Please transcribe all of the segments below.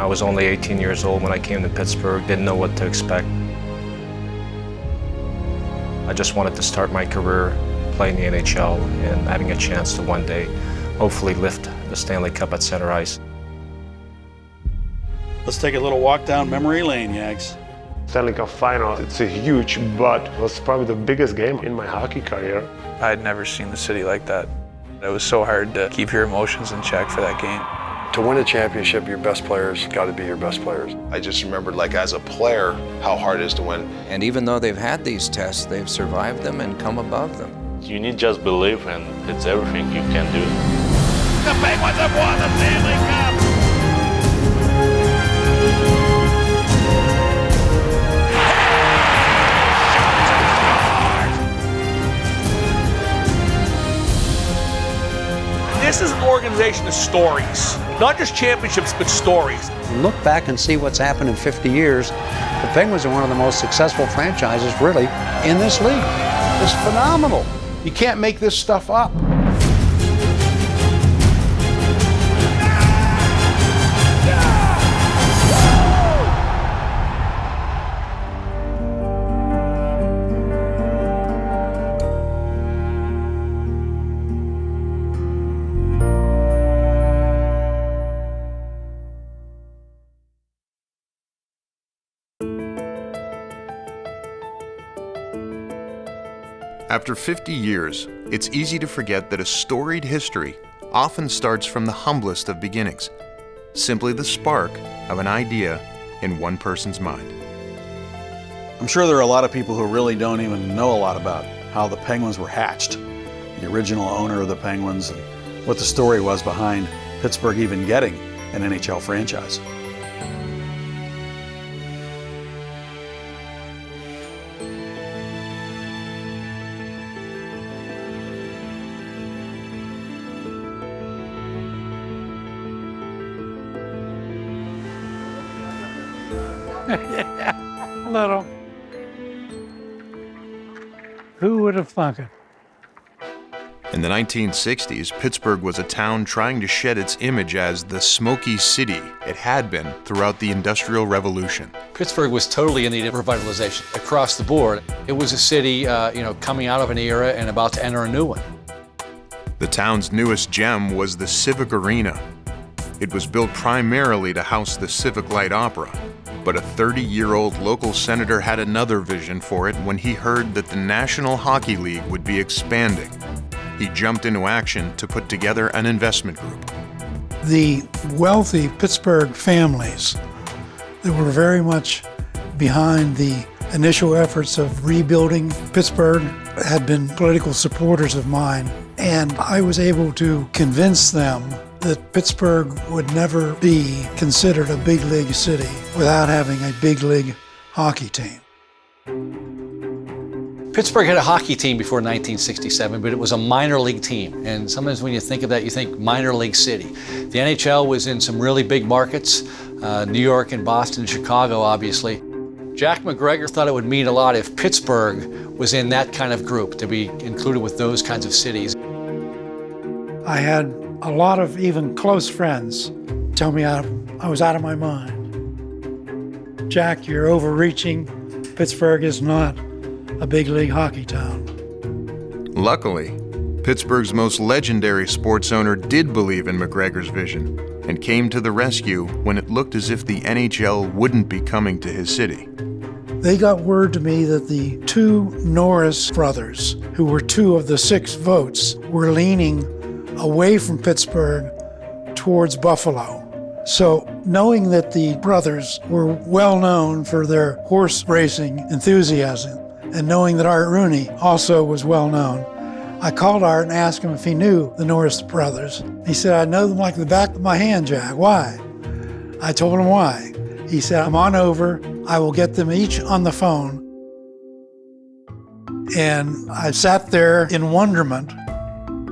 I was only 18 years old when I came to Pittsburgh, didn't know what to expect. I just wanted to start my career playing the NHL and having a chance to one day hopefully lift the Stanley Cup at center ice. Let's take a little walk down memory lane, Yags. Stanley Cup final, it's a huge, but it was probably the biggest game in my hockey career. I had never seen the city like that. It was so hard to keep your emotions in check for that game. To win a championship, your best players got to be your best players. I just remembered, like, as a player, how hard it is to win. And even though they've had these tests, they've survived them and come above them. You need just belief, and it's everything you can do. The Penguins have won the Stanley Cup! This is an organization of stories, not just championships, but stories. Look back and see what's happened in 50 years. The Penguins are one of the most successful franchises, really, in this league. It's phenomenal. You can't make this stuff up. After 50 years, it's easy to forget that a storied history often starts from the humblest of beginnings, simply the spark of an idea in one person's mind. I'm sure there are a lot of people who really don't even know a lot about how the Penguins were hatched, the original owner of the Penguins, and what the story was behind Pittsburgh even getting an NHL franchise. Yeah, a little. Who would have thunk it? In the 1960s, Pittsburgh was a town trying to shed its image as the smoky city it had been throughout the Industrial Revolution. Pittsburgh was totally in need of revitalization across the board. It was a city, coming out of an era and about to enter a new one. The town's newest gem was the Civic Arena. It was built primarily to house the Civic Light Opera. But a 30-year-old local senator had another vision for it when he heard that the National Hockey League would be expanding. He jumped into action to put together an investment group. The wealthy Pittsburgh families that were very much behind the initial efforts of rebuilding Pittsburgh had been political supporters of mine, and I was able to convince them that Pittsburgh would never be considered a big league city without having a big league hockey team. Pittsburgh had a hockey team before 1967, but it was a minor league team. And sometimes when you think of that, you think minor league city. The NHL was in some really big markets, New York and Boston and Chicago, obviously. Jack McGregor thought it would mean a lot if Pittsburgh was in that kind of group, to be included with those kinds of cities. I had a lot of even close friends tell me I was out of my mind. Jack, you're overreaching. Pittsburgh is not a big league hockey town. Luckily, Pittsburgh's most legendary sports owner did believe in McGregor's vision and came to the rescue when it looked as if the NHL wouldn't be coming to his city. They got word to me that the two Norris brothers, who were 2 of the 6 votes, were leaning away from Pittsburgh towards Buffalo. So knowing that the brothers were well known for their horse racing enthusiasm, and knowing that Art Rooney also was well known, I called Art and asked him if he knew the Norris brothers. He said, I know them like the back of my hand, Jack. Why? I told him why. He said, I'm on over. I will get them each on the phone. And I sat there in wonderment.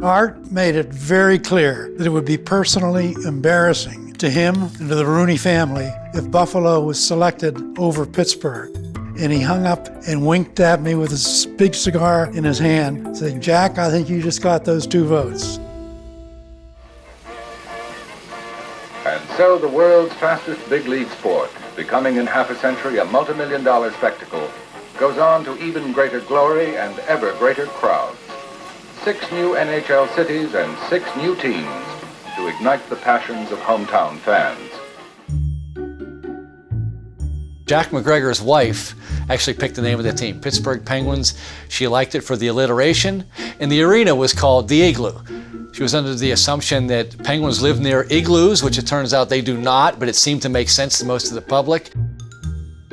Art made it very clear that it would be personally embarrassing to him and to the Rooney family if Buffalo was selected over Pittsburgh. And he hung up and winked at me with his big cigar in his hand, saying, Jack, I think you just got those 2 votes. And And so the world's fastest big league sport, becoming in half a century a multi-million-dollar spectacle, goes on to even greater glory and ever greater crowds. 6 new NHL cities and 6 new teams to ignite the passions of hometown fans. Jack McGregor's wife actually picked the name of the team, Pittsburgh Penguins. She liked it for the alliteration, and the arena was called the Igloo. She was under the assumption that penguins live near igloos, which it turns out they do not, but it seemed to make sense to most of the public.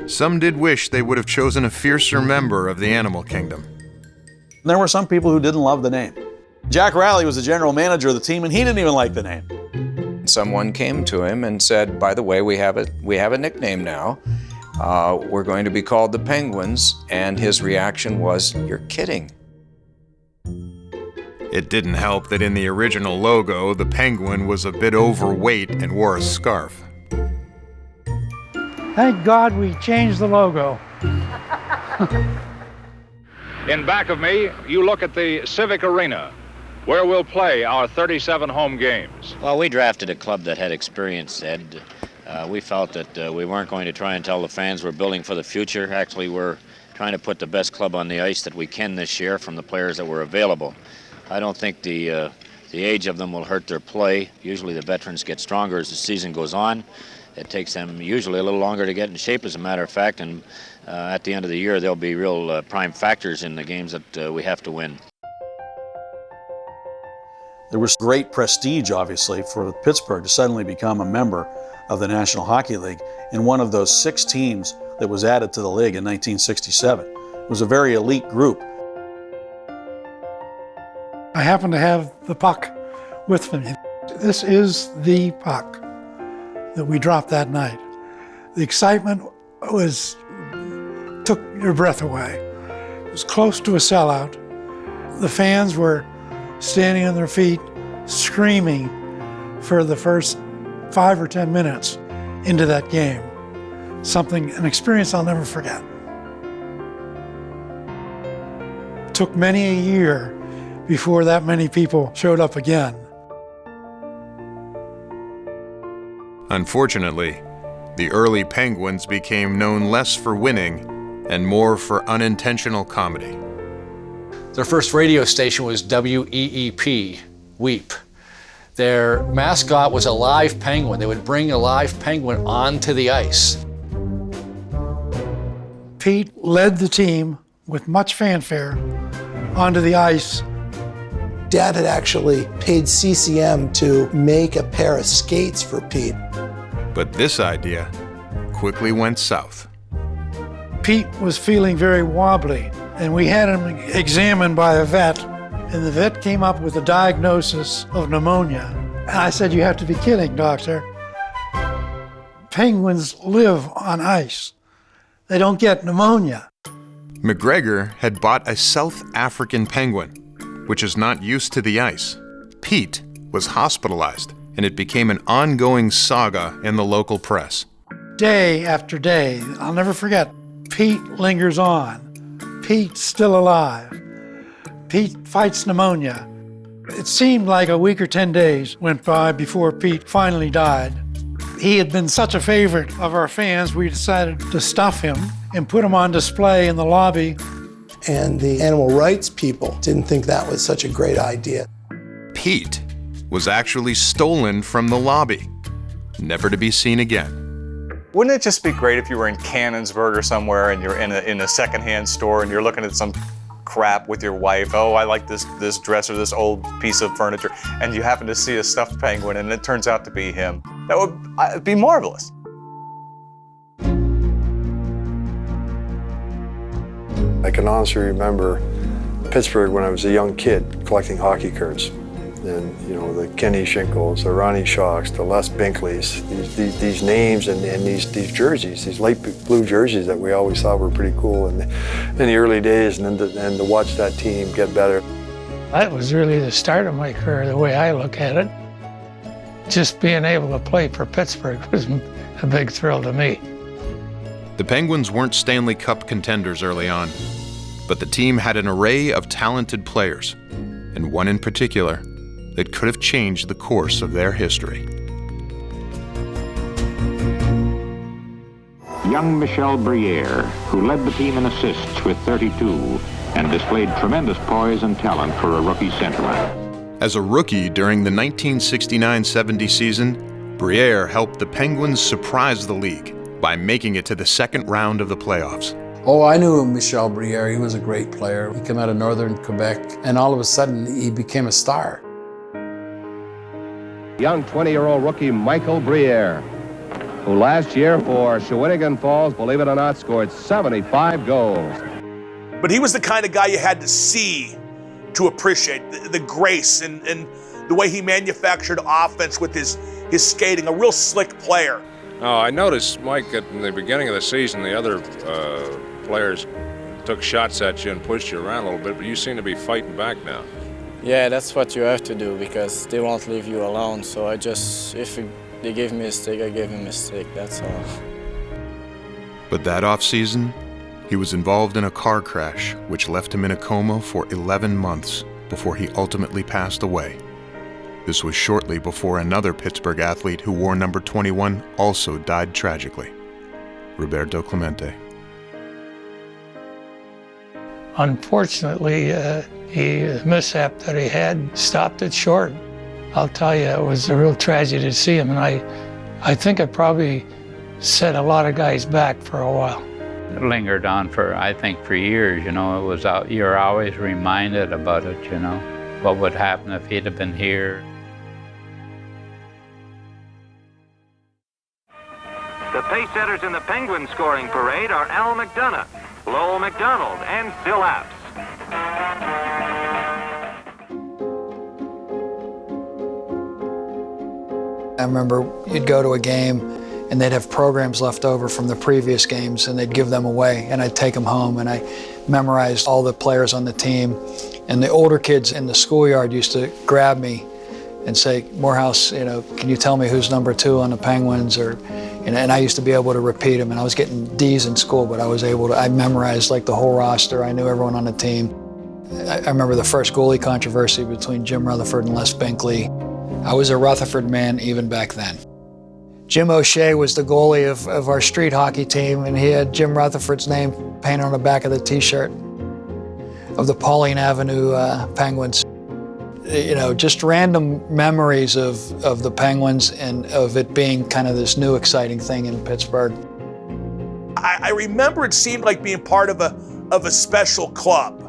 Some did wish they would have chosen a fiercer member of the animal kingdom. There were some people who didn't love the name. Jack Riley was the general manager of the team, and he didn't even like the name. Someone came to him and said, by the way, we have a nickname now. We're going to be called the Penguins, and his reaction was, "You're kidding." It didn't help that in the original logo, the penguin was a bit overweight and wore a scarf. Thank God we changed the logo. In back of me, you look at the Civic Arena, where we'll play our 37 home games. Well, we drafted a club that had experience, Ed. We felt that we weren't going to try and tell the fans we're building for the future. Actually, we're trying to put the best club on the ice that we can this year from the players that were available. I don't think the age of them will hurt their play. Usually the veterans get stronger as the season goes on. It takes them usually a little longer to get in shape, as a matter of fact, and at the end of the year they'll be real prime factors in the games that we have to win. There was great prestige, obviously, for Pittsburgh to suddenly become a member of the National Hockey League in one of those 6 teams that was added to the league in 1967. It was a very elite group. I happen to have the puck with me. This is the puck that we dropped that night. The excitement took your breath away. It was close to a sellout. The fans were standing on their feet, screaming for the first 5 or 10 minutes into that game. An experience I'll never forget. It took many a year before that many people showed up again. Unfortunately, the early Penguins became known less for winning and more for unintentional comedy. Their first radio station was WEEP, Weep. Their mascot was a live penguin. They would bring a live penguin onto the ice. Pete led the team with much fanfare onto the ice. Dad had actually paid CCM to make a pair of skates for Pete. But this idea quickly went south. Pete was feeling very wobbly, and we had him examined by a vet, and the vet came up with a diagnosis of pneumonia. And I said, "You have to be kidding, doctor. Penguins live on ice. They don't get pneumonia." McGregor had bought a South African penguin, which is not used to the ice. Pete was hospitalized, and it became an ongoing saga in the local press. Day after day, I'll never forget, Pete lingers on. Pete's still alive. Pete fights pneumonia. It seemed like a week or 10 days went by before Pete finally died. He had been such a favorite of our fans, we decided to stuff him and put him on display in the lobby. And the animal rights people didn't think that was such a great idea. Pete was actually stolen from the lobby, never to be seen again. Wouldn't it just be great if you were in Canonsburg or somewhere and you're in a secondhand store and you're looking at some crap with your wife? Oh, I like this dress or this old piece of furniture, and you happen to see a stuffed penguin and it turns out to be him. That would be marvelous. I can honestly remember Pittsburgh when I was a young kid collecting hockey cards. And, you know, the Kenny Shinkles, the Ronnie Shocks, the Les Binkleys, these names and these jerseys, these light blue jerseys that we always thought were pretty cool in the early days, and to watch that team get better. That was really the start of my career, the way I look at it. Just being able to play for Pittsburgh was a big thrill to me. The Penguins weren't Stanley Cup contenders early on, but the team had an array of talented players, and one in particular that could have changed the course of their history. young Michel Brier, who led the team in assists with 32 and displayed tremendous poise and talent for a rookie centerman. As a rookie during the 1969-70 season, Brier helped the Penguins surprise the league by making it to the second round of the playoffs. Oh, I knew Michel Brier. He was a great player. He came out of northern Quebec, and all of a sudden, he became a star. Young 20-year-old rookie Michael Brier, who last year for Shawinigan Falls, believe it or not, scored 75 goals. But he was the kind of guy you had to see to appreciate the grace and the way he manufactured offense with his skating, a real slick player. Oh, I noticed, Mike, at the beginning of the season, the other players took shots at you and pushed you around a little bit, but you seem to be fighting back now. Yeah, that's what you have to do because they won't leave you alone. So if they give me a stick, I give him a stick, that's all. But that offseason, he was involved in a car crash which left him in a coma for 11 months before he ultimately passed away. This was shortly before another Pittsburgh athlete who wore number 21 also died tragically, Roberto Clemente. Unfortunately, the mishap that he had stopped it short. I'll tell you, it was a real tragedy to see him, and I think it probably set a lot of guys back for a while. It lingered on I think for years, you know. It was you're always reminded about it, you know. What would happen if he'd have been here? The pace setters in the Penguin scoring parade are Al McDonough, Lowell McDonald, and Phil Apps. I remember you'd go to a game and they'd have programs left over from the previous games and they'd give them away and I'd take them home and I memorized all the players on the team. And the older kids in the schoolyard used to grab me and say, Morehouse, you know, can you tell me who's number 2 on the Penguins? And I used to be able to repeat them, and I was getting D's in school, but I memorized like the whole roster. I knew everyone on the team. I remember the first goalie controversy between Jim Rutherford and Les Binkley. I was a Rutherford man even back then. Jim O'Shea was the goalie of our street hockey team, and he had Jim Rutherford's name painted on the back of the t-shirt of the Pauline Avenue Penguins. You know, just random memories of the Penguins and of it being kind of this new exciting thing in Pittsburgh. I remember it seemed like being part of a special club,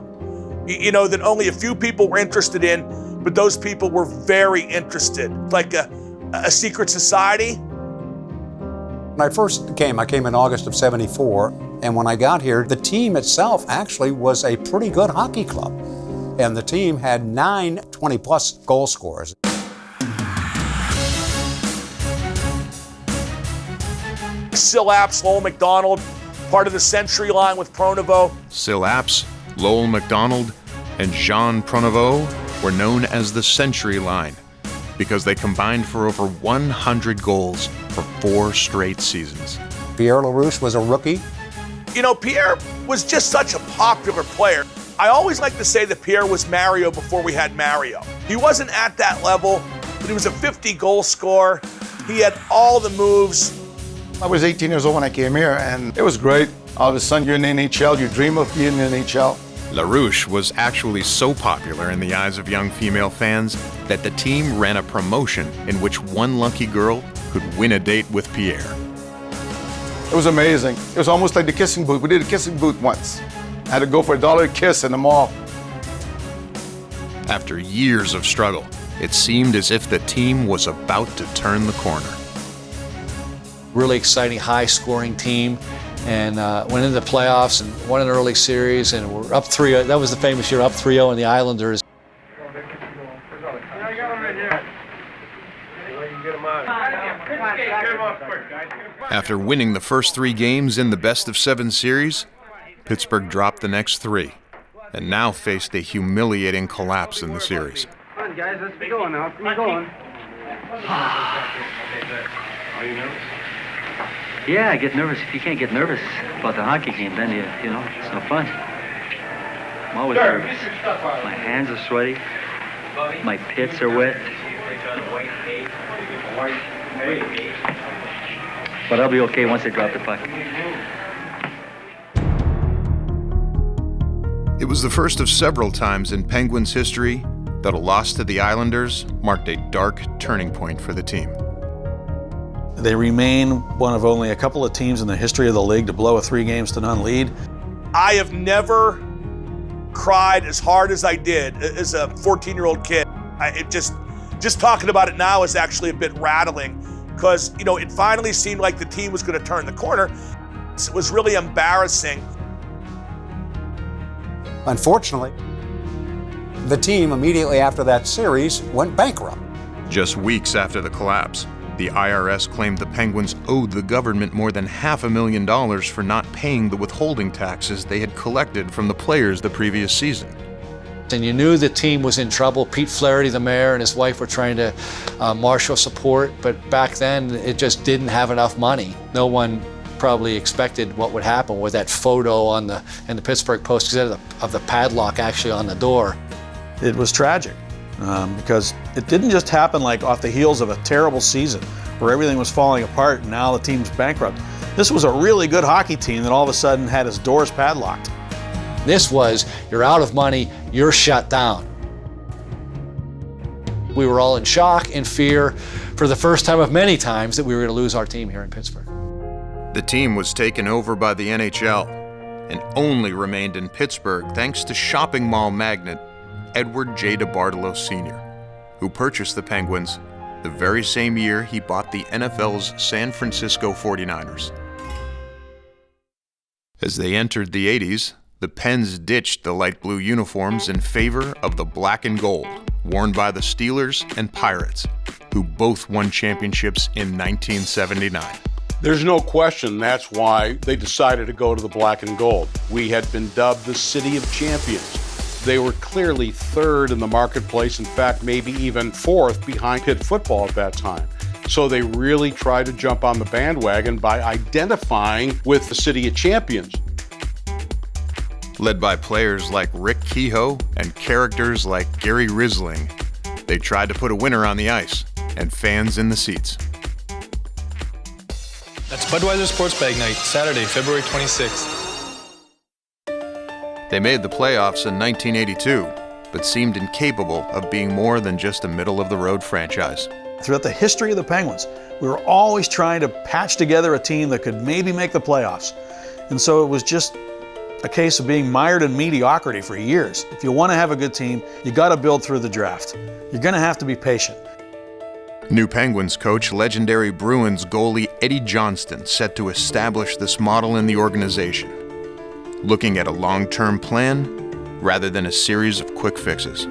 you know, that only a few people were interested in, but those people were very interested, like a secret society. When I first came, I came in August of '74, and when I got here, the team itself actually was a pretty good hockey club. And the team had 9 20-plus goal scorers. Sil Apps, Lowell McDonald, part of the century line with Pronovo. Sil Apps, Lowell McDonald, and Jean Pronovo were known as the Century Line because they combined for over 100 goals for 4 straight seasons. Pierre LaRouche was a rookie. You know, Pierre was just such a popular player. I always like to say that Pierre was Mario before we had Mario. He wasn't at that level, but he was a 50-goal scorer. He had all the moves. I was 18 years old when I came here, and it was great. All of a sudden, you're in the NHL, you dream of being in the NHL. LaRouche was actually so popular in the eyes of young female fans that the team ran a promotion in which one lucky girl could win a date with Pierre. It was amazing. It was almost like the kissing booth. We did a kissing booth once. I had to go for $1 kiss in the mall. After years of struggle, it seemed as if the team was about to turn the corner. Really exciting, high-scoring team, and went into the playoffs and won an early series, and we're up 3-0. That was the famous year, up 3-0 in the Islanders. After winning the first 3 games in the best-of-7 series, Pittsburgh dropped the next 3, and now faced a humiliating collapse in the series. Come on, guys, let's be going now. Let's be going. Are you nervous? Yeah, I get nervous. If you can't get nervous about the hockey game, then you know, it's no fun. I'm always nervous. My hands are sweaty. My pits are wet. But I'll be okay once they drop the puck. It was the first of several times in Penguins history that a loss to the Islanders marked a dark turning point for the team. They remain one of only a couple of teams in the history of the league to blow a 3-0 lead. I have never cried as hard as I did as a 14-year-old kid. Just talking about it now is actually a bit rattling because, you know, it finally seemed like the team was going to turn the corner. It was really embarrassing. Unfortunately, the team immediately after that series went bankrupt. Just weeks after the collapse, the IRS claimed the Penguins owed the government more than $500,000 for not paying the withholding taxes they had collected from the players the previous season. And you knew the team was in trouble. Pete Flaherty, the mayor, and his wife were trying to marshal support, but back then it just didn't have enough money. No one probably expected what would happen with that photo in the Pittsburgh Post-Gazette of the padlock actually on the door. It was tragic because it didn't just happen like off the heels of a terrible season where everything was falling apart and now the team's bankrupt. This was a really good hockey team that all of a sudden had its doors padlocked. This was, you're out of money, you're shut down. We were all in shock and fear for the first time of many times that we were going to lose our team here in Pittsburgh. The team was taken over by the NHL and only remained in Pittsburgh thanks to shopping mall magnate Edward J. DeBartolo Sr., who purchased the Penguins the very same year he bought the NFL's San Francisco 49ers. As they entered the 80s, the Pens ditched the light blue uniforms in favor of the black and gold, worn by the Steelers and Pirates, who both won championships in 1979. There's no question that's why they decided to go to the black and gold. We had been dubbed the City of Champions. They were clearly third in the marketplace, in fact, maybe even fourth behind Pitt football at that time. So they really tried to jump on the bandwagon by identifying with the City of Champions. Led by players like Rick Kehoe and characters like Gary Risling, they tried to put a winner on the ice and fans in the seats. That's Budweiser Sports Bag Night, Saturday, February 26th. They made the playoffs in 1982, but seemed incapable of being more than just a middle-of-the-road franchise. Throughout the history of the Penguins, we were always trying to patch together a team that could maybe make the playoffs. And so it was just a case of being mired in mediocrity for years. If you want to have a good team, you got to build through the draft. You're going to have to be patient. New Penguins coach, legendary Bruins goalie Eddie Johnston set to establish this model in the organization, looking at a long-term plan rather than a series of quick fixes.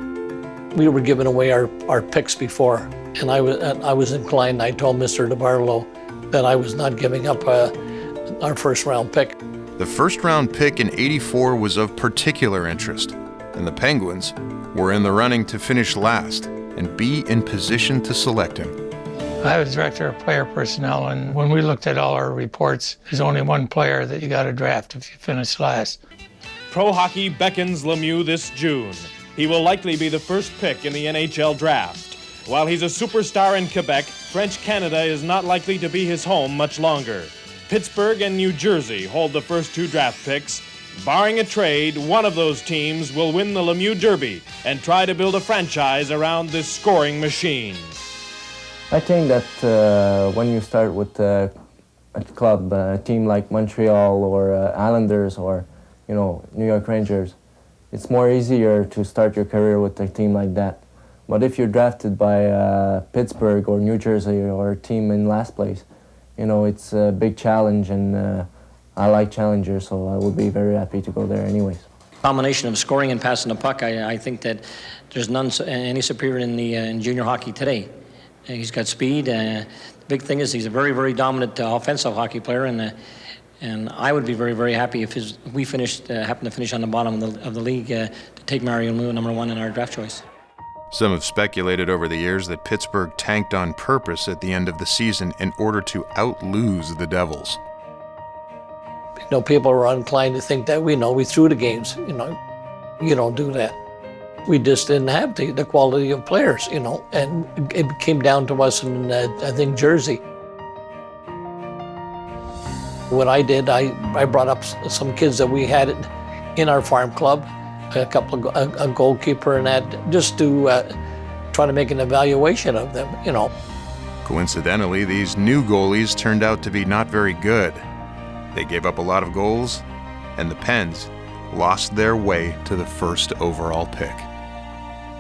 We were giving away our picks before, and I was inclined, I told Mr. DeBartolo that I was not giving up our first-round pick. The first-round pick in '84 was of particular interest, and the Penguins were in the running to finish last and be in position to select him. I was director of player personnel, and when we looked at all our reports, there's only one player that you got to draft if you finish last. Pro hockey beckons Lemieux this June. He will likely be the first pick in the NHL draft. While he's a superstar in Quebec, French Canada is not likely to be his home much longer. Pittsburgh and New Jersey hold the first two draft picks. Barring a trade, one of those teams will win the Lemieux Derby and try to build a franchise around this scoring machine. I think that when you start with a club, a team like Montreal or Islanders or, New York Rangers, it's more easier to start your career with a team like that. But if you're drafted by Pittsburgh or New Jersey or a team in last place, it's a big challenge, and I like challengers, so I would be very happy to go there anyways. Combination of scoring and passing the puck, I think that there's none any superior in junior hockey today. He's got speed. The big thing is he's a very, very dominant offensive hockey player, and I would be very, very happy if we happen to finish on the bottom of the league to take Mario Lemieux number one in our draft choice. Some have speculated over the years that Pittsburgh tanked on purpose at the end of the season in order to out-lose the Devils. People are inclined to think that we threw the games. You don't do that. We just didn't have the quality of players, and it came down to us in, I think, Jersey. What I did, I brought up some kids that we had in our farm club, a goalkeeper and that, just to try to make an evaluation of them, you know. Coincidentally, these new goalies turned out to be not very good. They gave up a lot of goals, and the Pens lost their way to the first overall pick.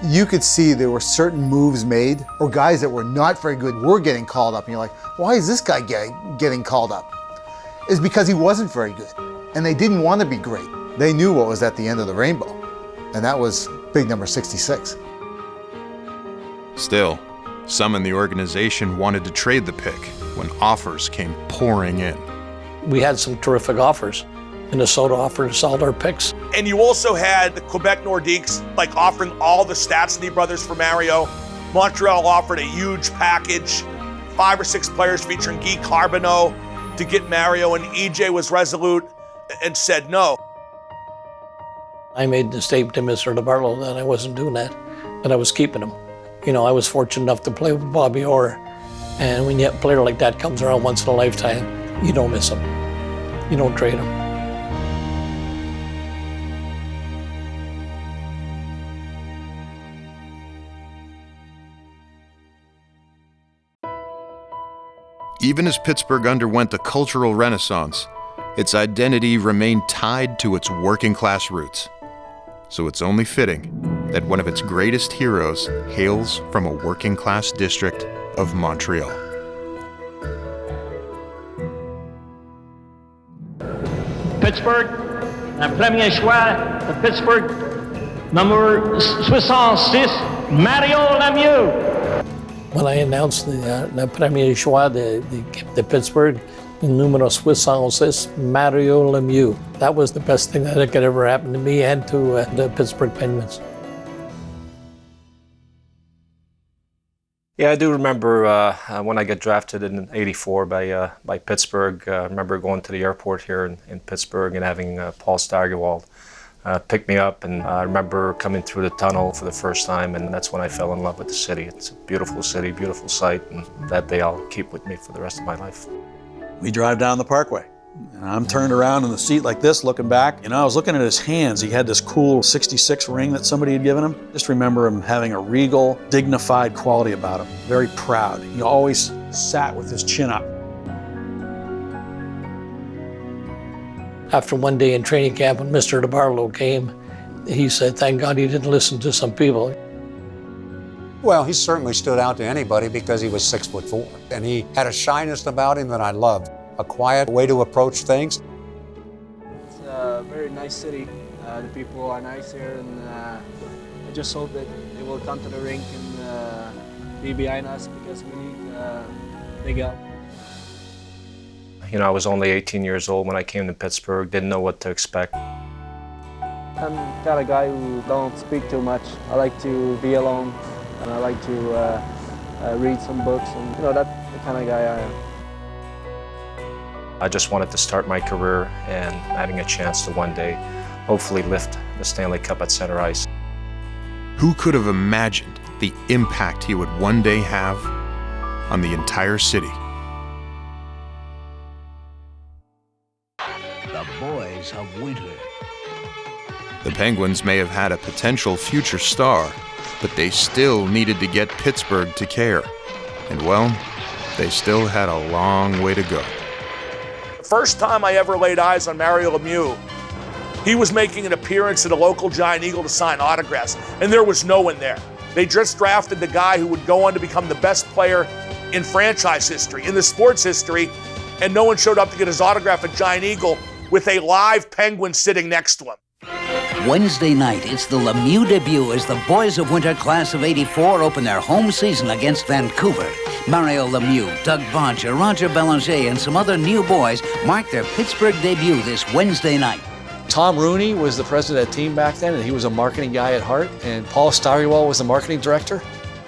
You could see there were certain moves made, or guys that were not very good were getting called up, and you're like, why is this guy getting called up? It's because he wasn't very good, and they didn't want to be great. They knew what was at the end of the rainbow, and that was big number 66. Still, some in the organization wanted to trade the pick when offers came pouring in. We had some terrific offers. Minnesota offered us all our picks. And you also had the Quebec Nordiques offering all the Stastny brothers for Mario. Montreal offered a huge package, 5 or 6 players featuring Guy Carbonneau to get Mario, and EJ was resolute and said no. I made the statement to Mr. DeBartolo that I wasn't doing that I was keeping him. You know, I was fortunate enough to play with Bobby Orr, and when a player like that comes around once in a lifetime, you don't miss him. You don't trade him. Even as Pittsburgh underwent a cultural renaissance, its identity remained tied to its working-class roots. So it's only fitting that one of its greatest heroes hails from a working-class district of Montreal. Pittsburgh, un premier choix de Pittsburgh, number 66, Mario Lemieux. When I announced the premier choix de Pittsburgh, the numero 66, Mario Lemieux. That was the best thing that could ever happen to me and to the Pittsburgh Penguins. Yeah, I do remember when I got drafted in '84 by Pittsburgh. I remember going to the airport here in Pittsburgh and having Paul Steigerwald pick me up, and I remember coming through the tunnel for the first time, and that's when I fell in love with the city. It's a beautiful city, beautiful sight, and that day I'll keep with me for the rest of my life. We drive down the Parkway, and I'm turned around in the seat like this, looking back. You know, I was looking at his hands. He had this cool 66 ring that somebody had given him. Just remember him having a regal, dignified quality about him. Very proud. He always sat with his chin up. After one day in training camp, when Mr. DeBartolo came, he said, thank God he didn't listen to some people. Well, he certainly stood out to anybody because he was 6'4", and he had a shyness about him that I loved. A quiet way to approach things. It's a very nice city. The people are nice here, and I just hope that they will come to the rink and be behind us because we need big help. You know, I was only 18 years old when I came to Pittsburgh, didn't know what to expect. I'm the kind of guy who don't speak too much. I like to be alone, and I like to read some books, and you know, that's the kind of guy I am. I just wanted to start my career and having a chance to one day hopefully lift the Stanley Cup at center ice. Who could have imagined the impact he would one day have on the entire city? The boys of winter. The Penguins may have had a potential future star, but they still needed to get Pittsburgh to care. And well, they still had a long way to go. First time I ever laid eyes on Mario Lemieux, he was making an appearance at a local Giant Eagle to sign autographs, and there was no one there. They just drafted the guy who would go on to become the best player in franchise history, in the sports history, and no one showed up to get his autograph at Giant Eagle with a live Penguin sitting next to him. Wednesday night, it's the Lemieux debut as the boys of winter class of '84 open their home season against Vancouver. Mario Lemieux, Doug Boncher, Roger Belanger, and some other new boys mark their Pittsburgh debut this Wednesday night. Tom Rooney was the president of the team back then, and he was a marketing guy at heart, and Paul Steigerwald was the marketing director.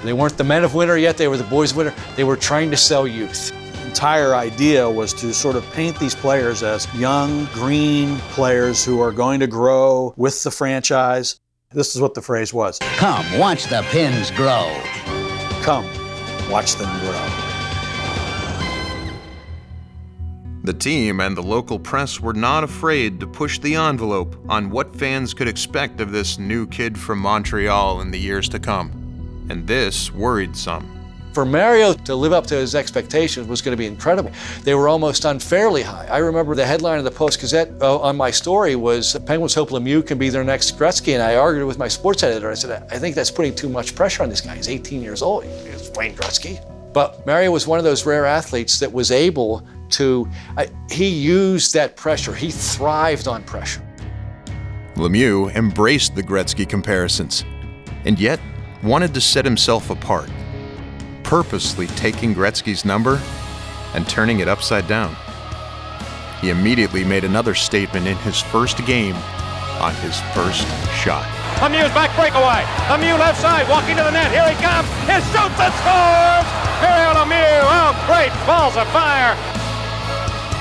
They weren't the men of winter yet, they were the boys of winter. They were trying to sell youth. The entire idea was to sort of paint these players as young, green players who are going to grow with the franchise. This is what the phrase was. Come, watch the Pens grow. Come, watch them grow. The team and the local press were not afraid to push the envelope on what fans could expect of this new kid from Montreal in the years to come. And this worried some. For Mario to live up to his expectations was going to be incredible. They were almost unfairly high. I remember the headline of the Post-Gazette on my story was, Penguins hope Lemieux can be their next Gretzky, and I argued with my sports editor. I said, I think that's putting too much pressure on this guy. He's 18 years old. He's Wayne Gretzky. But Mario was one of those rare athletes that was able to, he used that pressure. He thrived on pressure. Lemieux embraced the Gretzky comparisons, and yet wanted to set himself apart, purposely taking Gretzky's number and turning it upside down. He immediately made another statement in his first game on his first shot. Lemieux's back breakaway. Lemieux left side, walking to the net. Here he comes. He shoots and scores! Mario Lemieux, oh, great balls of fire.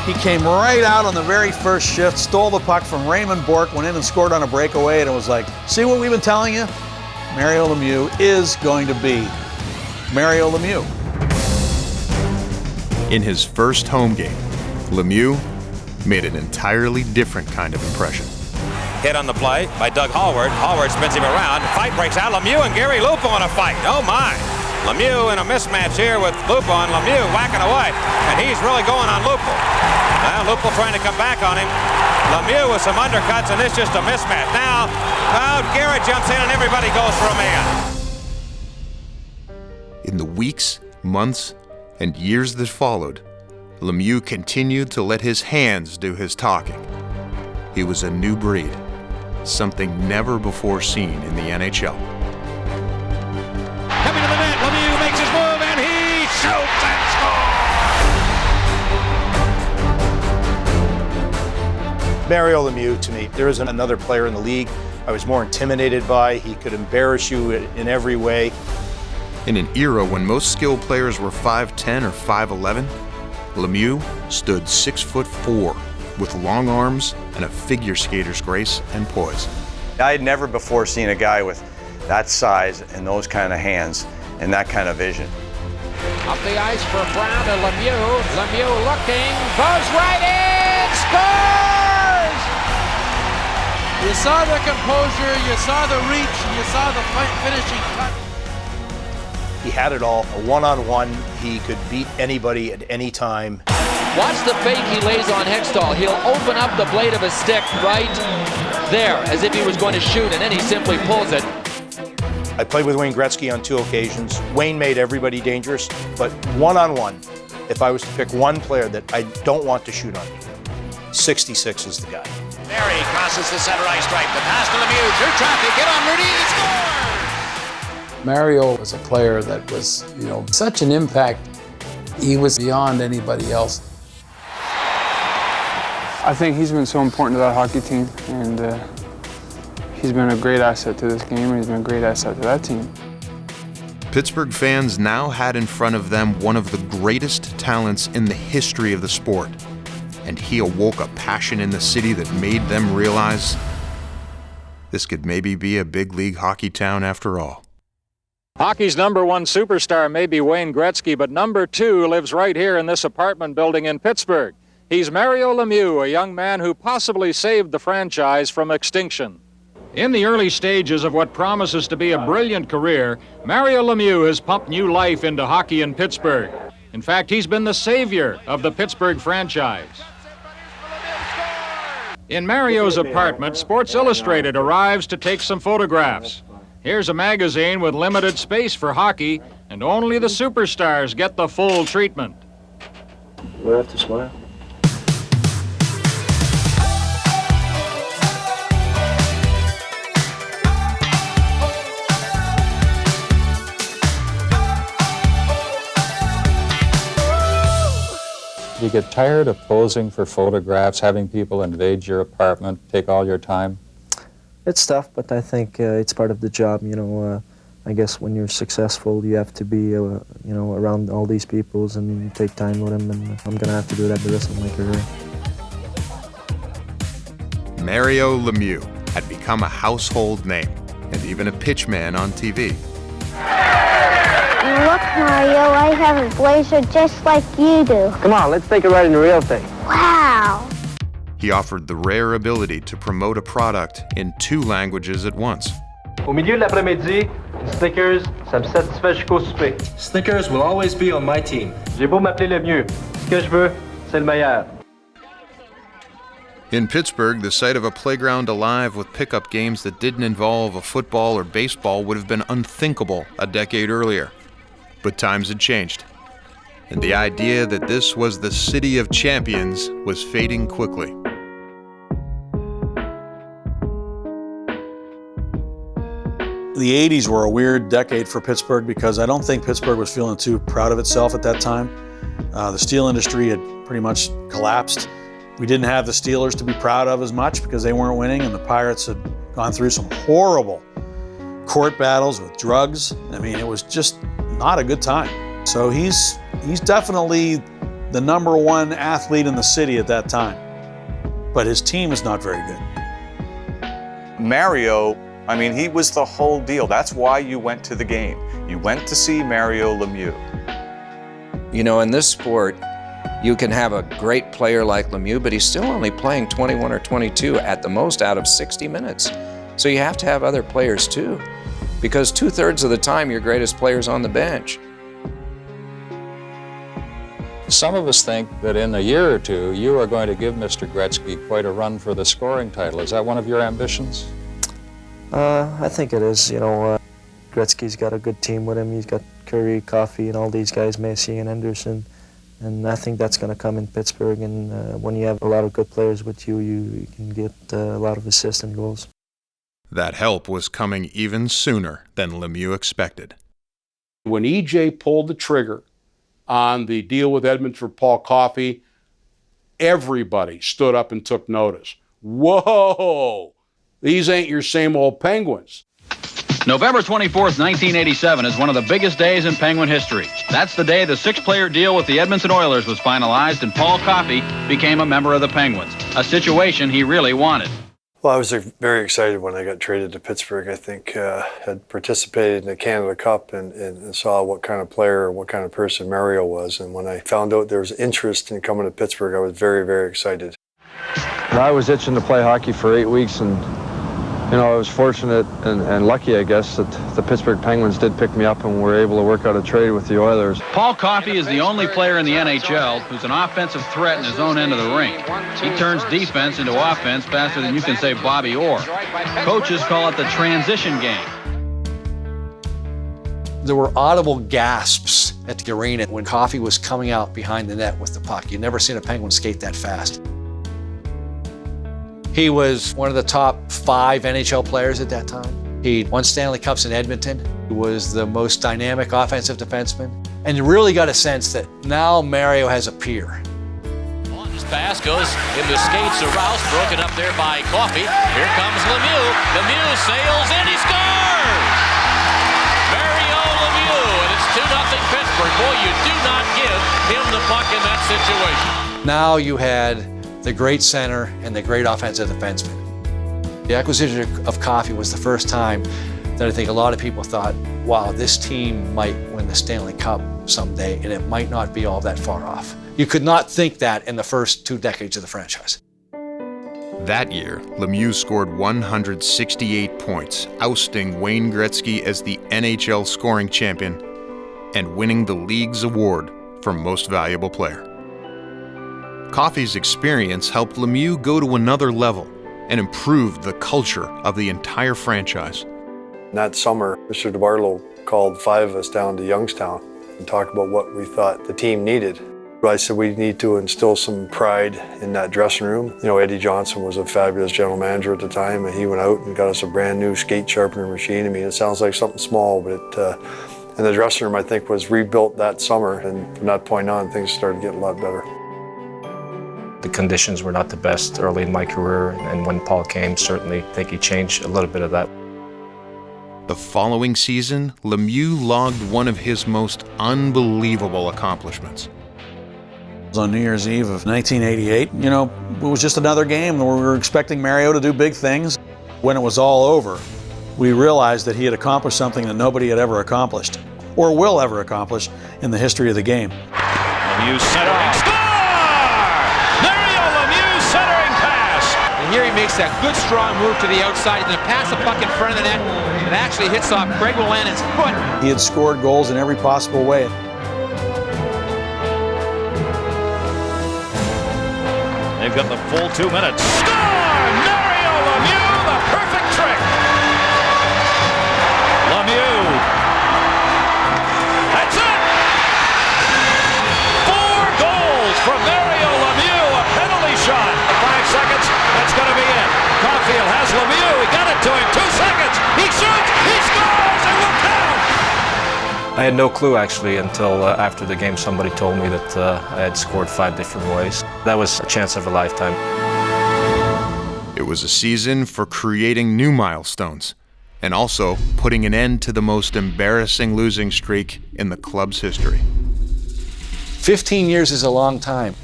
He came right out on the very first shift, stole the puck from Raymond Bourque, went in and scored on a breakaway, and it was like, see what we've been telling you? Mario Lemieux is going to be Mario Lemieux. In his first home game, Lemieux made an entirely different kind of impression. Hit on the play by Doug Hallward. Hallward spins him around. Fight breaks out. Lemieux and Gary Lupo in a fight. Oh my! Lemieux in a mismatch here with Lupo, and Lemieux whacking away. And he's really going on Lupo. Now Lupo trying to come back on him. Lemieux with some undercuts, and it's just a mismatch. Now, Garrett jumps in and everybody goes for a man. In the weeks, months, and years that followed, Lemieux continued to let his hands do his talking. He was a new breed, something never before seen in the NHL. Coming to the net, Lemieux makes his move, and he shoots and scores! Mario Lemieux, to me, there isn't another player in the league I was more intimidated by. He could embarrass you in every way. In an era when most skilled players were 5'10" or 5'11", Lemieux stood 6'4", with long arms and a figure skater's grace and poise. I had never before seen a guy with that size and those kind of hands and that kind of vision. Up the ice for Brown and Lemieux. Lemieux looking, goes right in, scores! You saw the composure, you saw the reach, you saw the finishing touch. He had it all, a one-on-one. He could beat anybody at any time. Watch the fake he lays on Hextall. He'll open up the blade of his stick right there, as if he was going to shoot, and then he simply pulls it. I played with Wayne Gretzky on 2 occasions. Wayne made everybody dangerous, but one-on-one, if I was to pick one player that I don't want to shoot on, 66 is the guy. There he crosses the center ice stripe. The pass to Lemieux, through traffic, get on Rudy, he scores! Mario was a player that was, such an impact. He was beyond anybody else. I think he's been so important to that hockey team, and he's been a great asset to this game, and he's been a great asset to that team. Pittsburgh fans now had in front of them one of the greatest talents in the history of the sport, and he awoke a passion in the city that made them realize this could maybe be a big league hockey town after all. Hockey's number one superstar may be Wayne Gretzky, but number two lives right here in this apartment building in Pittsburgh. He's Mario Lemieux, a young man who possibly saved the franchise from extinction. In the early stages of what promises to be a brilliant career, Mario Lemieux has pumped new life into hockey in Pittsburgh. In fact, he's been the savior of the Pittsburgh franchise. In Mario's apartment, Sports Illustrated arrives to take some photographs. Here's a magazine with limited space for hockey, and only the superstars get the full treatment. We have to smile. Do you get tired of posing for photographs, having people invade your apartment, take all your time? It's tough, but I think it's part of the job. I guess when you're successful, you have to be, around all these people and take time with them, and I'm gonna have to do that the rest of my career. Mario Lemieux had become a household name and even a pitchman on TV. Look, Mario, I have a blazer just like you do. Come on, let's take a ride in the real thing. Wow. He offered the rare ability to promote a product in 2 languages at once. Au milieu de l'après-midi, Snickers, ça me satisfait jusqu'au souper. Snickers will always be on my team. J'ai beau m'appeler Lemieux. Ce que je veux, c'est le meilleur. In Pittsburgh, the sight of a playground alive with pickup games that didn't involve a football or baseball would have been unthinkable a decade earlier. But times had changed, and the idea that this was the city of champions was fading quickly. The 80s were a weird decade for Pittsburgh because I don't think Pittsburgh was feeling too proud of itself at that time. The steel industry had pretty much collapsed. We didn't have the Steelers to be proud of as much because they weren't winning, and the Pirates had gone through some horrible court battles with drugs. I mean, it was just not a good time. So he's definitely the #1 athlete in the city at that time. But his team is not very good. Mario, I mean, he was the whole deal. That's why you went to the game. You went to see Mario Lemieux. You know, in this sport, you can have a great player like Lemieux, but he's still only playing 21 or 22 at the most out of 60 minutes. So you have to have other players too, because 2/3 of the time your greatest player's on the bench. Some of us think that in a year or 2, you are going to give Mr. Gretzky quite a run for the scoring title. Is that one of your ambitions? I think it is. You know, Gretzky's got a good team with him. He's got Curry, Coffey, and all these guys, Massey and Henderson. And I think that's going to come in Pittsburgh. And when you have a lot of good players with you, you can get a lot of assists and goals. That help was coming even sooner than Lemieux expected. When EJ pulled the trigger on the deal with Edmonton for Paul Coffey, everybody stood up and took notice. Whoa! These ain't your same old Penguins. November 24th, 1987 is one of the biggest days in Penguin history. That's the day the 6-player deal with the Edmonton Oilers was finalized and Paul Coffey became a member of the Penguins, a situation he really wanted. Well, I was very excited when I got traded to Pittsburgh. I think had participated in the Canada Cup and saw what kind of player, what kind of person Mario was. And when I found out there was interest in coming to Pittsburgh, I was very, very excited. I was itching to play hockey for 8 weeks, and you know, I was fortunate and lucky, I guess, that the Pittsburgh Penguins did pick me up and were able to work out a trade with the Oilers. Paul Coffey is the only player in the NHL who's an offensive threat in his own end of the rink. He turns defense into offense faster than you can say Bobby Orr. Coaches call it the transition game. There were audible gasps at the arena when Coffey was coming out behind the net with the puck. You'd never seen a Penguin skate that fast. He was one of the top 5 NHL players at that time. He won Stanley Cups in Edmonton. He was the most dynamic offensive defenseman. And you really got a sense that now Mario has a peer. His pass goes into skates of Rouse, broken up there by Coffey. Here comes Lemieux. Lemieux sails in, he scores! Mario Lemieux, and it's 2-0 Pittsburgh. Boy, you do not give him the puck in that situation. Now you had the great center and the great offensive defenseman. The acquisition of Coffey was the first time that I think a lot of people thought, wow, this team might win the Stanley Cup someday, and it might not be all that far off. You could not think that in the first 2 decades of the franchise. That year, Lemieux scored 168 points, ousting Wayne Gretzky as the NHL scoring champion and winning the league's award for Most Valuable Player. Coffey's experience helped Lemieux go to another level and improved the culture of the entire franchise. That summer, Mr. DeBartolo called 5 of us down to Youngstown and talked about what we thought the team needed. I said we need to instill some pride in that dressing room. You know, Eddie Johnson was a fabulous general manager at the time, and he went out and got us a brand new skate sharpener machine. I mean, it sounds like something small, but and the dressing room, I think, was rebuilt that summer, and from that point on, things started getting a lot better. The conditions were not the best early in my career, and when Paul came, certainly I think he changed a little bit of that. The following season, Lemieux logged one of his most unbelievable accomplishments. On New Year's Eve of 1988, you know, it was just another game where we were expecting Mario to do big things. When it was all over, we realized that he had accomplished something that nobody had ever accomplished. or will ever accomplish in the history of the game. Lemieux centering, score! Mario Lemieux centering pass! And here he makes that good strong move to the outside. He's going to pass the puck in front of the net. It actually hits off Craig Willanen's foot. He had scored goals in every possible way. They've got the full 2 minutes. Score! Mario Lemieux, the perfect trick! Lemieux. That's it! 4 goals from Mario Lemieux, a penalty shot. 5 seconds, that's going to be it. Coffey has Lemieux, he got it to him. 2 seconds, he shoots, he scores, and will count! I had no clue actually until after the game somebody told me that I had scored 5 different ways. That was a chance of a lifetime. It was a season for creating new milestones and also putting an end to the most embarrassing losing streak in the club's history. 15 years is a long time.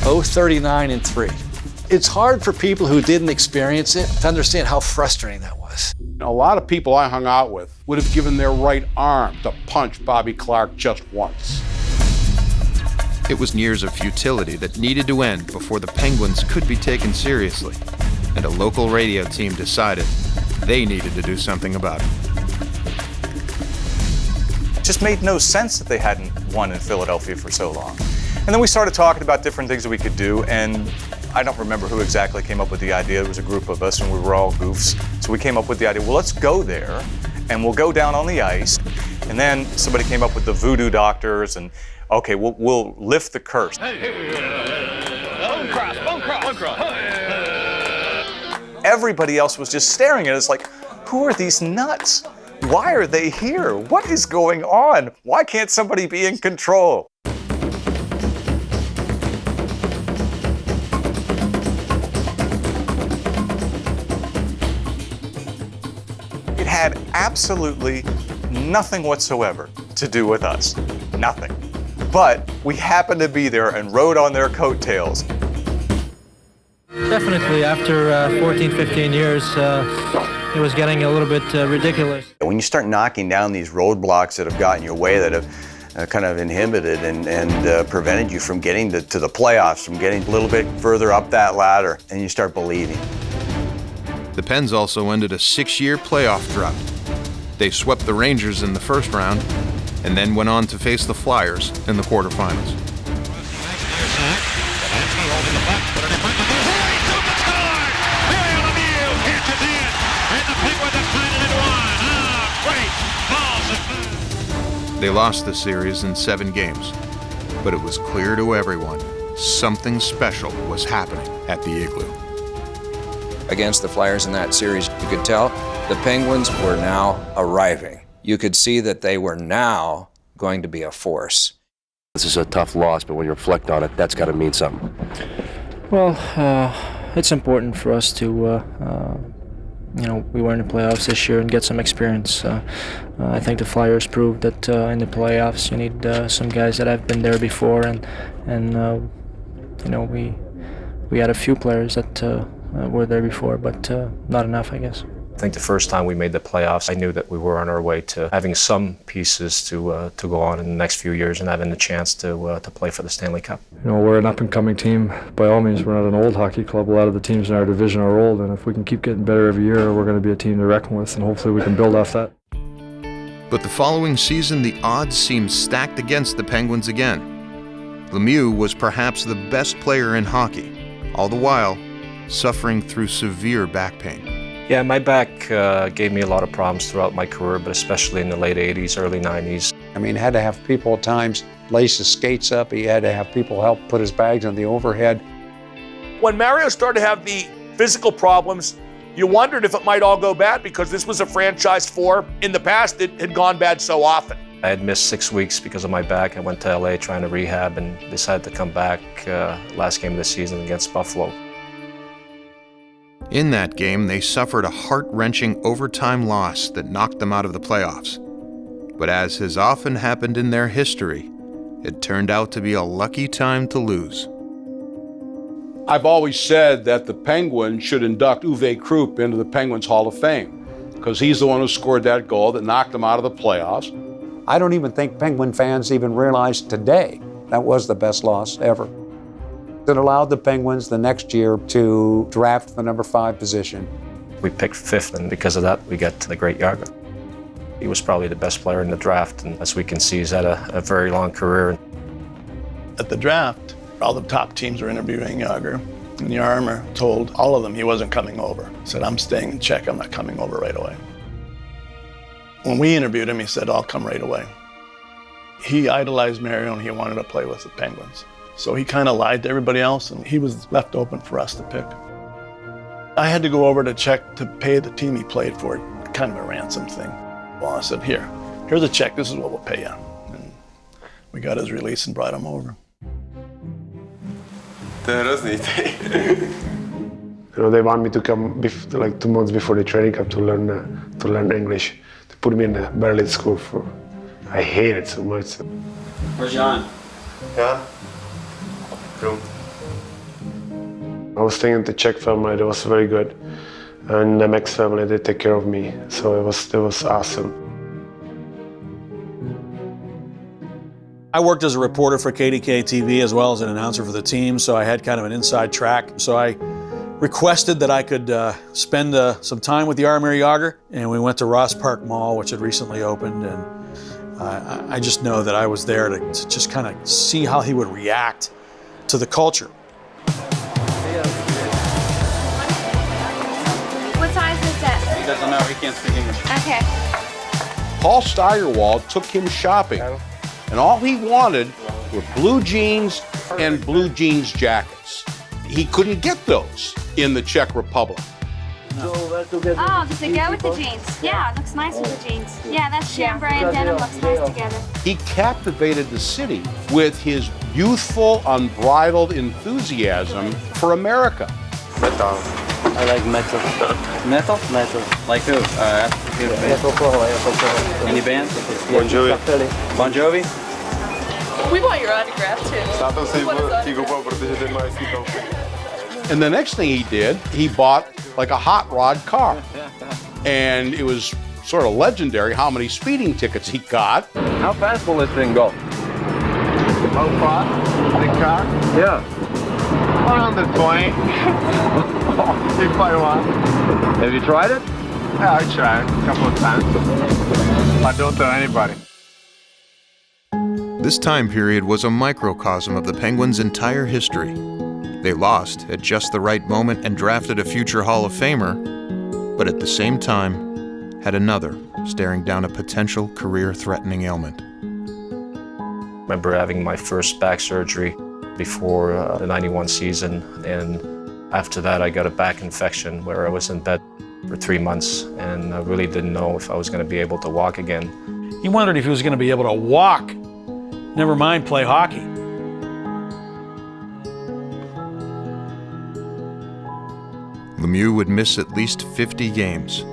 39-3. It's hard for people who didn't experience it to understand how frustrating that was. A lot of people I hung out with would have given their right arm to punch Bobby Clarke just once. It was years of futility that needed to end before the Penguins could be taken seriously, and a local radio team decided they needed to do something about it. It just made no sense that they hadn't won in Philadelphia for so long. And then we started talking about different things that we could do, and I don't remember who exactly came up with the idea. It was a group of us, and we were all goofs. So we came up with the idea, well, let's go there, and we'll go down on the ice. And then somebody came up with the voodoo doctors, and okay, we'll lift the curse. Bone cross. Everybody else was just staring at us like, who are these nuts? Why are they here? What is going on? Why can't somebody be in control? It had absolutely nothing whatsoever to do with us. Nothing. But we happened to be there and rode on their coattails. Definitely, after 14, 15 years, it was getting a little bit ridiculous. When you start knocking down these roadblocks that have gotten your way, that have kind of inhibited and prevented you from getting to the playoffs, from getting a little bit further up that ladder, and you start believing. The Pens also ended a 6-year playoff drought. They swept the Rangers in the first round and then went on to face the Flyers in the quarterfinals. They lost the series in 7 games, but it was clear to everyone something special was happening at the Igloo. Against the Flyers in that series, you could tell the Penguins were now arriving. You could see that they were now going to be a force. This is a tough loss, but when you reflect on it, that's got to mean something. Well, it's important for us to, we were in the playoffs this year and get some experience. I think the Flyers proved that in the playoffs you need some guys that have been there before, and we had a few players that were there before, but not enough, I guess. I think the first time we made the playoffs, I knew that we were on our way to having some pieces to go on in the next few years and having the chance to play for the Stanley Cup. We're an up-and-coming team. By all means, we're not an old hockey club. A lot of the teams in our division are old, and if we can keep getting better every year, we're going to be a team to reckon with, and hopefully we can build off that. But the following season, the odds seemed stacked against the Penguins again. Lemieux was perhaps the best player in hockey, all the while suffering through severe back pain. Yeah, my back gave me a lot of problems throughout my career, but especially in the late 80s, early 90s. I mean, had to have people at times lace his skates up. He had to have people help put his bags on the overhead. When Mario started to have the physical problems, you wondered if it might all go bad because this was a franchise for, in the past, it had gone bad so often. I had missed 6 weeks because of my back. I went to LA trying to rehab and decided to come back last game of the season against Buffalo. In that game, they suffered a heart-wrenching overtime loss that knocked them out of the playoffs. But as has often happened in their history, it turned out to be a lucky time to lose. I've always said that the Penguins should induct Uwe Krupp into the Penguins Hall of Fame because he's the one who scored that goal that knocked them out of the playoffs. I don't even think Penguin fans even realize today that was the best loss ever. It allowed the Penguins the next year to draft the number 5 position. We picked 5th, and because of that, we got the great Jagr. He was probably the best player in the draft, and as we can see, he's had a very long career. At the draft, all the top teams were interviewing Jagr, and Jaromir told all of them he wasn't coming over. He said, I'm staying in Czech, I'm not coming over right away. When we interviewed him, he said, I'll come right away. He idolized Mario, and he wanted to play with the Penguins. So he kind of lied to everybody else, and he was left open for us to pick. I had to go over to Czech to pay the team he played for, kind of a ransom thing. Well, I said, here's a check, this is what we'll pay you. And we got his release and brought him over. They want me to come like 2 months before the training camp to learn English, to put me in the Berlin school. I hate it so much. Where's Jan? Yeah. Cool. I was staying at the Czech family, it was very good. And the Max family, they take care of me, so it was awesome. I worked as a reporter for KDK TV as well as an announcer for the team, so I had kind of an inside track. So I requested that I could spend some time with Jaromir Jagr, and we went to Ross Park Mall, which had recently opened, and I just know that I was there to just kind of see how he would react to the culture. What size is that? He doesn't know, he can't speak English. Okay. Paul Steigerwald took him shopping, and all he wanted were blue jeans and blue jeans jackets. He couldn't get those in the Czech Republic. Oh, does it go with the jeans? Yeah, it looks nice with the jeans. Yeah, that chambray and denim looks nice together. He captivated the city with his youthful, unbridled enthusiasm for America. Metal. I like metal. Metal? Metal. Like who? Any band? Bon Jovi. Bon Jovi? We want your autograph too. And the next thing he did, he bought like a hot rod car. And it was sort of legendary how many speeding tickets he got. How fast will this thing go? How fast? The car? Yeah. Around the 20. If I want. Have you tried it? Yeah, I tried a couple of times. But don't tell anybody. This time period was a microcosm of the Penguins' entire history. They lost at just the right moment and drafted a future Hall of Famer, but at the same time, had another staring down a potential career-threatening ailment. I remember having my first back surgery before the '91 season, and after that I got a back infection where I was in bed for 3 months, and I really didn't know if I was going to be able to walk again. He wondered if he was going to be able to walk, never mind play hockey. Lemieux would miss at least 50 games.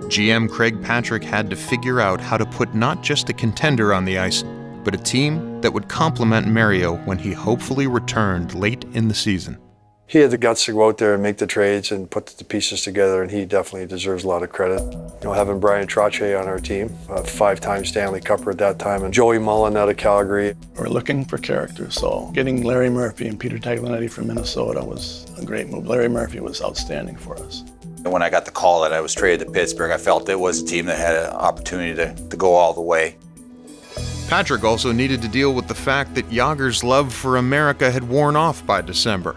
GM Craig Patrick had to figure out how to put not just a contender on the ice, but a team that would complement Mario when he hopefully returned late in the season. He had the guts to go out there and make the trades and put the pieces together, and he definitely deserves a lot of credit. Having Brian Trottier on our team, a 5-time Stanley Cupper at that time, and Joey Mullen out of Calgary. We're looking for characters, so getting Larry Murphy and Peter Taglianetti from Minnesota was a great move. Larry Murphy was outstanding for us. When I got the call that I was traded to Pittsburgh, I felt it was a team that had an opportunity to go all the way. Patrick also needed to deal with the fact that Jagr's love for America had worn off by December,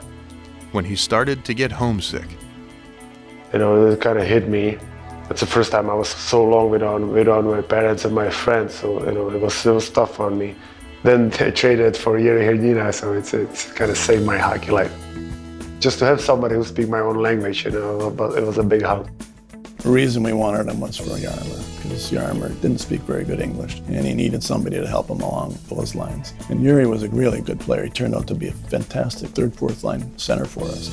when he started to get homesick. It kind of hit me. It's the first time I was so long without my parents and my friends, so it was tough on me. Then they traded for Jiri Hrdina, so it's kind of saved my hockey life. Just to have somebody who speaks my own language, but it was a big help. The reason we wanted him was for Jaromir, because Jaromir didn't speak very good English, and he needed somebody to help him along those lines. And Jiri was a really good player. He turned out to be a fantastic third, fourth line center for us.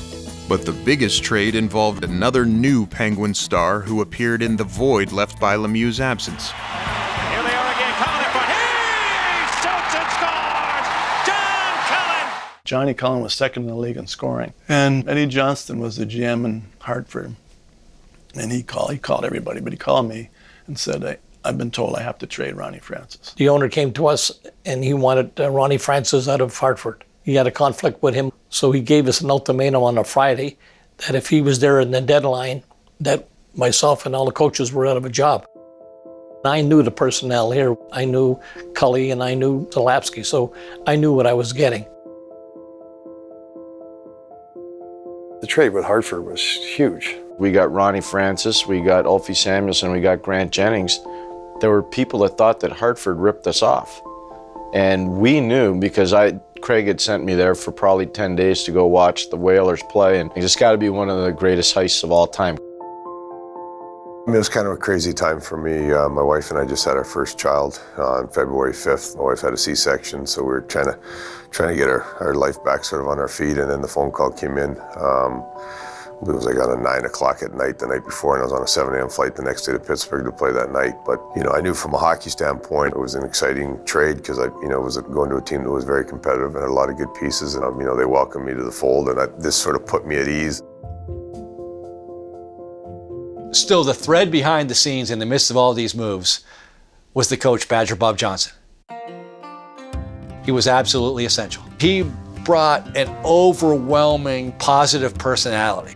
But the biggest trade involved another new Penguin star who appeared in the void left by Lemieux's absence. Here they are again, coming in front. He shoots and scores! John Cullen! Johnny Cullen was second in the league in scoring. And Eddie Johnston was the GM in Hartford. And he called everybody, but he called me and said, I've been told I have to trade Ronnie Francis. The owner came to us and he wanted Ronnie Francis out of Hartford. He had a conflict with him, so he gave us an ultimatum on a Friday that if he was there in the deadline, that myself and all the coaches were out of a job. I knew the personnel here. I knew Cully and I knew Zalapsky, so I knew what I was getting. The trade with Hartford was huge. We got Ronnie Francis, we got Ulfie Samuelson, we got Grant Jennings. There were people that thought that Hartford ripped us off. And we knew, because Craig had sent me there for probably 10 days to go watch the Whalers play, and it's got to be one of the greatest heists of all time. It was kind of a crazy time for me. My wife and I just had our first child on February 5th. My wife had a C-section, so we were trying to get our life back sort of on our feet, and then the phone call came in. It was like on a 9 o'clock at night the night before, and I was on a 7 a.m. flight the next day to Pittsburgh to play that night. But, I knew from a hockey standpoint, it was an exciting trade because I, was going to a team that was very competitive and had a lot of good pieces, and, they welcomed me to the fold, and this sort of put me at ease. Still, the thread behind the scenes in the midst of all these moves was the coach, Badger Bob Johnson. He was absolutely essential. He brought an overwhelming positive personality.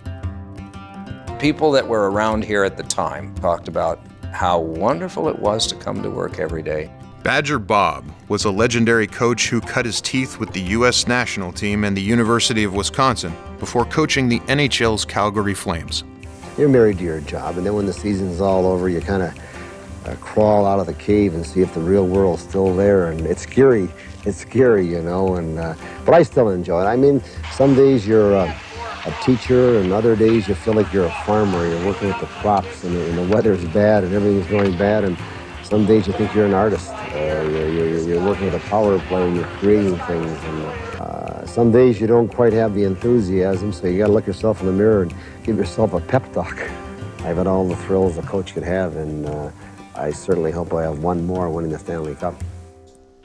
People that were around here at the time talked about how wonderful it was to come to work every day. Badger Bob was a legendary coach who cut his teeth with the U.S. national team and the University of Wisconsin before coaching the NHL's Calgary Flames. You're married to your job, and then when the season's all over, you kind of crawl out of the cave and see if the real world's still there, and it's scary. It's scary, but I still enjoy it. I mean, some days you're a teacher, and other days you feel like you're a farmer. You're working with the crops, and the weather's bad, and everything's going bad, and some days you think you're an artist. You're working with a power play, and you're creating things, and some days you don't quite have the enthusiasm, so you got to look yourself in the mirror and give yourself a pep talk. I've had all the thrills a coach could have, and I certainly hope I have one more, winning the Stanley Cup.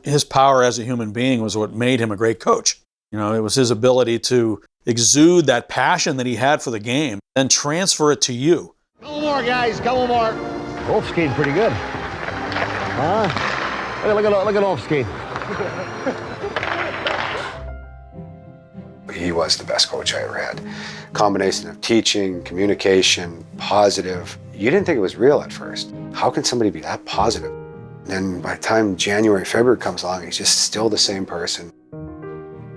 His power as a human being was what made him a great coach. It was his ability to exude that passion that he had for the game and transfer it to you. Couple more, guys, couple more. Wolf skating pretty good. Look at Wolf skating. He was the best coach I ever had. Combination of teaching, communication, positive. You didn't think it was real at first. How can somebody be that positive? And then by the time January, February comes along, he's just still the same person.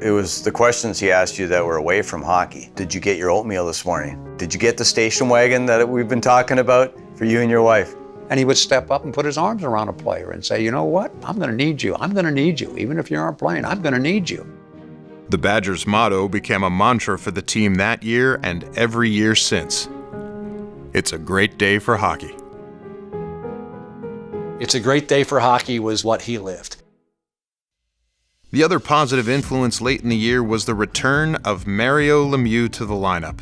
It was the questions he asked you that were away from hockey. Did you get your oatmeal this morning? Did you get the station wagon that we've been talking about for you and your wife? And he would step up and put his arms around a player and say, you know what? I'm going to need you. I'm going to need you. Even if you aren't playing, I'm going to need you. The Badgers' motto became a mantra for the team that year and every year since. It's a great day for hockey. It's a great day for hockey was what he lived. The other positive influence late in the year was the return of Mario Lemieux to the lineup.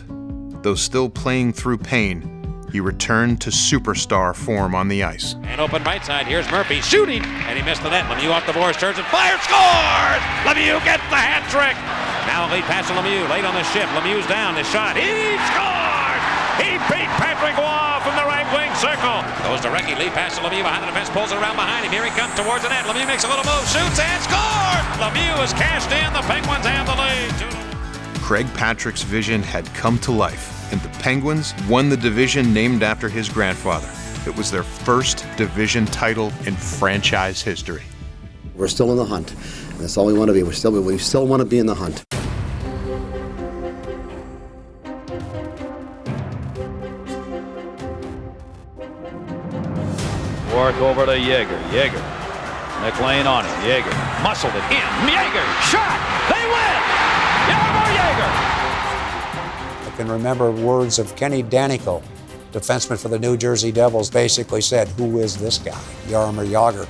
Though still playing through pain, he returned to superstar form on the ice. And open right side, here's Murphy shooting, and he missed the net. Lemieux off the boards, turns and fires, scores! Lemieux gets the hat trick. Now a lead pass to Lemieux, late on the shift. Lemieux's down, the shot, he scores! He beat Patrick Waugh from the right wing circle. Goes to Recchi, lead pass to Lemieux behind the defense, pulls it around behind him. Here he comes towards the net. Lemieux makes a little move, shoots and scores! Lemieux has cashed in, the Penguins have the lead. Craig Patrick's vision had come to life, and the Penguins won the division named after his grandfather. It was their first division title in franchise history. We're still in the hunt. That's all we want to be. We still want to be in the hunt. Work over to Jagr. Jagr. McLean on it. Jagr muscled it in. Jagr shot. They win. Jaromir Jagr. I can remember words of Kenny Danico, defenseman for the New Jersey Devils, basically said, who is this guy? Jaromir Jagr.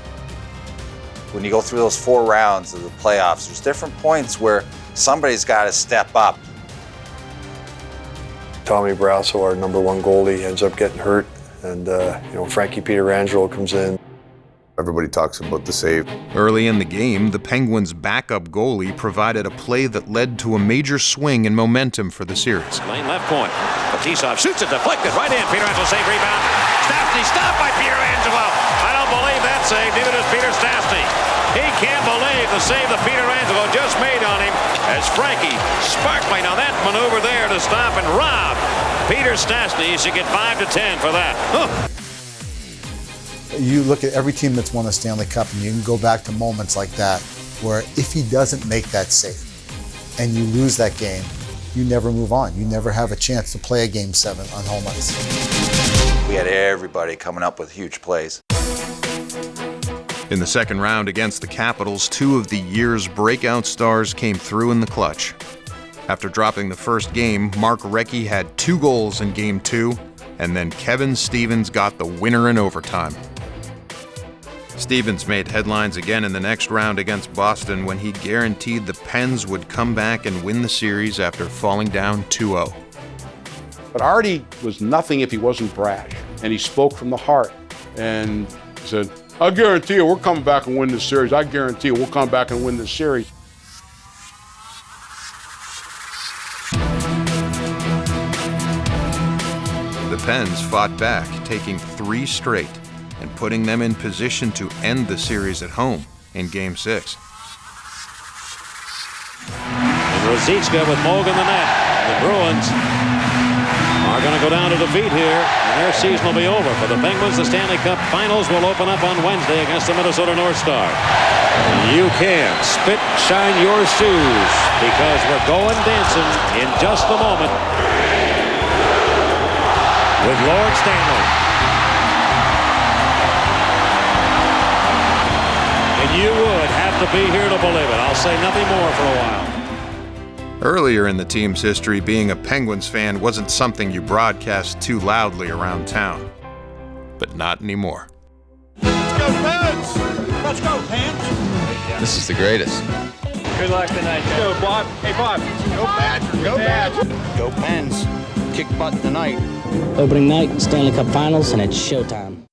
When you go through those 4 rounds of the playoffs, there's different points where somebody's got to step up. Tommy Brasso, our #1 goalie, ends up getting hurt, and Frankie Pietrangelo comes in. Everybody talks about the save. Early in the game, the Penguins' backup goalie provided a play that led to a major swing in momentum for the series. Lane left point. Fetisov shoots it, deflected right in. Pietrangelo save, rebound. Stastny stopped by Pietrangelo. I don't save. Neither does Peter Stastny. He can't believe the save that Peter Angelo just made on him as Frankie sparkling on that maneuver there to stop and rob Peter Stastny. He should get 5 to 10 for that. You look at every team that's won the Stanley Cup, and you can go back to moments like that where if he doesn't make that save and you lose that game, you never move on. You never have a chance to play a Game 7 on home ice. We had everybody coming up with huge plays. In the second round against the Capitals, 2 of the year's breakout stars came through in the clutch. After dropping the first game, Mark Recchi had 2 goals in Game 2, and then Kevin Stevens got the winner in overtime. Stevens made headlines again in the next round against Boston when he guaranteed the Pens would come back and win the series after falling down 2-0. But Artie was nothing if he wasn't brash, and he spoke from the heart and said, I guarantee you we're coming back and win this series. I guarantee you we'll come back and win this series. The Pens fought back, taking 3 straight and putting them in position to end the series at home in Game 6. And Rosicka with Moog in the net. The Bruins are going to go down to defeat here, and their season will be over. For the Penguins, the Stanley Cup Finals will open up on Wednesday against the Minnesota North Stars. You can spit, shine your shoes, because we're going dancing in just a moment with Lord Stanley. And you would have to be here to believe it. I'll say nothing more for a while. Earlier in the team's history, being a Penguins fan wasn't something you broadcast too loudly around town. But not anymore. Let's go, Pens! Let's go, Pens! This is the greatest. Good luck tonight, guys. Go, Bob. Hey, Bob. Go Badgers. Go Badgers. Go Pens. Kick butt tonight. Opening night, Stanley Cup Finals, and it's showtime.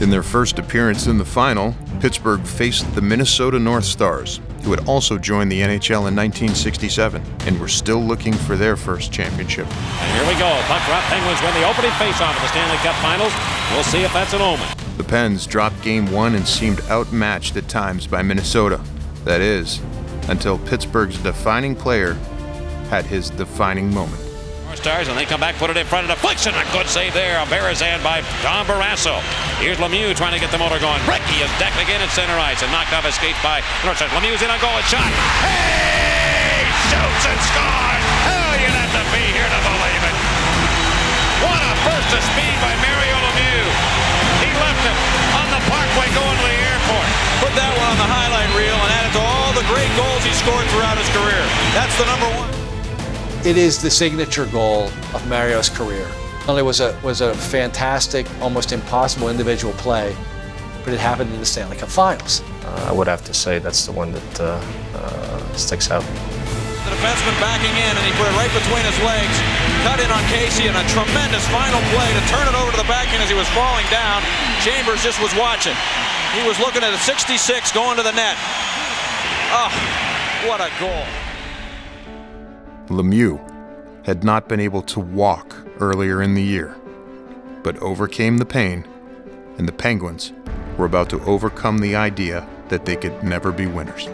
In their first appearance in the final, Pittsburgh faced the Minnesota North Stars, who had also joined the NHL in 1967 and were still looking for their first championship. And here we go. Puck drop. Penguins win the opening faceoff of the Stanley Cup Finals. We'll see if that's an omen. The Pens dropped Game 1 and seemed outmatched at times by Minnesota. That is, until Pittsburgh's defining player had his defining moment. Stars, and they come back, put it in front of deflection. A good save there. A Barazan by Don Barrasso. Here's Lemieux trying to get the motor going. Gretzky is decked again at center ice and knocked off his skates by Northside. Lemieux's in on goal and shot. Hey! Shoots and scores! Oh, you'd have to be here to believe it. What a burst of speed by Mario Lemieux. He left it on the parkway going to the airport. Put that one on the highlight reel and add it to all the great goals he scored throughout his career. That's the number 1. It is the signature goal of Mario's career. It was a fantastic, almost impossible individual play, but it happened in the Stanley Cup Finals. I would have to say that's the one that sticks out. The defenseman backing in, and he put it right between his legs, cut in on Casey, and a tremendous final play to turn it over to the backhand as he was falling down. Chambers just was watching. He was looking at a 66 going to the net. Oh, what a goal. Lemieux had not been able to walk earlier in the year, but overcame the pain, and the Penguins were about to overcome the idea that they could never be winners.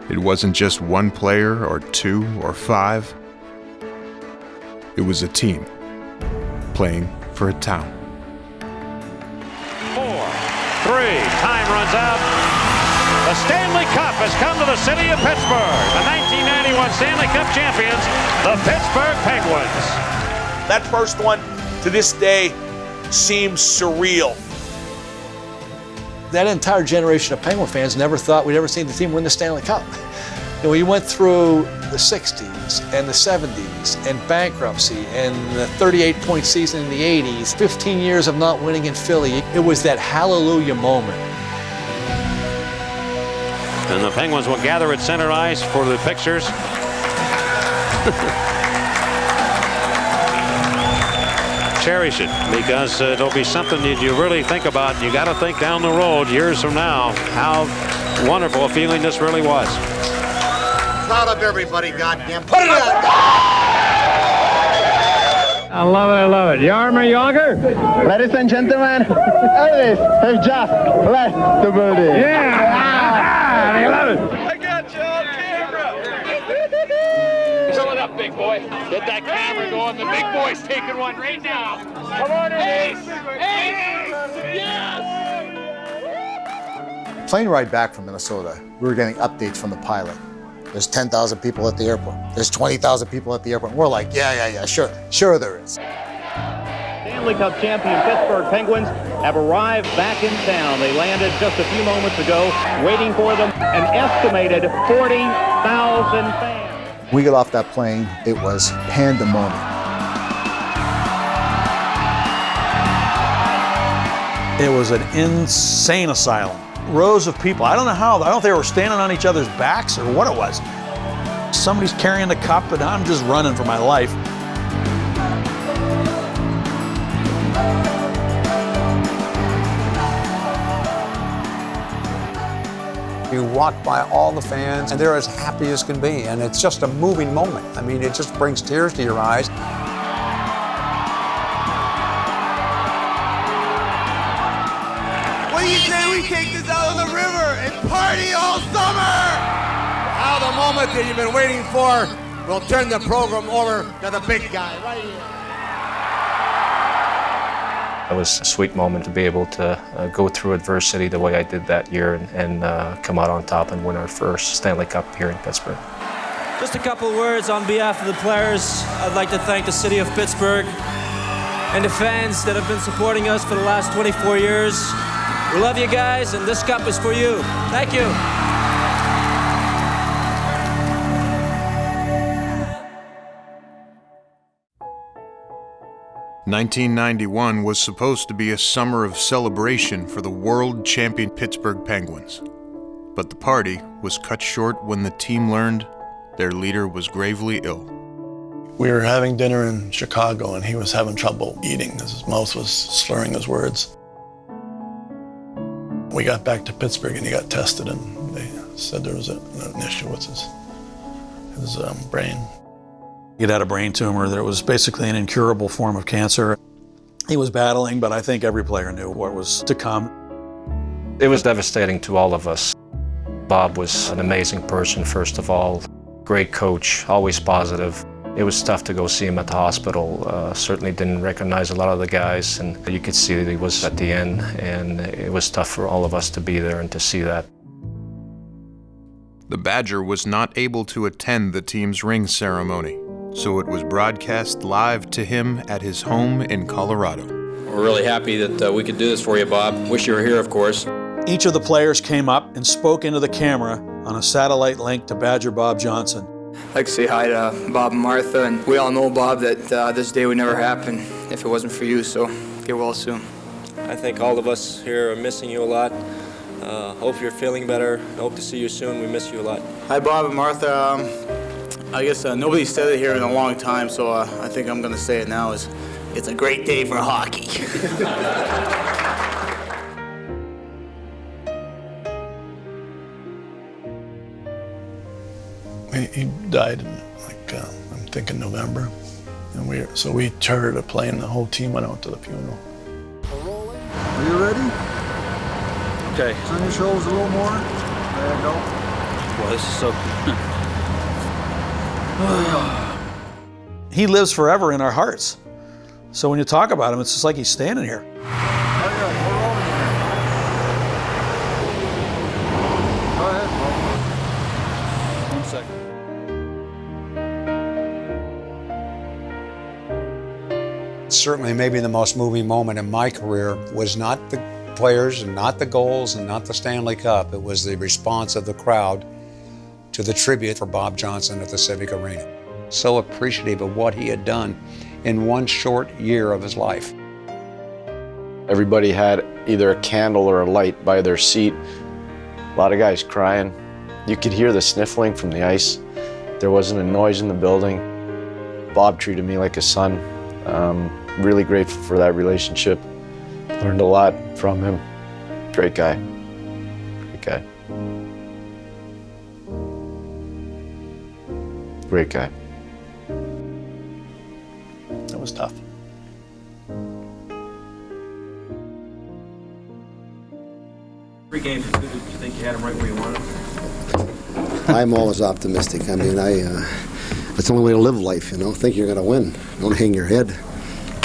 It wasn't just one player or 2 or 5. It was a team playing for a town. 3. Time runs out. The Stanley Cup has come to the city of Pittsburgh. The 1991 Stanley Cup champions, the Pittsburgh Penguins. That first one, to this day, seems surreal. That entire generation of Penguin fans never thought we'd ever seen the team win the Stanley Cup. You know, we went through the 60s and the 70s and bankruptcy and the 38-point season in the 80s, 15 years of not winning in Philly. It was that hallelujah moment. And the Penguins will gather at center ice for the pictures. Cherish it, because it'll be something that you really think about. You got to think down the road, years from now, how wonderful a feeling this really was. proud of everybody, goddamn. Put it on! I love it. Jaromir Jagr. Ladies and gentlemen, Elvis has just left the building. Yeah! I love it. I got you on camera. Fill it up, big boy. Get that camera going. The big boy's taking one right now. Come on in. Ace! Yes! Plane ride back from Minnesota, we were getting updates from the pilot. There's 10,000 people at the airport. There's 20,000 people at the airport. We're like, yeah, sure there is. Stanley Cup champion Pittsburgh Penguins have arrived back in town. They landed just a few moments ago. Waiting for them, an estimated 40,000 fans. We got off that plane, it was pandemonium. It was an insane asylum. Rows of people. I don't know if they were standing on each other's backs or what it was. Somebody's carrying the cup and I'm just running for my life. You walk by all the fans and they're as happy as can be, and it's just a moving moment. I mean, it just brings tears to your eyes. What do you say we take this out on the river and party all summer? Now the moment that you've been waiting for, we'll turn the program over to the big guy right here. It was a sweet moment to be able to go through adversity the way I did that year and come out on top and win our first Stanley Cup here in Pittsburgh. Just a couple of words on behalf of the players. I'd like to thank the city of Pittsburgh and the fans that have been supporting us for the last 24 years. We love you guys, and this cup is for you. Thank you. 1991 was supposed to be a summer of celebration for the world champion Pittsburgh Penguins. But the party was cut short when the team learned their leader was gravely ill. We were having dinner in Chicago and he was having trouble eating because his mouth was slurring his words. We got back to Pittsburgh and he got tested and they said there was an issue with his brain. He'd had a brain tumor that was basically an incurable form of cancer. He was battling, but I think every player knew what was to come. It was devastating to all of us. Bob was an amazing person, first of all. Great coach, always positive. It was tough to go see him at the hospital. Certainly didn't recognize a lot of the guys, and you could see that he was at the end, and it was tough for all of us to be there and to see that. The Badger was not able to attend the team's ring ceremony, so it was broadcast live to him at his home in Colorado. We're really happy that we could do this for you, Bob. Wish you were here, of course. Each of the players came up and spoke into the camera on a satellite link to Badger Bob Johnson. I'd like to say hi to Bob and Martha, and we all know, Bob, that this day would never happen if it wasn't for you, so get well soon. I think all of us here are missing you a lot. Hope you're feeling better. Hope to see you soon. We miss you a lot. Hi, Bob and Martha. I guess nobody said it here in a long time, so I think I'm going to say it now. It's a great day for hockey. He died in, I'm thinking November. And so we chartered a plane, the whole team went out to the funeral. Are you ready? Okay. Turn your shoulders a little more. There you go. Well, this is so... He lives forever in our hearts. So when you talk about him, it's just like he's standing here. Certainly, maybe the most moving moment in my career was not the players and not the goals and not the Stanley Cup. It was the response of the crowd to the tribute for Bob Johnson at the Civic Arena. So appreciative of what he had done in one short year of his life. Everybody had either a candle or a light by their seat. A lot of guys crying. You could hear the sniffling from the ice. There wasn't a noise in the building. Bob treated me like a son. Really grateful for that relationship. Learned a lot from him. Great guy. Great guy. great guy. It was tough. Three games, did you think you had them right where you wanted them? I'm always optimistic. I mean, it's the only way to live life, you know. Think you're going to win. Don't hang your head.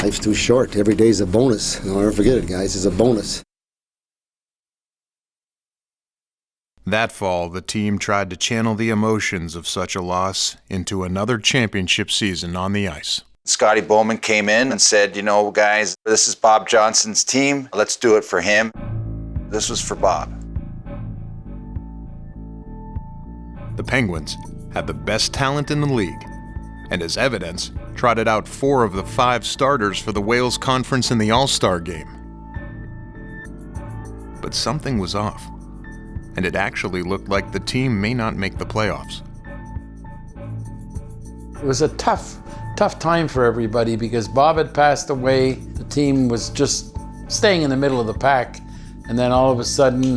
Life's too short. Every day's a bonus. Don't ever forget it, guys. It's a bonus. That fall, the team tried to channel the emotions of such a loss into another championship season on the ice. Scotty Bowman came in and said, you know, guys, this is Bob Johnson's team. Let's do it for him. This was for Bob. The Penguins had the best talent in the league, and as evidence, trotted out 4 of the 5 starters for the Wales Conference in the All-Star game. But something was off, and it actually looked like the team may not make the playoffs. It was a tough time for everybody because Bob had passed away. The team was just staying in the middle of the pack, and then all of a sudden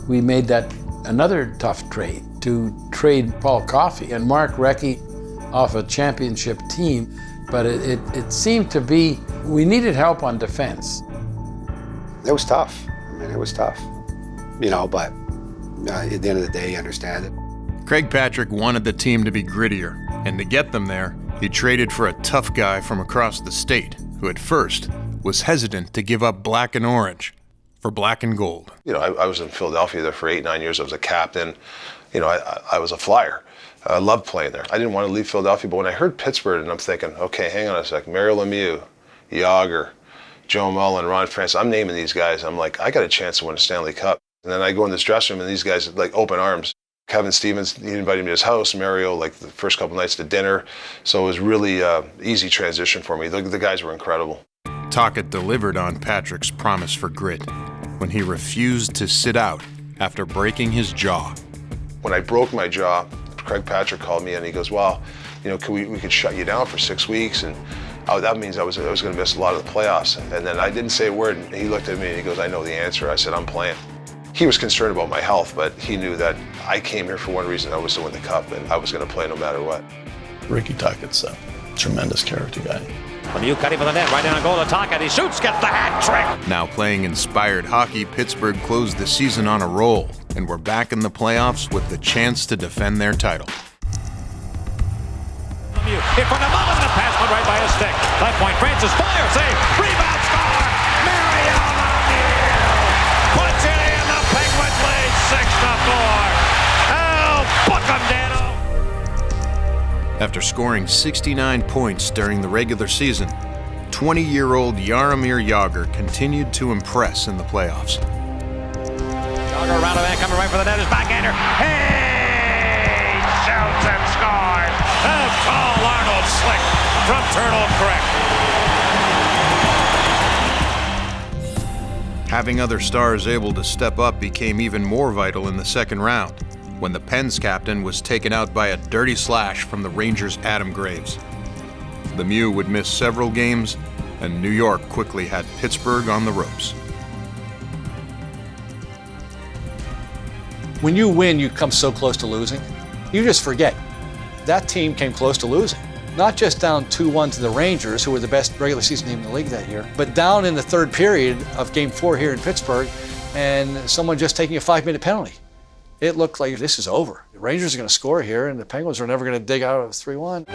we made that another tough trade to trade Paul Coffey and Mark Recchi off a championship team. But it seemed to be we needed help on defense. It was tough. I mean, it was tough. You know, but at the end of the day, you understand it. Craig Patrick wanted the team to be grittier, and to get them there, he traded for a tough guy from across the state who at first was hesitant to give up black and orange for black and gold. You know, I was in Philadelphia there for 8-9 years. I was a captain. You know, I was a flyer. I loved playing there. I didn't want to leave Philadelphia, but when I heard Pittsburgh, and I'm thinking, okay, hang on a sec. Mario Lemieux, Jagr, Joe Mullen, Ron Francis, I'm naming these guys. I'm like, I got a chance to win a Stanley Cup. And then I go in this dressing room, and these guys like open arms. Kevin Stevens, he invited me to his house. Mario, like the first couple nights to dinner. So it was really easy transition for me. The guys were incredible. Tocchet delivered on Patrick's promise for grit when he refused to sit out after breaking his jaw. When I broke my jaw, Craig Patrick called me and he goes, well, you know, we could shut you down for 6 weeks, and that means I was going to miss a lot of the playoffs. And then I didn't say a word, and he looked at me and he goes, I know the answer. I said, I'm playing. He was concerned about my health, but he knew that I came here for one reason. I was to win the cup, and I was going to play no matter what. Ricky Tocchet's a tremendous character guy. Lemieux cutting for the net, right down a goal to Tocchet. He shoots, gets the hat trick. Now playing inspired hockey, Pittsburgh closed the season on a roll, and were back in the playoffs with the chance to defend their title. Lemieux in front of him, and a pass went right by his stick. Left point, Francis fire, save, rebound, score. Mario Lemieux puts it in. The Penguins lead 6-4. Oh, book 'em, Dano. After scoring 69 points during the regular season, 20-year-old Jaromir Jagr continued to impress in the playoffs. Jagr around the man, coming right for the net, his backhander. Hey! Shoots and scores! A tall Arnold Slick from Turtle Creek. Having other stars able to step up became even more vital in the second round, when the Pens captain was taken out by a dirty slash from the Rangers' Adam Graves. Lemieux would miss several games, and New York quickly had Pittsburgh on the ropes. When you win, you come so close to losing. You just forget. That team came close to losing. Not just down 2-1 to the Rangers, who were the best regular season team in the league that year, but down in the third period of Game 4 here in Pittsburgh, and someone just taking a 5-minute penalty. It looked like this is over. The Rangers are going to score here, and the Penguins are never going to dig out of 3-1.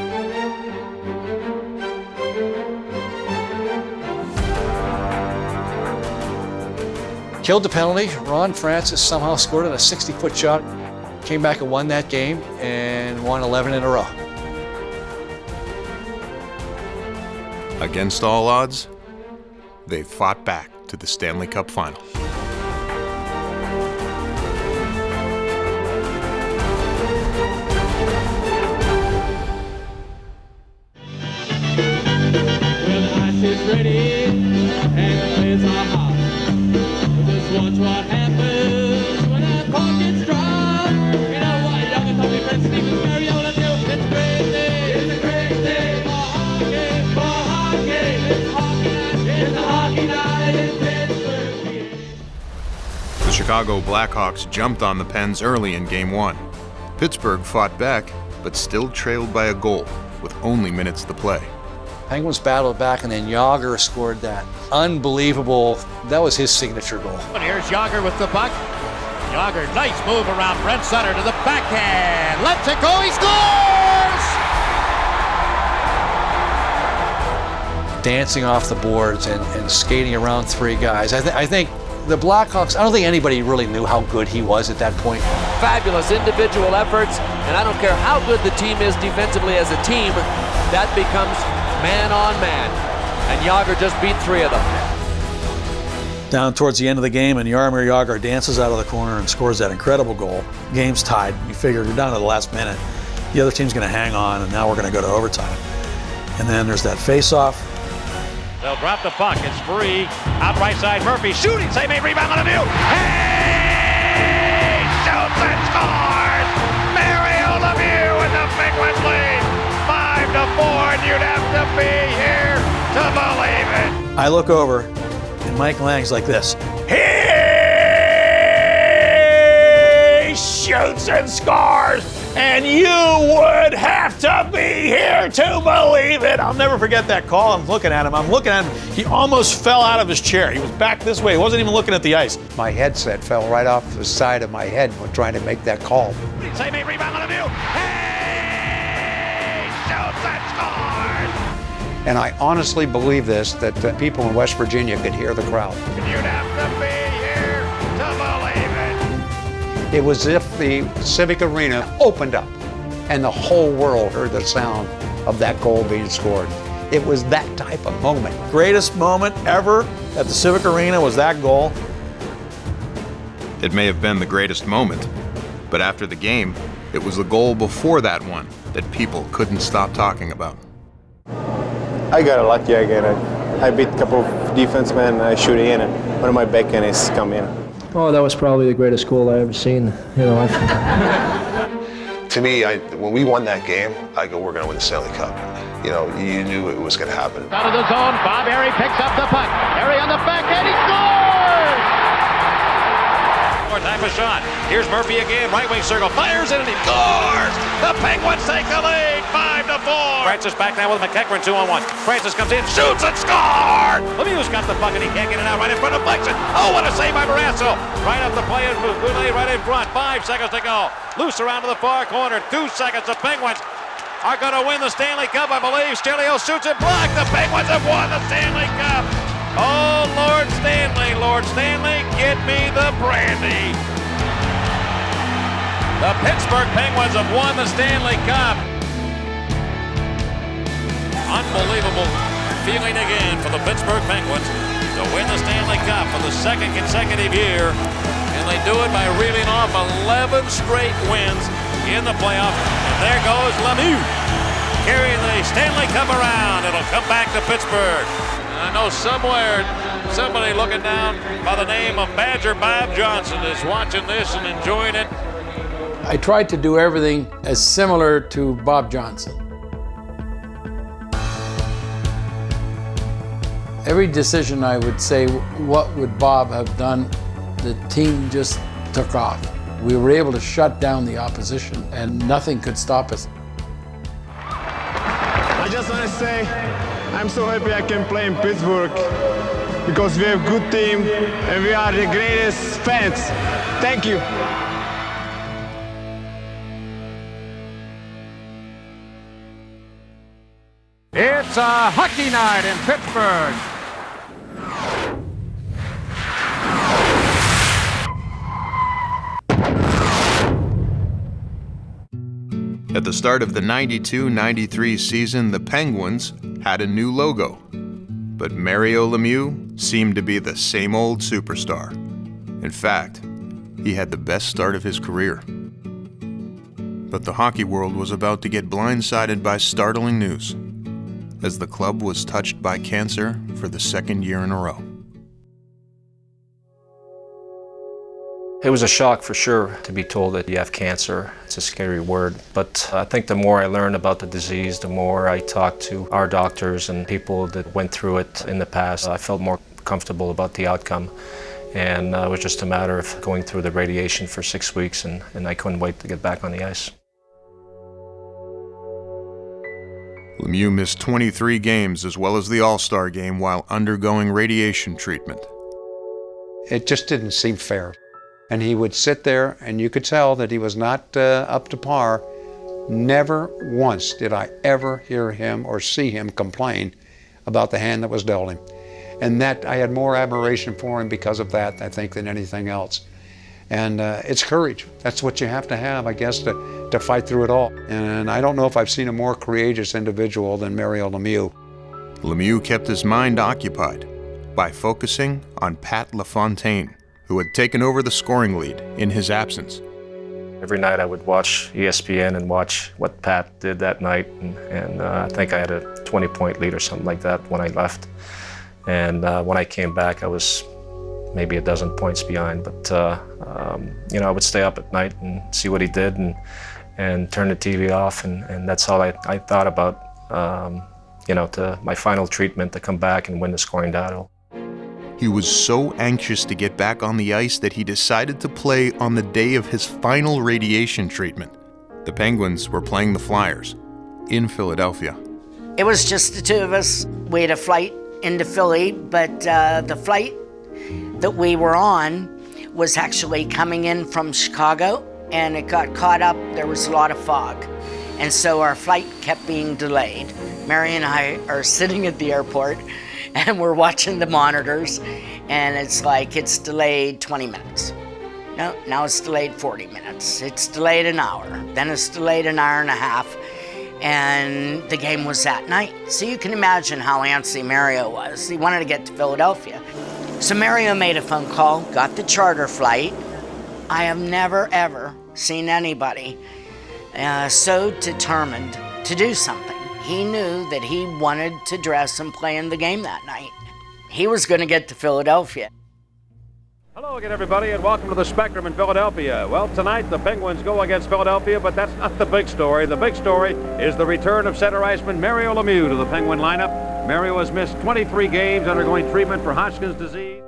Killed the penalty. Ron Francis somehow scored on a 60-foot shot. Came back and won that game and won 11 in a row. Against all odds, they fought back to the Stanley Cup final. Ready, and plays are hot. Just watch what happens when a puck gets dropped. You know what, young and Tommy Prince, Stephen Mario Lemieux, it's crazy. It's a great day for hockey, for hockey. It's hockey night, it's a hockey night in Pittsburgh. The Chicago Blackhawks jumped on the Pens early in Game 1. Pittsburgh fought back but still trailed by a goal with only minutes to play. Penguins battled back, and then Jagr scored that unbelievable, that was his signature goal. And here's Jagr with the puck. Jagr, nice move around Brent Sutter to the backhand. Lets it go, he scores! Dancing off the boards and skating around three guys. I think the Blackhawks, I don't think anybody really knew how good he was at that point. Fabulous individual efforts, and I don't care how good the team is defensively as a team, that becomes man on man. And Jagr just beat three of them. Down towards the end of the game, and Jaromir Jagr dances out of the corner and scores that incredible goal. Game's tied. You figure you're down to the last minute. The other team's going to hang on, and now we're going to go to overtime. And then there's that face-off. They'll drop the puck. It's free. Out right side, Murphy shooting. Save made rebound on Lemieux. Hey! Shoots and scores! Mario Lemieux and the Penguins lead 5-4, and you'd have to be here to believe it. I look over, and Mike Lang's like this. He shoots and scores, and you would have to be here to believe it. I'll never forget that call. I'm looking at him. He almost fell out of his chair. He was back this way. He wasn't even looking at the ice. My headset fell right off the side of my head when trying to make that call. Save made rebound on Lemieux. Hey! Shoots and scores! And I honestly believe this, that the people in West Virginia could hear the crowd. You'd have to be here to believe it. It was as if the Civic Arena opened up and the whole world heard the sound of that goal being scored. It was that type of moment. Greatest moment ever at the Civic Arena was that goal. It may have been the greatest moment, but after the game, it was the goal before that one that people couldn't stop talking about. I got lucky again. I beat a couple of defensemen, I shoot in, and one of my backhands come in. Oh, that was probably the greatest goal I ever seen. You know, To me, when we won that game, I go, we're going to win the Stanley Cup. You know, you knew it was going to happen. Out of the zone, Bob Harry picks up the puck. Harry on the backhand, he scores! More time for shot. Here's Murphy again, right wing circle, fires it and he scores! The Penguins take the lead, 5-4. Francis back now with McEachran, 2-on-1. Francis comes in, shoots and scores! Lemieux's got the puck and he can't get it out right in front of Flexen. Oh, what a save by Barrasso! Right up the play and Boulet right in front. 5 seconds to go. Loose around to the far corner. 2 seconds. The Penguins are going to win the Stanley Cup, I believe. Stelio shoots it blocked. The Penguins have won the Stanley Cup. Oh, Lord Stanley, get me the brandy. The Pittsburgh Penguins have won the Stanley Cup. Unbelievable feeling again for the Pittsburgh Penguins to win the Stanley Cup for the second consecutive year. And they do it by reeling off 11 straight wins in the playoffs. And there goes Lemieux, carrying the Stanley Cup around. It'll come back to Pittsburgh. I know somewhere, somebody looking down by the name of Badger Bob Johnson is watching this and enjoying it. I tried to do everything as similar to Bob Johnson. Every decision I would say, what would Bob have done? The team just took off. We were able to shut down the opposition and nothing could stop us. I just want to say, I'm so happy I can play in Pittsburgh because we have a good team and we are the greatest fans. Thank you. It's a hockey night in Pittsburgh. At the start of the 92-93 season, the Penguins had a new logo. But Mario Lemieux seemed to be the same old superstar. In fact, he had the best start of his career. But the hockey world was about to get blindsided by startling news, as the club was touched by cancer for the second year in a row. It was a shock for sure to be told that you have cancer. It's a scary word, but I think the more I learned about the disease, the more I talked to our doctors and people that went through it in the past, I felt more comfortable about the outcome. And it was just a matter of going through the radiation for 6 weeks, and I couldn't wait to get back on the ice. Lemieux missed 23 games as well as the All-Star game while undergoing radiation treatment. It just didn't seem fair. And he would sit there, and you could tell that he was not up to par. Never once did I ever hear him or see him complain about the hand that was dealt him. And that I had more admiration for him because of that, I think, than anything else. And it's courage. That's what you have to have, I guess, to fight through it all. And I don't know if I've seen a more courageous individual than Mario Lemieux. Lemieux kept his mind occupied by focusing on Pat LaFontaine, who had taken over the scoring lead in his absence. Every night I would watch ESPN and watch what Pat did that night, and I think I had a 20-point lead or something like that when I left. And when I came back, I was maybe a dozen points behind, but you know, I would stay up at night and see what he did and turn the TV off, and that's all I thought about, you know, to my final treatment to come back and win the scoring battle. He was so anxious to get back on the ice that he decided to play on the day of his final radiation treatment. The Penguins were playing the Flyers in Philadelphia. It was just the two of us. We had a flight into Philly, but the flight that we were on was actually coming in from Chicago, and it got caught up. There was a lot of fog, and so our flight kept being delayed. Mary and I are sitting at the airport, and we're watching the monitors, and it's like it's delayed 20 minutes. No, now it's delayed 40 minutes. It's delayed an hour. Then it's delayed an hour and a half, and the game was that night. So you can imagine how antsy Mario was. He wanted to get to Philadelphia. So Mario made a phone call, got the charter flight. I have never, ever seen anybody so determined to do something. He knew that he wanted to dress and play in the game that night. He was going to get to Philadelphia. Hello again, everybody, and welcome to the Spectrum in Philadelphia. Well, tonight the Penguins go against Philadelphia, but that's not the big story. The big story is the return of center iceman Mario Lemieux to the Penguin lineup. Mario has missed 23 games, undergoing treatment for Hodgkin's disease.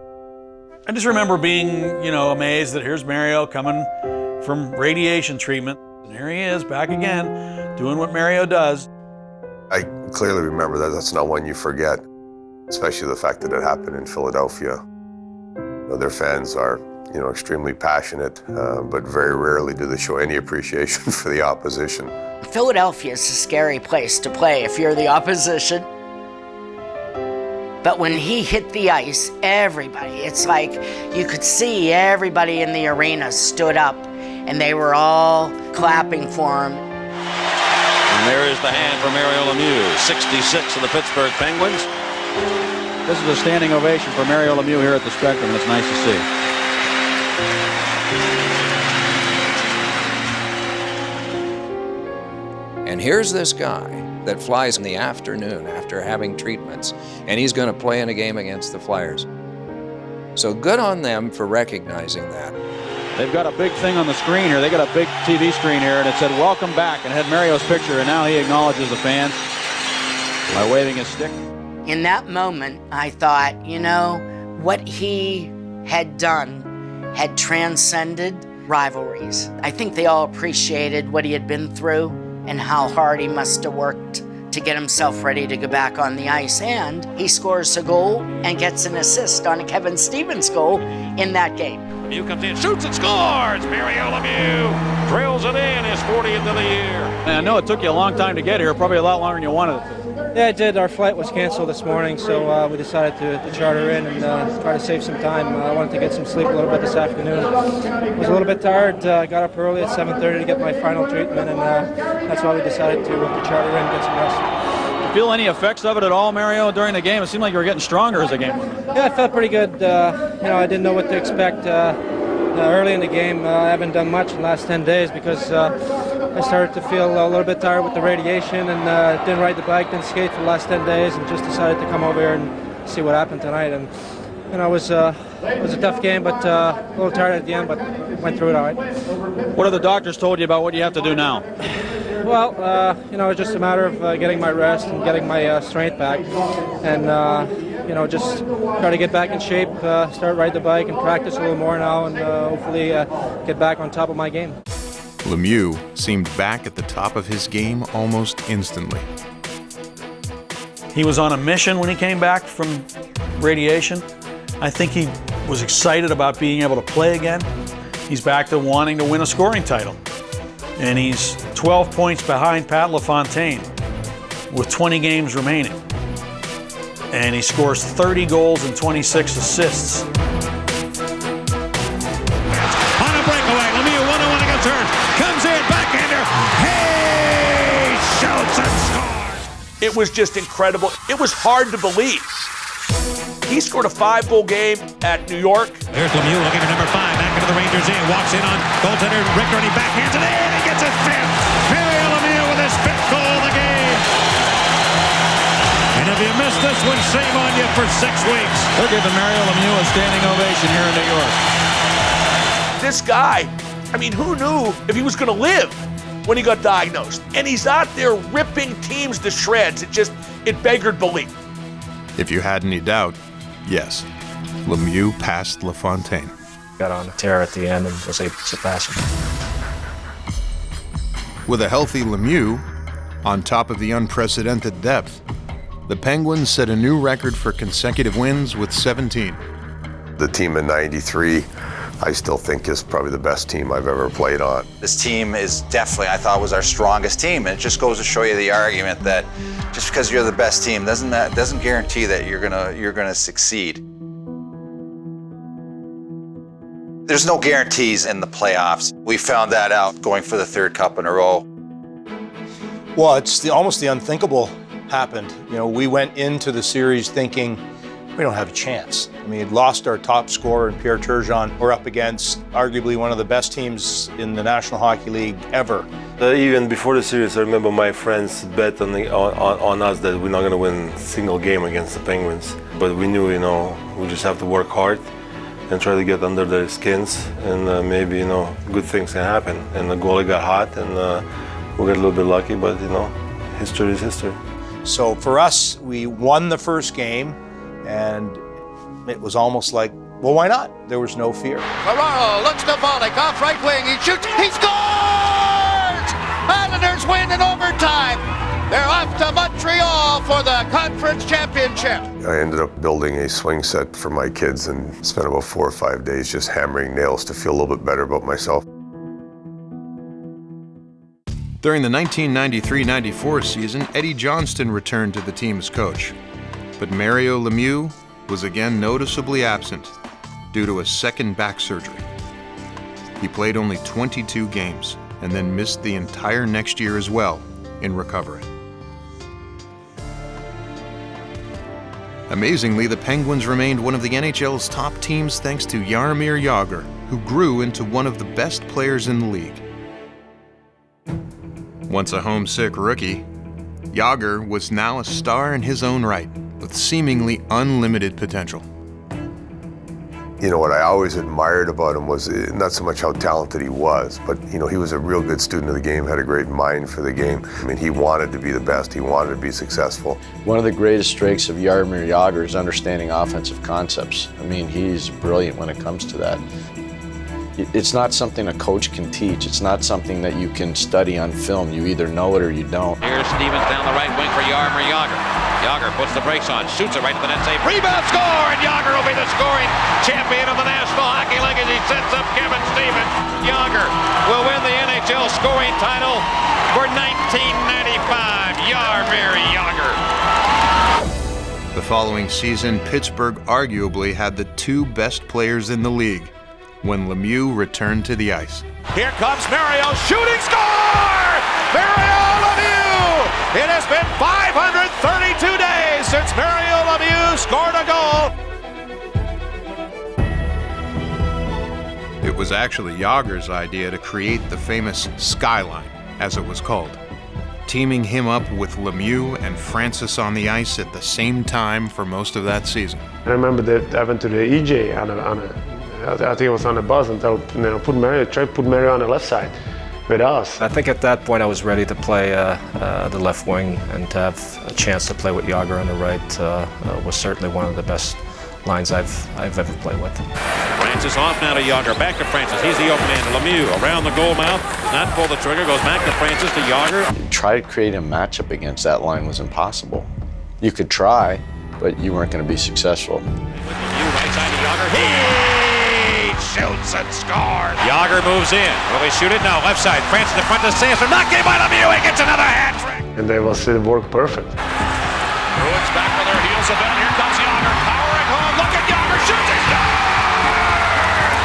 I just remember being, amazed that here's Mario coming from radiation treatment. And here he is, back again, doing what Mario does. I clearly remember that. That's not one you forget, especially the fact that it happened in Philadelphia. Their fans are, extremely passionate, but very rarely do they show any appreciation for the opposition. Philadelphia is a scary place to play if you're the opposition. But when he hit the ice, everybody, it's like you could see everybody in the arena stood up and they were all clapping for him. And there is the hand for Mario Lemieux, 66 of the Pittsburgh Penguins. This is a standing ovation for Mario Lemieux here at the Spectrum. It's nice to see. And here's this guy that flies in the afternoon after having treatments, and he's going to play in a game against the Flyers. So good on them for recognizing that. They've got a big thing on the screen here. They got a big TV screen here, and it said, "Welcome back," and had Mario's picture, and now he acknowledges the fans by waving his stick. In that moment, I thought, what he had done had transcended rivalries. I think they all appreciated what he had been through and how hard he must have worked to get himself ready to go back on the ice. And he scores a goal and gets an assist on a Kevin Stevens goal in that game. Lemieux comes in, shoots and scores! Mario Lemieux drills it in, his 40th of the year. And I know it took you a long time to get here, probably a lot longer than you wanted it to. Yeah, it did. Our flight was canceled this morning, so we decided to charter in and try to save some time. I wanted to get some sleep a little bit this afternoon. I was a little bit tired. Got up early at 7:30 to get my final treatment, and that's why we decided to charter in and get some rest. Did you feel any effects of it at all, Mario, during the game? It seemed like you were getting stronger as the game went on. Yeah, I felt pretty good. I didn't know what to expect early in the game. I haven't done much in the last 10 days because I started to feel a little bit tired with the radiation and didn't ride the bike, didn't skate for the last 10 days, and just decided to come over here and see what happened tonight. And it was a tough game, but a little tired at the end, but went through it all right. What have the doctors told you about what you have to do now? Well, it's just a matter of getting my rest and getting my strength back, and just try to get back in shape, start riding the bike and practice a little more now, and hopefully get back on top of my game. Lemieux seemed back at the top of his game almost instantly. He was on a mission when he came back from radiation. I think he was excited about being able to play again. He's back to wanting to win a scoring title. And he's 12 points behind Pat LaFontaine with 20 games remaining. And he scores 30 goals and 26 assists. On a breakaway, Lemieux 1-on-1 against Hearns. Comes in, backhander. Hey! Shoots and scores! It was just incredible. It was hard to believe. He scored a 5-goal game at New York. There's Lemieux looking for number 5, back into the Rangers in. Walks in on goaltender Richter, and he backhands it in. He gets his 5th. Mario Lemieux with his 5th goal of the game. And if you missed this one, shame on you for 6 weeks. They're giving Mario Lemieux a standing ovation here in New York. This guy, I mean, who knew if he was going to live when he got diagnosed? And he's out there ripping teams to shreds. It beggared belief. If you had any doubt, yes, Lemieux passed LaFontaine. Got on a tear at the end and was able to surpass him. With a healthy Lemieux, on top of the unprecedented depth, the Penguins set a new record for consecutive wins with 17. The team in '93, I still think is probably the best team I've ever played on. This team is definitely, I thought, was our strongest team. And it just goes to show you the argument that just because you're the best team doesn't guarantee that you're gonna succeed. There's no guarantees in the playoffs. We found that out going for the 3rd cup in a row. Well, it's almost the unthinkable happened. You know, we went into the series thinking we don't have a chance. I mean, we'd lost our top scorer in Pierre Turgeon. We're up against arguably one of the best teams in the National Hockey League ever. Even before the series, I remember my friends bet on us that we're not going to win a single game against the Penguins. But we knew, we just have to work hard and try to get under their skins, and maybe, good things can happen. And the goalie got hot, and we got a little bit lucky, but, history is history. So for us, we won the first game, and it was almost like, well, why not? There was no fear. Ferraro looks to Volek off right wing. He shoots. He scores! Islanders win in overtime. They're off to Montreal for the conference championship. I ended up building a swing set for my kids and spent about 4 or 5 days just hammering nails to feel a little bit better about myself. During the 1993-94 season, Eddie Johnston returned to the team as coach. But Mario Lemieux was again noticeably absent due to a second back surgery. He played only 22 games and then missed the entire next year as well in recovery. Amazingly, the Penguins remained one of the NHL's top teams thanks to Jaromir Jagr, who grew into one of the best players in the league. Once a homesick rookie, Jagr was now a star in his own right, with seemingly unlimited potential. What I always admired about him was not so much how talented he was, but he was a real good student of the game, had a great mind for the game. I mean, he wanted to be the best, he wanted to be successful. One of the greatest strengths of Jaromir Jagr is understanding offensive concepts. I mean, he's brilliant when it comes to that. It's not something a coach can teach. It's not something that you can study on film. You either know it or you don't. Here's Stevens down the right wing for Jaromir Jagr. Jagr puts the brakes on, shoots it right to the net save. Rebound score, and Jagr will be the scoring champion of the National Hockey League as he sets up Kevin Stevens. Jagr will win the NHL scoring title for 1995. Jaromir Jagr. The following season, Pittsburgh arguably had the 2 best players in the league when Lemieux returned to the ice. Here comes Mario, shooting score! Mario Lemieux! It has been 532 days since Mario Lemieux scored a goal. It was actually Jagr's idea to create the famous skyline, as it was called, teaming him up with Lemieux and Francis on the ice at the same time for most of that season. I remember that I went to the EJ I think it was on the bus and try to put Mario on the left side with us. I think at that point I was ready to play the left wing, and to have a chance to play with Jagr on the right was certainly one of the best lines I've ever played with. Francis off now to Jagr, back to Francis. He's the open man. Lemieux around the goal mouth, not pull the trigger, goes back to Francis to Jagr. Try to create a matchup against that line was impossible. You could try, but you weren't going to be successful. Right side to Jagr. He shoots and scores. Jagr moves in. Will he shoot it? No. Left side. Francis in front to Sanderson. Knocked in by Lemieux. He gets another hat trick. And they will see it work perfect. Bruins back on their heels a bit. Here comes Jagr. Powering home. Look at Jagr. Shoots and scores.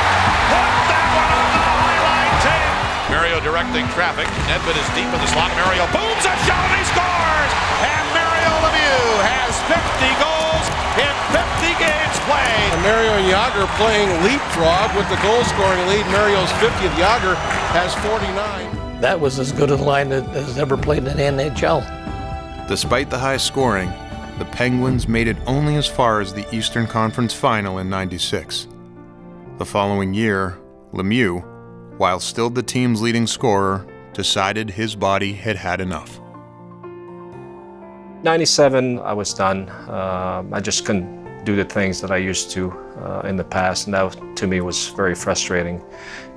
Put that one on the highlight tape. Mario directing traffic. Edmund is deep in the slot. Mario booms a shot and he scores. And Mario Lemieux has 50 goals in 50 games played. And Mario and Jagr playing leapfrog with the goal-scoring lead. Mario's 50th. Jagr has 49. That was as good a line as ever played in the NHL. Despite the high scoring, the Penguins made it only as far as the Eastern Conference Final in '96. The following year, Lemieux, while still the team's leading scorer, decided his body had had enough. 97, I was done. I just couldn't do the things that I used to in the past, and that to me was very frustrating.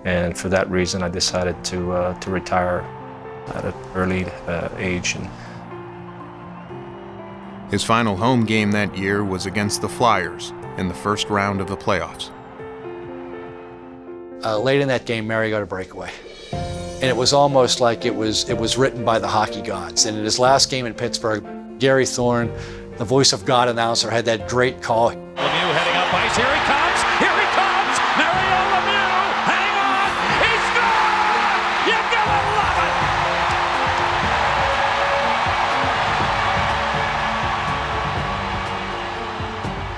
And for that reason, I decided to retire at an early age. His final home game that year was against the Flyers in the first round of the playoffs. Late in that game, Mario got a breakaway. And it was almost like it was written by the hockey gods. And in his last game in Pittsburgh, Gary Thorne, the voice of God announcer, had that great call. Lemieux heading up ice. Here he comes. Here he comes. Mario Lemieux. Hang on. He scored. You gotta love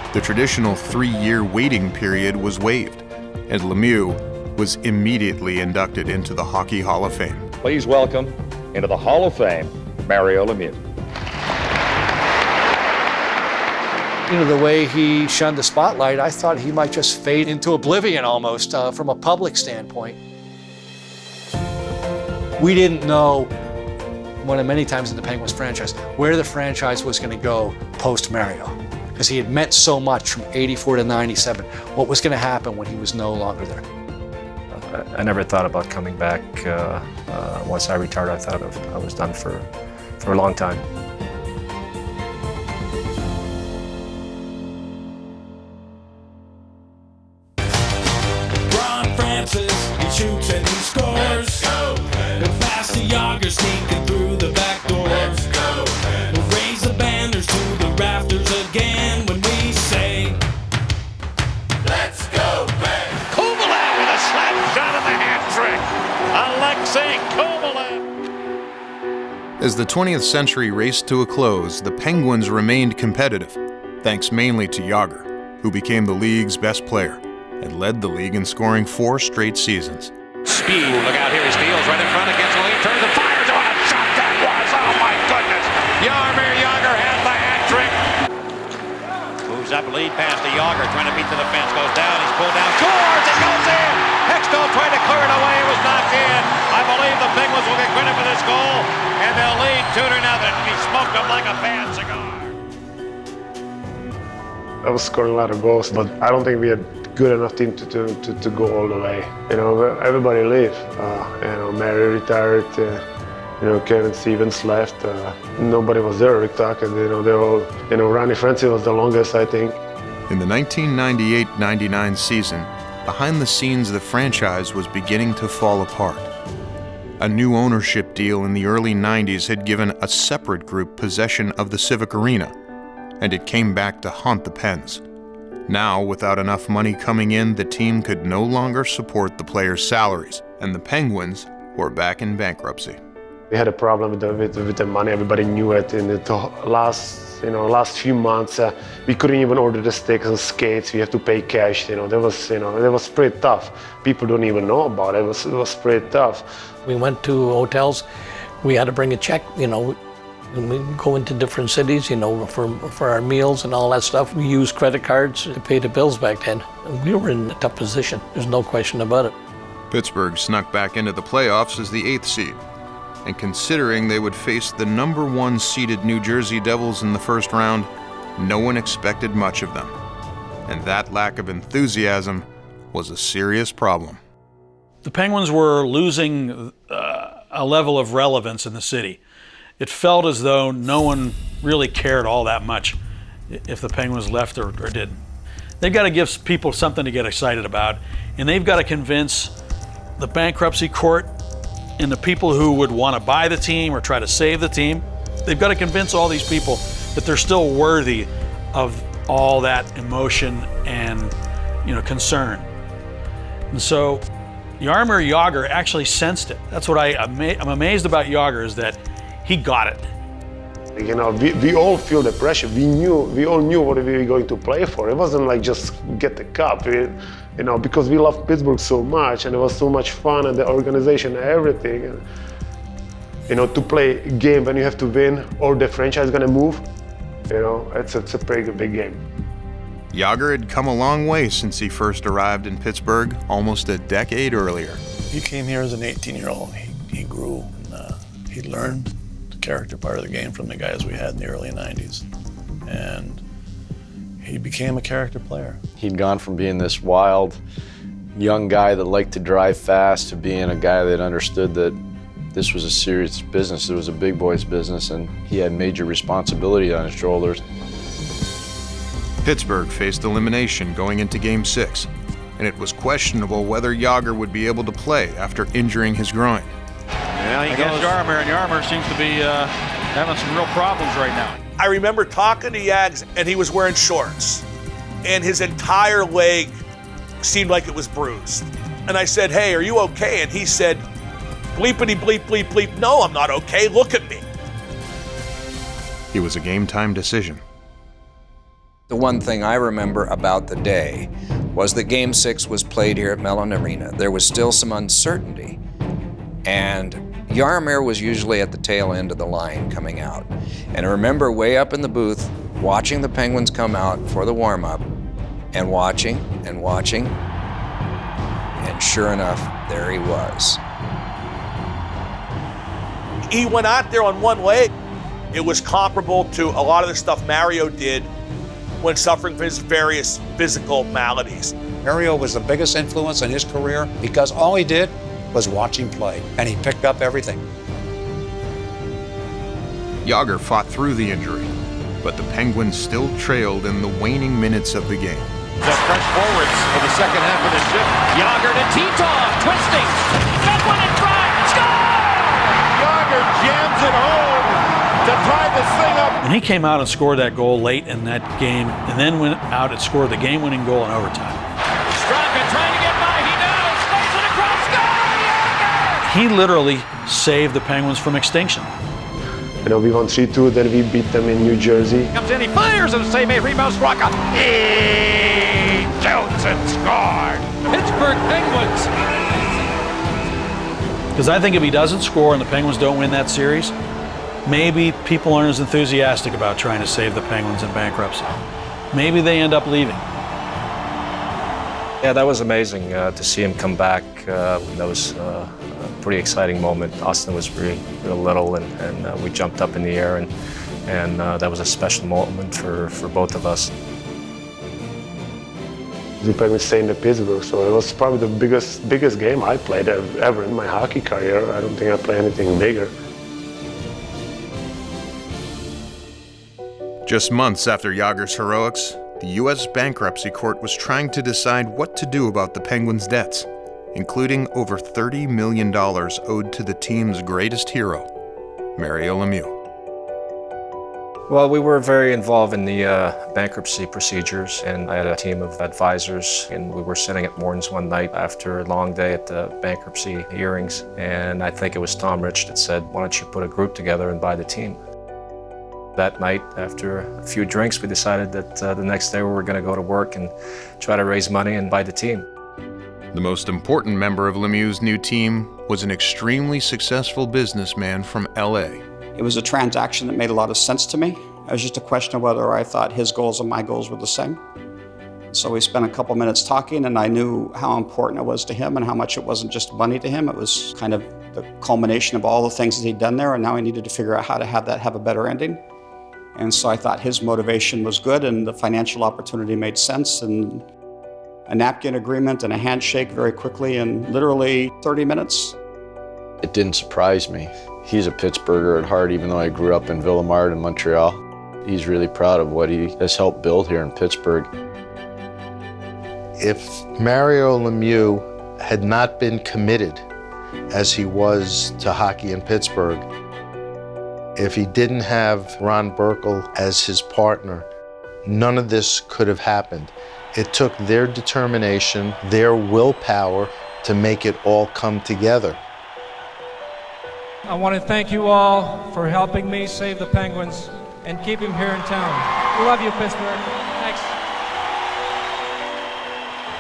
it. The traditional 3-year waiting period was waived, and Lemieux was immediately inducted into the Hockey Hall of Fame. Please welcome into the Hall of Fame, Mario Lemieux. You know, the way he shunned the spotlight, I thought he might just fade into oblivion almost from a public standpoint. We didn't know, one of many times in the Penguins franchise, where the franchise was going to go post-Mario. Because he had meant so much from '84 to '97. What was going to happen when he was no longer there? I never thought about coming back. Once I retired, I thought I was done for a long time. He shoots and he scores. He'll pass to Jagr, sneaking through the back door. We'll raise the banners to the rafters again when we say, let's go, Penn! Kovalev with a slap shot of the hat trick. Alexei Kovalev. As the 20th century raced to a close, the Penguins remained competitive, thanks mainly to Jagr, who became the league's best player and led the league in scoring 4 straight seasons. Speed, look out here, he steals right in front against Lemieux, turns and fires. What a shot that was! Oh my goodness! Jaromir Jagr has the hat trick. Moves up, lead pass to Jagr, trying to beat the defense, goes down, he's pulled down, scores, it goes in! Hextall tried to clear it away, it was knocked in. I believe the Penguins will get credit for this goal, and they'll lead 2-0. He smoked them like a bad cigar. I was scoring a lot of goals, but I don't think we had good enough team to go all the way. You know, everybody left. You know, Mary retired. You know, Kevin Stevens left. Nobody was there. Rick Tuck, and you know, they all. You know, Ronnie Francis was the longest, I think. In the 1998-99 season, behind the scenes, the franchise was beginning to fall apart. A new ownership deal in the early 90s had given a separate group possession of the Civic Arena, and it came back to haunt the Pens. Now, without enough money coming in, the team could no longer support the players' salaries, and the Penguins were back in bankruptcy. We had a problem with the money. Everybody knew it. In the last few months, we couldn't even order the sticks and skates. We have to pay cash. You know, that was pretty tough. People don't even know about it. It was pretty tough. We went to hotels. We had to bring a check. You know. And we go into different cities, you know, for our meals and all that stuff. We used credit cards to pay the bills back then. And we were in a tough position. There's no question about it. Pittsburgh snuck back into the playoffs as the 8th seed. And considering they would face the number 1 seeded New Jersey Devils in the first round, no one expected much of them. And that lack of enthusiasm was a serious problem. The Penguins were losing a level of relevance in the city. It felt as though no one really cared all that much if the Penguins left or didn't. They've got to give people something to get excited about, and they've got to convince the bankruptcy court and the people who would want to buy the team or try to save the team. They've got to convince all these people that they're still worthy of all that emotion and, you know, concern. And so Jaromir Jagr actually sensed it. That's what I'm amazed about Jagr, is that he got it. You know, we all feel the pressure. We all knew what we were going to play for. It wasn't like just get the cup. You know, because we love Pittsburgh so much, and it was so much fun, and the organization and everything. And, you know, to play a game when you have to win or the franchise is gonna move, you know, it's a pretty big game. Jagr had come a long way since he first arrived in Pittsburgh almost a decade earlier. He came here as an 18-year-old. He grew, and he learned the character part of the game from the guys we had in the early 90s. And he became a character player. He'd gone from being this wild, young guy that liked to drive fast to being a guy that understood that this was a serious business. It was a big boy's business, and he had major responsibility on his shoulders. Pittsburgh faced elimination going into Game 6, and it was questionable whether Jagr would be able to play after injuring his groin. Yeah, he goes Jaromir, and Jaromir seems to be having some real problems right now. I remember talking to Jags, and he was wearing shorts, and his entire leg seemed like it was bruised. And I said, hey, are you okay? And he said, bleepity bleep bleep bleep, no, I'm not okay, look at me. It was a game-time decision. The one thing I remember about the day was that Game 6 was played here at Mellon Arena. There was still some uncertainty, and Jaromir was usually at the tail end of the line coming out. And I remember way up in the booth watching the Penguins come out for the warm-up and watching, and sure enough, there he was. He went out there on one leg. It was comparable to a lot of the stuff Mario did when suffering from his various physical maladies. Mario was the biggest influence in his career because all he did was watch him play, and he picked up everything. Jagr fought through the injury, but the Penguins still trailed in the waning minutes of the game. The fresh forwards for the second half of the shift. Jagr to Titov, twisting, got one in front, score! Jagr jams it home to tie this thing up. And he came out and scored that goal late in that game, and then went out and scored the game-winning goal in overtime. Straka trying to get by, he does, plays it across, score! He literally saved the Penguins from extinction. You know, we won 3-2, then we beat them in New Jersey. Comes in, he fires and a save made, rebound Straka. He shoots and scored. Pittsburgh Penguins. Because I think if he doesn't score and the Penguins don't win that series, maybe people aren't as enthusiastic about trying to save the Penguins in bankruptcy. Maybe they end up leaving. Yeah, that was amazing to see him come back. That was a pretty exciting moment. Austin was real little, and we jumped up in the air, and that was a special moment for both of us. The Penguins stayed in Pittsburgh, so it was probably the biggest game I played ever in my hockey career. I don't think I played anything bigger. Just months after Jagr's heroics, the U.S. Bankruptcy Court was trying to decide what to do about the Penguins' debts, including over $30 million owed to the team's greatest hero, Mario Lemieux. Well, we were very involved in the bankruptcy procedures, and I had a team of advisors, and we were sitting at Morton's one night after a long day at the bankruptcy hearings, and I think it was Tom Rich that said, why don't you put a group together and buy the team? That night, after a few drinks, we decided that the next day we were going to go to work and try to raise money and buy the team. The most important member of Lemieux's new team was an extremely successful businessman from L.A. It was a transaction that made a lot of sense to me. It was just a question of whether I thought his goals and my goals were the same. So we spent a couple minutes talking, and I knew how important it was to him and how much it wasn't just money to him. It was kind of the culmination of all the things that he'd done there, and now he needed to figure out how to have that have a better ending. And so I thought his motivation was good, and the financial opportunity made sense, and a napkin agreement and a handshake very quickly in literally 30 minutes. It didn't surprise me. He's a Pittsburgher at heart, even though I grew up in Villemard in Montreal. He's really proud of what he has helped build here in Pittsburgh. If Mario Lemieux had not been committed as he was to hockey in Pittsburgh, if he didn't have Ron Burkle as his partner, none of this could have happened. It took their determination, their willpower to make it all come together. I want to thank you all for helping me save the Penguins and keep him here in town. We love you, Pittsburgh. Thanks.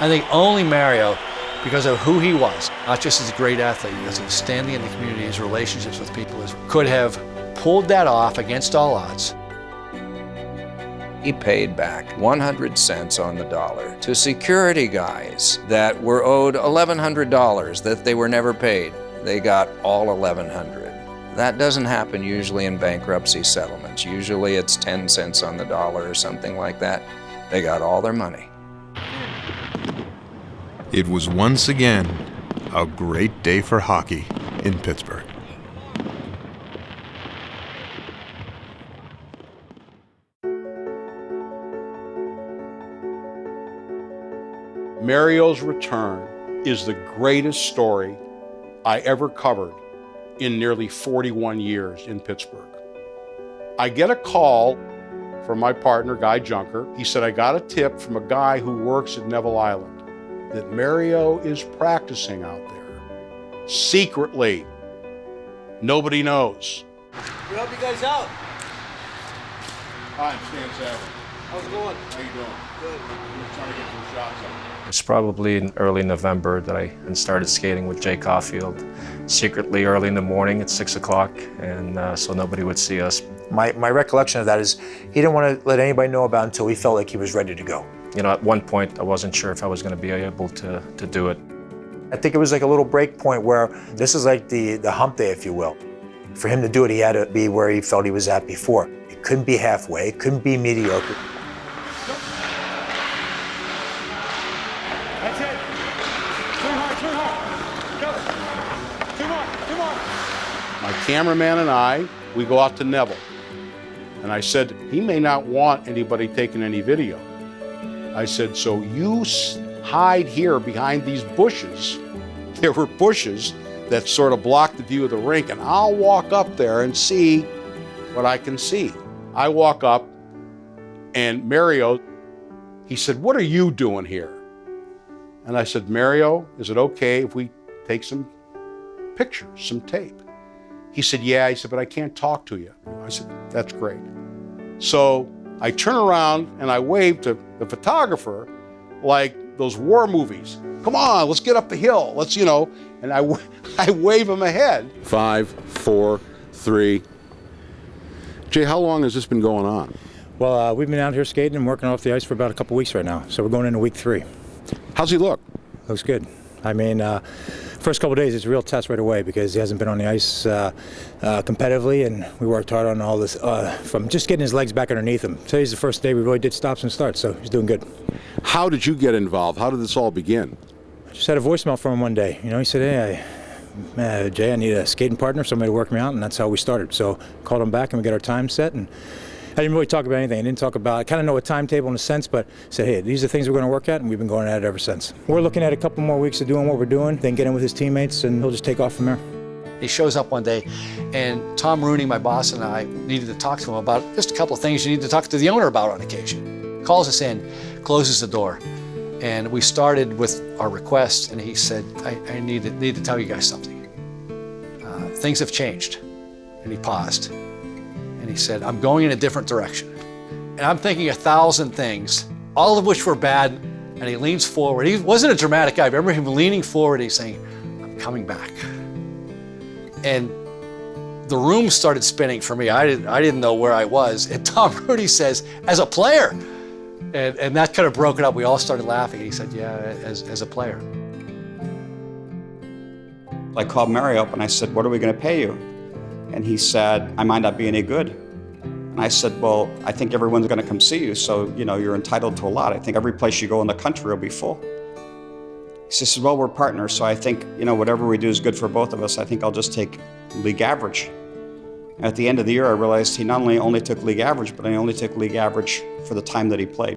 I think only Mario, because of who he was, not just as a great athlete, because of his standing in the community, his relationships with people, could have pulled that off against all odds. He paid back 100 cents on the dollar to security guys that were owed $1,100 that they were never paid. They got all $1,100. That doesn't happen usually in bankruptcy settlements. Usually it's 10 cents on the dollar or something like that. They got all their money. It was once again a great day for hockey in Pittsburgh. Mario's return is the greatest story I ever covered in nearly 41 years in Pittsburgh. I get a call from my partner, Guy Junker. He said, I got a tip from a guy who works at Neville Island that Mario is practicing out there. Secretly. Nobody knows. We help you guys out. Hi, I'm Stan Savage. How's it going? How you doing? Good. We're trying to get some shots up. It's probably in early November that I started skating with Jay Caulfield, secretly early in the morning at 6 o'clock, and so nobody would see us. My recollection of that is he didn't want to let anybody know about it until he felt like he was ready to go. You know, at one point I wasn't sure if I was going to be able to do it. I think it was like a little break point where this is like the hump day, if you will. For him to do it, he had to be where he felt he was at before. It couldn't be halfway, it couldn't be mediocre. That's it. Turn hard. Go. Two more. My cameraman and I, we go out to Neville. And I said, he may not want anybody taking any video. I said, so you hide here behind these bushes. There were bushes that sort of blocked the view of the rink, and I'll walk up there and see what I can see. I walk up, and Mario, he said, what are you doing here? And I said, Mario, is it okay if we take some pictures, some tape? He said, yeah. He said, but I can't talk to you. I said, that's great. So I turn around and I wave to the photographer like those war movies. Come on, let's get up the hill. Let's, and I wave him ahead. 5, 4, 3. Jay, how long has this been going on? Well, we've been out here skating and working off the ice for about a couple weeks right now. So we're going into week 3. How's he look? Looks good. I mean, first couple of days, it's a real test right away because he hasn't been on the ice competitively, and we worked hard on all this, from just getting his legs back underneath him. Today's the first day we really did stops and starts, so he's doing good. How did you get involved? How did this all begin? I just had a voicemail from him one day. He said, hey, Jay, I need a skating partner, somebody to work me out, and that's how we started. So called him back, and we got our time set, and I didn't really talk about anything. I kind of know a timetable in a sense, but said, hey, these are things we're going to work at, and we've been going at it ever since. We're looking at a couple more weeks of doing what we're doing, then get in with his teammates, and he'll just take off from there. He shows up one day, and Tom Rooney, my boss, and I needed to talk to him about just a couple of things you need to talk to the owner about on occasion. Calls us in, closes the door, and we started with our request, and he said, I need to tell you guys something. Things have changed. And he paused, and he said, I'm going in a different direction. And I'm thinking 1,000 things, all of which were bad, and he leans forward. He wasn't a dramatic guy. I remember him leaning forward, he's saying, I'm coming back. And the room started spinning for me. I didn't know where I was. And Tom Rooney says, as a player. And that kind of broke it up. We all started laughing. He said, yeah, as a player. I called Mario up and I said, what are we going to pay you? And he said, I might not be any good. And I said, well, I think everyone's going to come see you, so you're entitled to a lot. I think every place you go in the country will be full. He says, well, we're partners, so I think, whatever we do is good for both of us. I think I'll just take league average. At the end of the year, I realized he not only took league average, but he only took league average for the time that he played.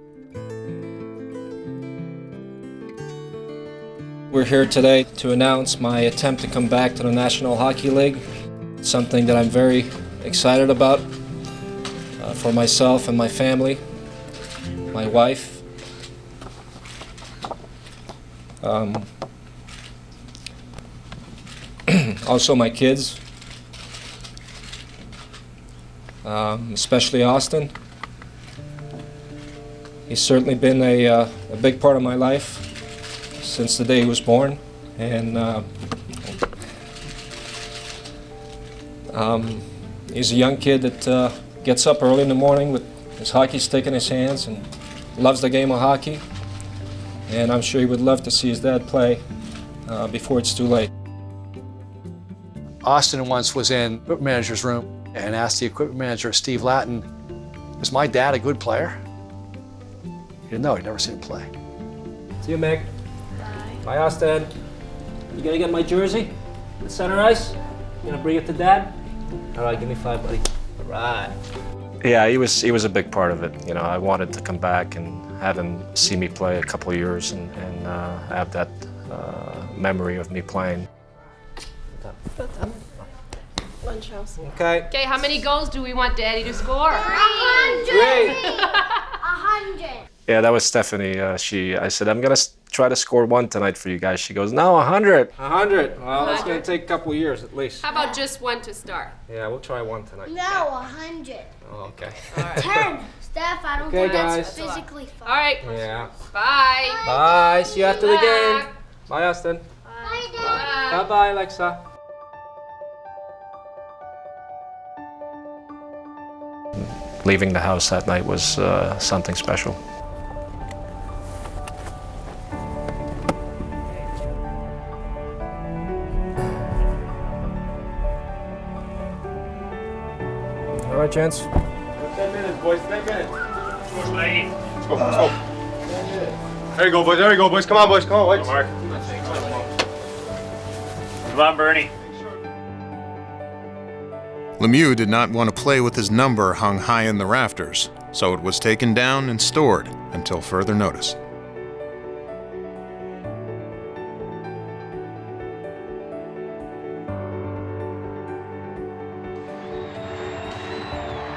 We're here today to announce my attempt to come back to the National Hockey League. It's something that I'm very excited about for myself and my family, my wife. Also my kids, especially Austin. He's certainly been a big part of my life since the day he was born, and he's a young kid that gets up early in the morning with his hockey stick in his hands and loves the game of hockey, and I'm sure he would love to see his dad play before it's too late. Austin once was in the equipment manager's room and asked the equipment manager, Steve Lattin, "Is my dad a good player?" He didn't know, he'd never seen him play. See you, Meg. Bye, Austin. You gonna get my jersey? The center ice? You gonna bring it to Dad? All right, give me 5, buddy. All right. Yeah, he was a big part of it. You know, I wanted to come back and have him see me play a couple of years and have that memory of me playing. Lunch house. Okay. Okay, how many goals do we want Daddy to score? 100! 100! Yeah, that was Stephanie. I said, I'm gonna try to score 1 tonight for you guys. She goes, no, 100. 100. Well, it's gonna take a couple of years at least. How about just 1 to start? Yeah, we'll try 1 tonight. No, 100. Oh, okay. 10. Steph, I don't Okay, think that's guys. physically fun. All right. Yeah. Bye. Bye. See you after the game. Bye. Bye, Austin. Bye, Dad. Bye-bye, Alexa. Leaving the house that night was something special. All right, gents. 10 minutes, boys. 10 minutes. Let's go, let's go. There you go, boys. There you go, boys. Come on, boys. Come on, boys. Mark. Come on, Bernie. Lemieux did not want to play with his number hung high in the rafters, so it was taken down and stored until further notice.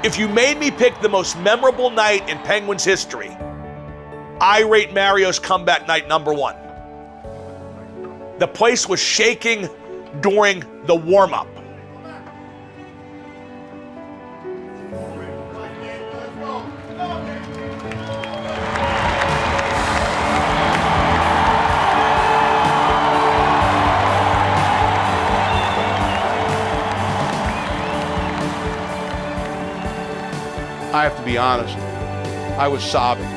If you made me pick the most memorable night in Penguins history, I rate Mario's comeback night number 1. The place was shaking during the warm-up. I have to be honest, I was sobbing.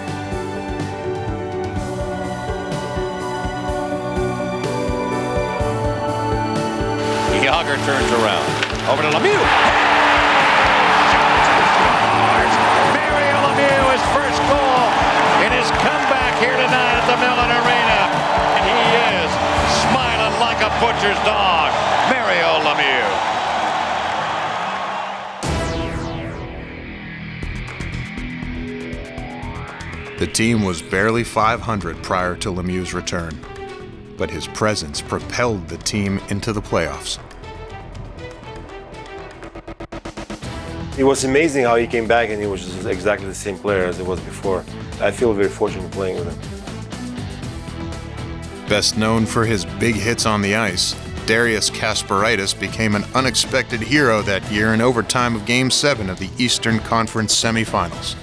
Jagr turns around. Over to Lemieux. Mario Lemieux, his first goal in his comeback here tonight at the Mellon Arena. And he is smiling like a butcher's dog. Mario Lemieux. The team was barely .500 prior to Lemieux's return, but his presence propelled the team into the playoffs. It was amazing how he came back and he was just exactly the same player as he was before. I feel very fortunate playing with him. Best known for his big hits on the ice, Darius Kasparaitis became an unexpected hero that year in overtime of Game 7 of the Eastern Conference semifinals.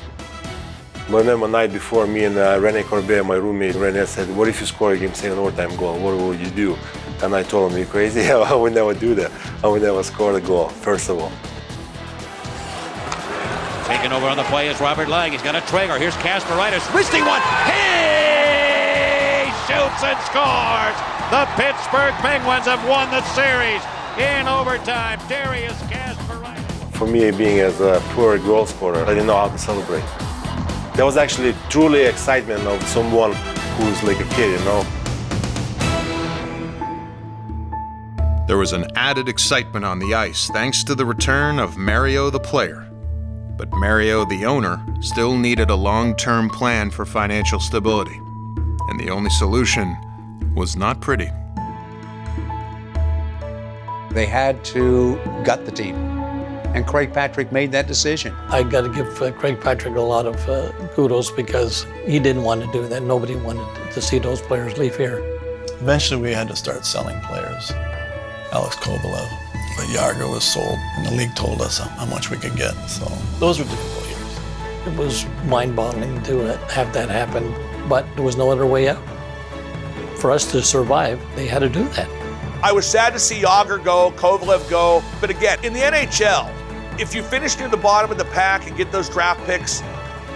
But then one night before, me and René Corbet, my roommate, René said, "What if you score a Game 7 overtime goal? What would you do?" And I told him, "You crazy? I would never do that. I would never score the goal, first of all." Taking over on the play is Robert Lang. He's got a trigger. Here's Kasparaitis. Wristing one. He shoots and scores. The Pittsburgh Penguins have won the series in overtime. Darius Kasparaitis. For me, being as a poor goal scorer, I didn't know how to celebrate. There was actually truly excitement of someone who's like a kid, you know. There was an added excitement on the ice thanks to the return of Mario the player. But Mario the owner still needed a long-term plan for financial stability. And the only solution was not pretty. They had to gut the team. And Craig Patrick made that decision. I got to give Craig Patrick a lot of kudos because he didn't want to do that. Nobody wanted to see those players leave here. Eventually, we had to start selling players. Alex Kovalev, but Jagr was sold, and the league told us how much we could get. So those were difficult years. It was mind-boggling to have that happen, but there was no other way out. For us to survive, they had to do that. I was sad to see Jagr go, Kovalev go, but again, in the NHL, if you finish near the bottom of the pack and get those draft picks,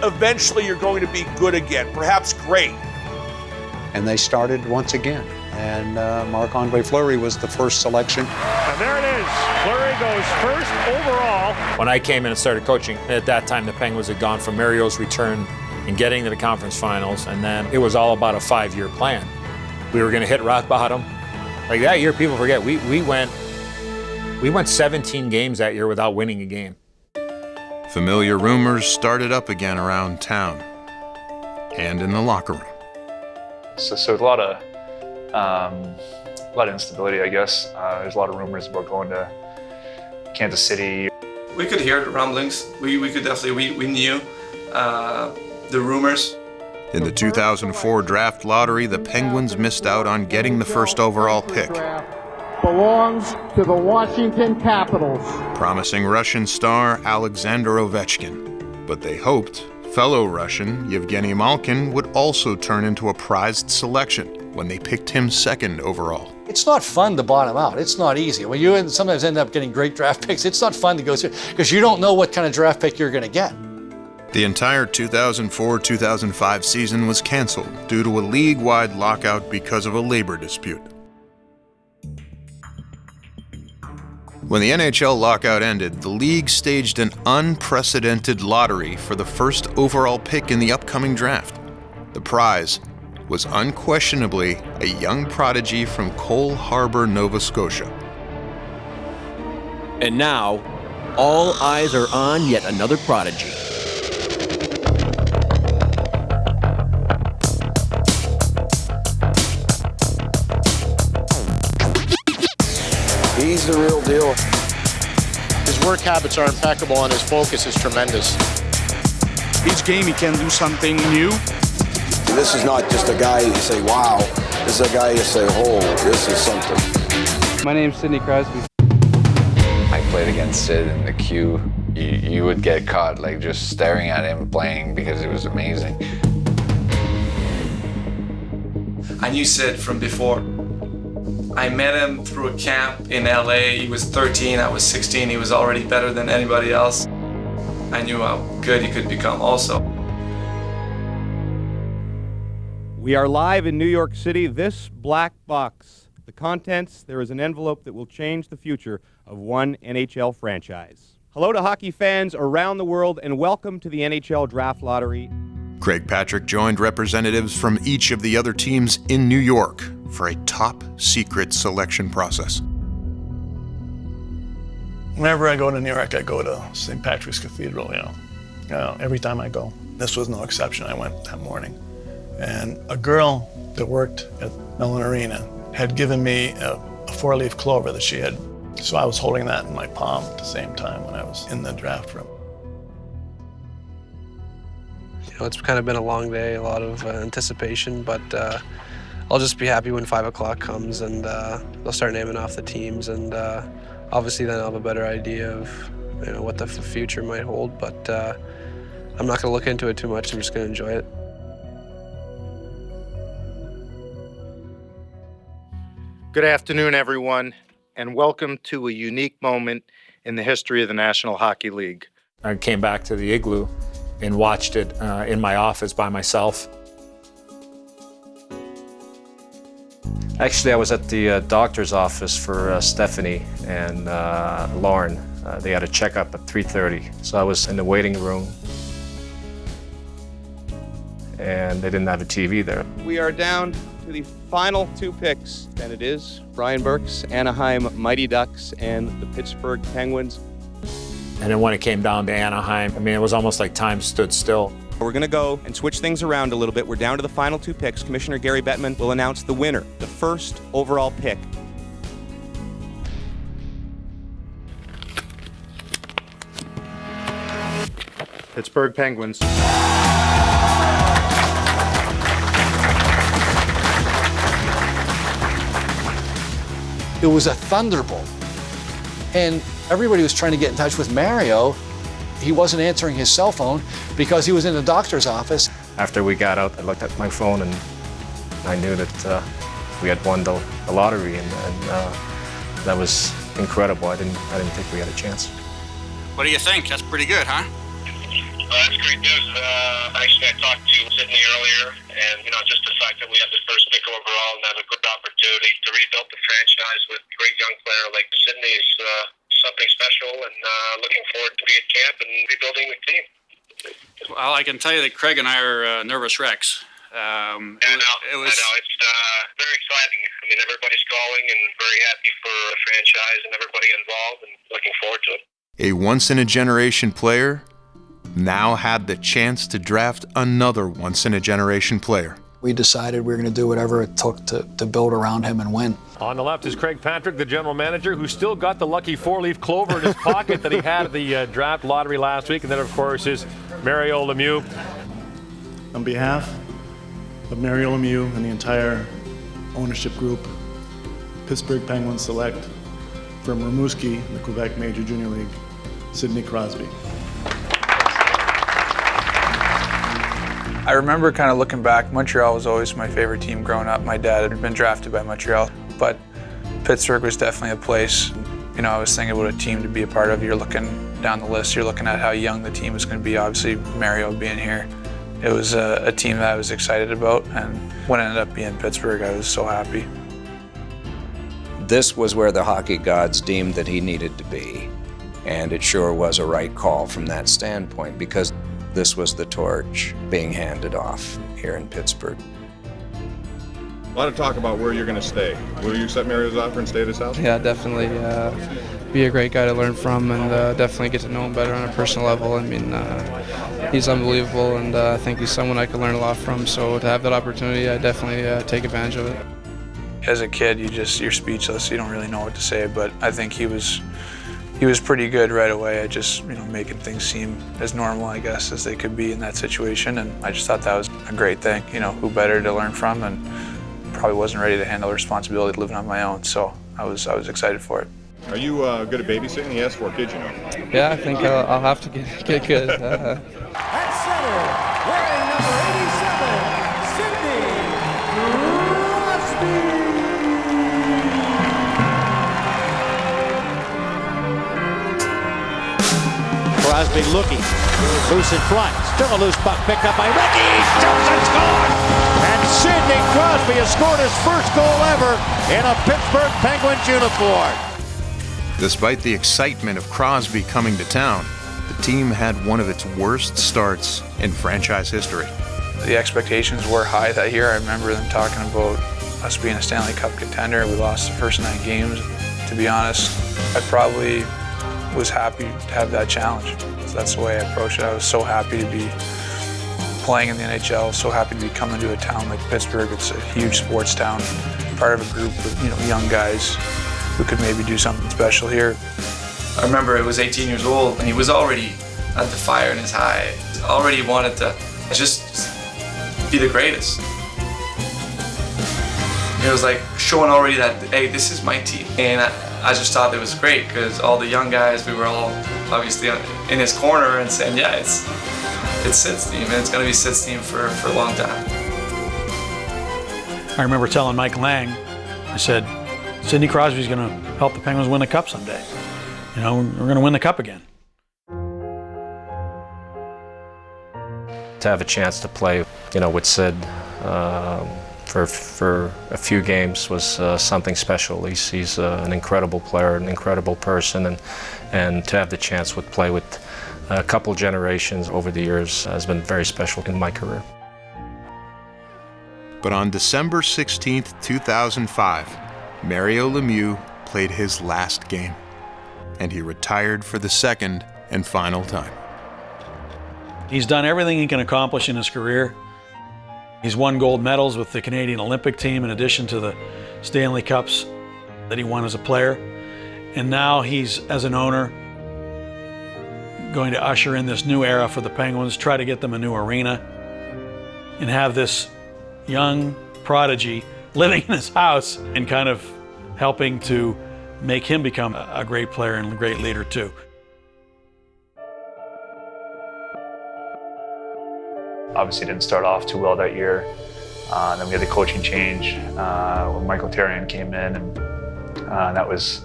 eventually you're going to be good again, perhaps great. And they started once again. And Marc-Andre Fleury was the first selection. And there it is. Fleury goes first overall. When I came in and started coaching, at that time the Penguins had gone from Mario's return and getting to the conference finals, and then it was all about a 5-year plan. We were going to hit rock bottom. Like that year, people forget, we went 17 games that year without winning a game. Familiar rumors started up again around town and in the locker room. So there's a lot of instability, I guess. There's a lot of rumors about going to Kansas City. We could hear the rumblings. We could definitely, we knew the rumors. In the 2004 draft lottery, the Penguins missed out on getting the first overall pick, belongs to the Washington Capitals, promising Russian star Alexander Ovechkin. But they hoped fellow Russian Yevgeny Malkin would also turn into a prized selection when they picked him second overall. It's not fun to bottom out. It's not easy. When you sometimes end up getting great draft picks, it's not fun to go through because you don't know what kind of draft pick you're going to get. The entire 2004-2005 season was canceled due to a league-wide lockout because of a labor dispute. When the NHL lockout ended, the league staged an unprecedented lottery for the first overall pick in the upcoming draft. The prize was unquestionably a young prodigy from Cole Harbour, Nova Scotia. And now, all eyes are on yet another prodigy. He's the real deal. His work habits are impeccable and his focus is tremendous. Each game he can do something new. This is not just a guy you say, wow. This is a guy you say, oh, this is something. My name's Sidney Crosby. I played against Sid in the queue. You would get caught like just staring at him playing because it was amazing. I knew Sid from before. I met him through a camp in LA. He was 13, I was 16. He was already better than anybody else. I knew how good he could become also. We are live in New York City. This black box. The contents, there is an envelope that will change the future of one NHL franchise. Hello to hockey fans around the world and welcome to the NHL Draft Lottery. Craig Patrick joined representatives from each of the other teams in New York for a top-secret selection process. Whenever I go to New York, I go to St. Patrick's Cathedral, every time I go. This was no exception. I went that morning. And a girl that worked at Mellon Arena had given me a four-leaf clover that she had. So I was holding that in my palm at the same time when I was in the draft room. It's kind of been a long day, a lot of anticipation, but I'll just be happy when 5 o'clock comes and they'll start naming off the teams, and obviously then I'll have a better idea of what the future might hold, but I'm not going to look into it too much. I'm just going to enjoy it. Good afternoon, everyone, and welcome to a unique moment in the history of the National Hockey League. I came back to the igloo and watched it in my office by myself. Actually, I was at the doctor's office for Stephanie and Lauren. They had a checkup at 3:30, so I was in the waiting room, and they didn't have a TV there. We are down to the final two picks, and it is Brian Burke's Anaheim Mighty Ducks and the Pittsburgh Penguins. And then when it came down to Anaheim, I mean, it was almost like time stood still. We're going to go and switch things around a little bit. We're down to the final two picks. Commissioner Gary Bettman will announce the winner, the first overall pick. Pittsburgh Penguins. It was a thunderbolt. And everybody was trying to get in touch with Mario. He wasn't answering his cell phone because he was in the doctor's office. After we got out, I looked at my phone and I knew that we had won the lottery, and that was incredible. I didn't think we had a chance. What do you think? That's pretty good, huh? That's great news. Actually, I talked to Sydney earlier, and just the fact that we have the first pick overall and have a good opportunity to rebuild the franchise with a great young player like Sydney is something special, and looking forward to be at camp and rebuilding the team. Well, I can tell you that Craig and I are nervous wrecks. I know. It's very exciting. I mean, everybody's calling and very happy for the franchise and everybody involved, and looking forward to it. A once-in-a-generation player now had the chance to draft another once-in-a-generation player. We decided we were going to do whatever it took to build around him and win. On the left is Craig Patrick, the general manager, who's still got the lucky four-leaf clover in his pocket that he had at the draft lottery last week. And then, of course, is Mario Lemieux. On behalf of Mario Lemieux and the entire ownership group, Pittsburgh Penguins select from Rimouski in the Quebec Major Junior League, Sidney Crosby. I remember kind of looking back, Montreal was always my favorite team growing up. My dad had been drafted by Montreal, but Pittsburgh was definitely a place. I was thinking about a team to be a part of. You're looking down the list, you're looking at how young the team was going to be. Obviously, Mario being here. It was a team that I was excited about, and when it ended up being Pittsburgh, I was so happy. This was where the hockey gods deemed that he needed to be, and it sure was a right call from that standpoint, because this was the torch being handed off here in Pittsburgh. A lot of talk about where you're going to stay. Will you accept Mario's offer and stay at his house? Yeah, definitely. Be a great guy to learn from, and definitely get to know him better on a personal level. I mean, he's unbelievable, and I think he's someone I could learn a lot from. So to have that opportunity, I definitely take advantage of it. As a kid, you're speechless. You don't really know what to say, but I think he was pretty good right away at just making things seem as normal, I guess, as they could be in that situation. And I just thought that was a great thing. Who better to learn from, and probably wasn't ready to handle the responsibility of living on my own. So I was excited for it. Are you good at babysitting? He has 4 kids, Yeah, I think I'll have to get good. At center, wearing number 87, Sidney Crosby. Crosby looking, loose in front, still a loose puck picked up by Ricky, shoots and scores! And Sidney Crosby has scored his first goal ever in a Pittsburgh Penguins uniform. Despite the excitement of Crosby coming to town, the team had one of its worst starts in franchise history. The expectations were high that year. I remember them talking about us being a Stanley Cup contender. We lost the first 9 games. To be honest, I probably was happy to have that challenge. So that's the way I approached it. I was so happy to be playing in the NHL, so happy to be coming to a town like Pittsburgh. It's a huge sports town, part of a group of young guys who could maybe do something special here. I remember I was 18 years old and he was already at the fire in his eye. He already wanted to just be the greatest. It was like showing already that, hey, this is my team. And I just thought it was great because all the young guys, we were all obviously in his corner and saying, yeah, it's Sid's team and it's going to be Sid's team for a long time. I remember telling Mike Lang, I said, Sidney Crosby's going to help the Penguins win the Cup someday. We're going to win the Cup again. To have a chance to play, with Sid for a few games was something special. He's an incredible player, an incredible person, and to have the chance to play with a couple generations over the years has been very special in my career. But on December 16, 2005, Mario Lemieux played his last game, and he retired for the second and final time. He's done everything he can accomplish in his career. He's won gold medals with the Canadian Olympic team in addition to the Stanley Cups that he won as a player. And now he's, as an owner, going to usher in this new era for the Penguins, try to get them a new arena, and have this young prodigy living in his house and kind of helping to make him become a great player and a great leader too. Obviously didn't start off too well that year. Then we had the coaching change when Michael Therrien came in, and that was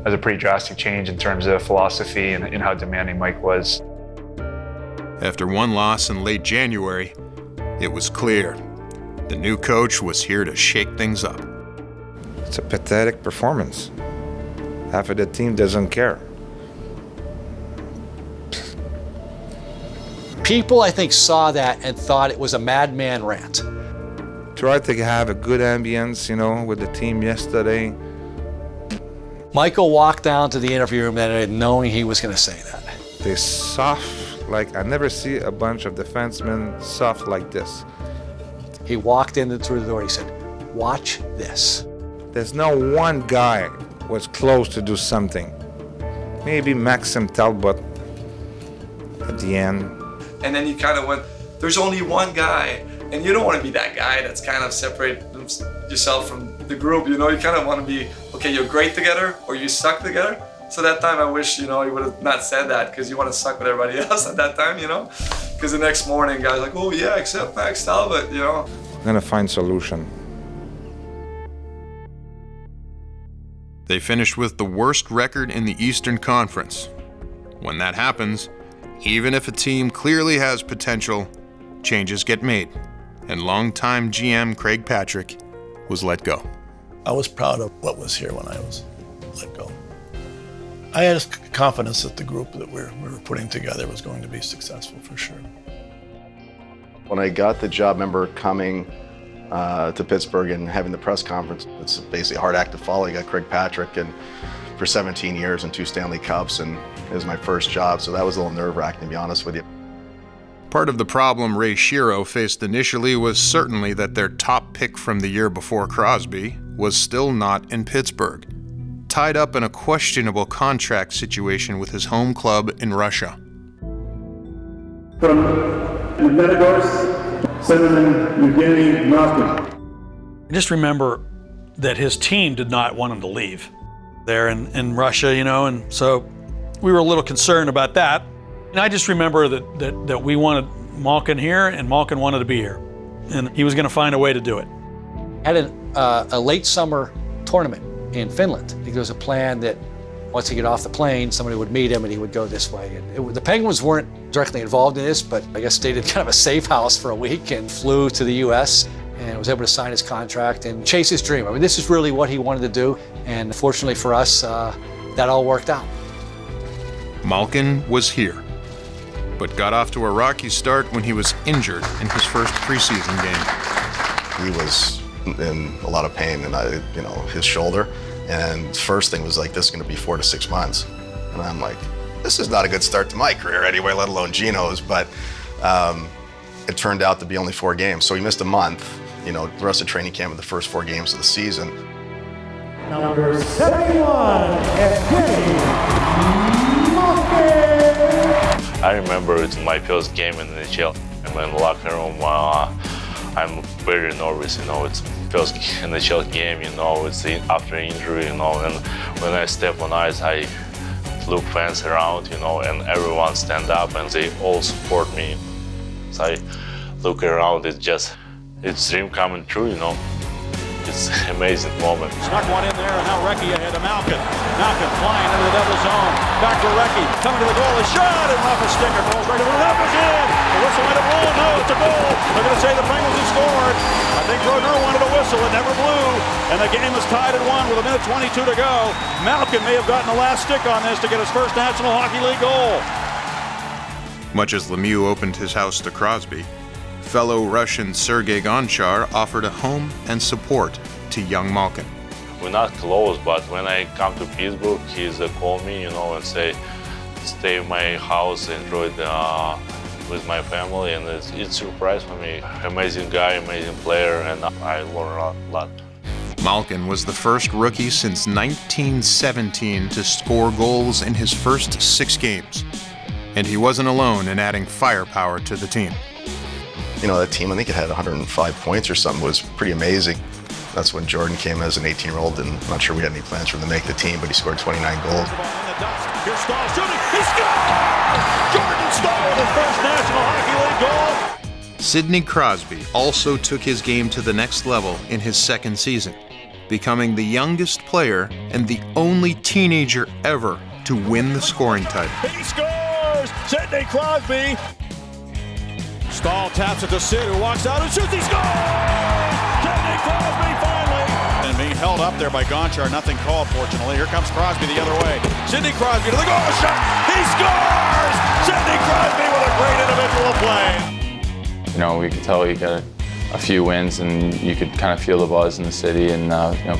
a pretty drastic change in terms of philosophy and how demanding Mike was. After one loss in late January, it was clear the new coach was here to shake things up. It's a pathetic performance. Half of the team doesn't care. People, I think, saw that and thought it was a madman rant. Tried to have a good ambience, with the team yesterday. Michael walked down to the interview room that night knowing he was going to say that. They soft, like I never see a bunch of defensemen soft like this. He walked in through the door, he said, "Watch this." There's no one guy was close to do something. Maybe Maxim Talbot at the end. And then you kind of went, there's only one guy, and you don't want to be that guy that's kind of separate yourself from the group, You kind of want to be, okay, you're great together or you suck together. So that time I wish, you would have not said that, because you want to suck with everybody else at that time, Because the next morning, guys like, oh yeah, except Max Talbot, I'm gonna find solution. They finished with the worst record in the Eastern Conference. When that happens, even if a team clearly has potential, changes get made, and longtime GM Craig Patrick was let go. I was proud of what was here when I was let go. I had confidence that the group that we were putting together was going to be successful for sure. When I got the job, I remember coming to Pittsburgh and having the press conference. It's basically a hard act to follow. You got Craig Patrick and for 17 years and 2 Stanley Cups, and it was my first job, so that was a little nerve-wracking, to be honest with you. Part of the problem Ray Shero faced initially was certainly that their top pick from the year before Crosby was still not in Pittsburgh, tied up in a questionable contract situation with his home club in Russia. From Magnitogorsk, Senator Evgeny Malkin. I just remember that his team did not want him to leave there in Russia, and so we were a little concerned about that. And I just remember that we wanted Malkin here, and Malkin wanted to be here, and he was going to find a way to do it. Had a late summer tournament in Finland. I think there was a plan that once he got off the plane, somebody would meet him and he would go this way. And the Penguins weren't directly involved in this, but I guess stayed in kind of a safe house for a week and flew to the U.S. and was able to sign his contract and chase his dream. I mean, this is really what he wanted to do, and fortunately for us, that all worked out. Malkin was here, but got off to a rocky start when he was injured in his first preseason game. He was in a lot of pain in his shoulder, and first thing was like, this is going to be 4 to 6 months, and I'm like, this is not a good start to my career anyway, let alone Gino's. But it turned out to be only 4 games, so he missed a month. The rest of training camp and the first 4 games of the season. Number 71, Evgeny Malkin. I remember it's my first game in the NHL. I'm in the locker room. I'm very nervous, it's first NHL game, it's after injury, and when I step on ice, I look fans around, and everyone stand up and they all support me. So I look around, it's dream coming true, It's an amazing moment. Snuck one in there, and now Recchi ahead to Malkin. Malkin flying into the double zone. Back to Recchi, coming to the goal, a shot, and off a stick, and rolls right over the net, was in. The whistle might have blown, no, it's a goal. They're going to say the Penguins have scored. I think Brodeur wanted a whistle, it never blew, and the game is tied at 1 with 1:22 to go. Malkin may have gotten the last stick on this to get his first National Hockey League goal. Much as Lemieux opened his house to Crosby, Fellow Russian Sergei Gonchar offered a home and support to young Malkin. We're not close, but when I come to Pittsburgh, he's call me, and say, stay in my house, enjoy with my family, and it's a surprise for me. Amazing guy, amazing player, and I learn a lot. Malkin was the first rookie since 1917 to score goals in his first 6 games. And he wasn't alone in adding firepower to the team. That team, I think it had 105 points or something, was pretty amazing. That's when Jordan came as an 18-year-old, and I'm not sure we had any plans for him to make the team, but he scored 29 goals. Here's Stahl shooting. He scores! Jordan Stahl with his first National Hockey League goal. Sidney Crosby also took his game to the next level in his second season, becoming the youngest player and the only teenager ever to win the scoring title. He scores! Sidney Crosby. Stahl taps it to Sid, who walks out and shoots. He scores! Sidney Crosby finally! And being held up there by Gonchar, nothing called, fortunately. Here comes Crosby the other way. Sidney Crosby to the goal shot. He scores! Sidney Crosby with a great individual play. We could tell he got a few wins, and you could kind of feel the buzz in the city, and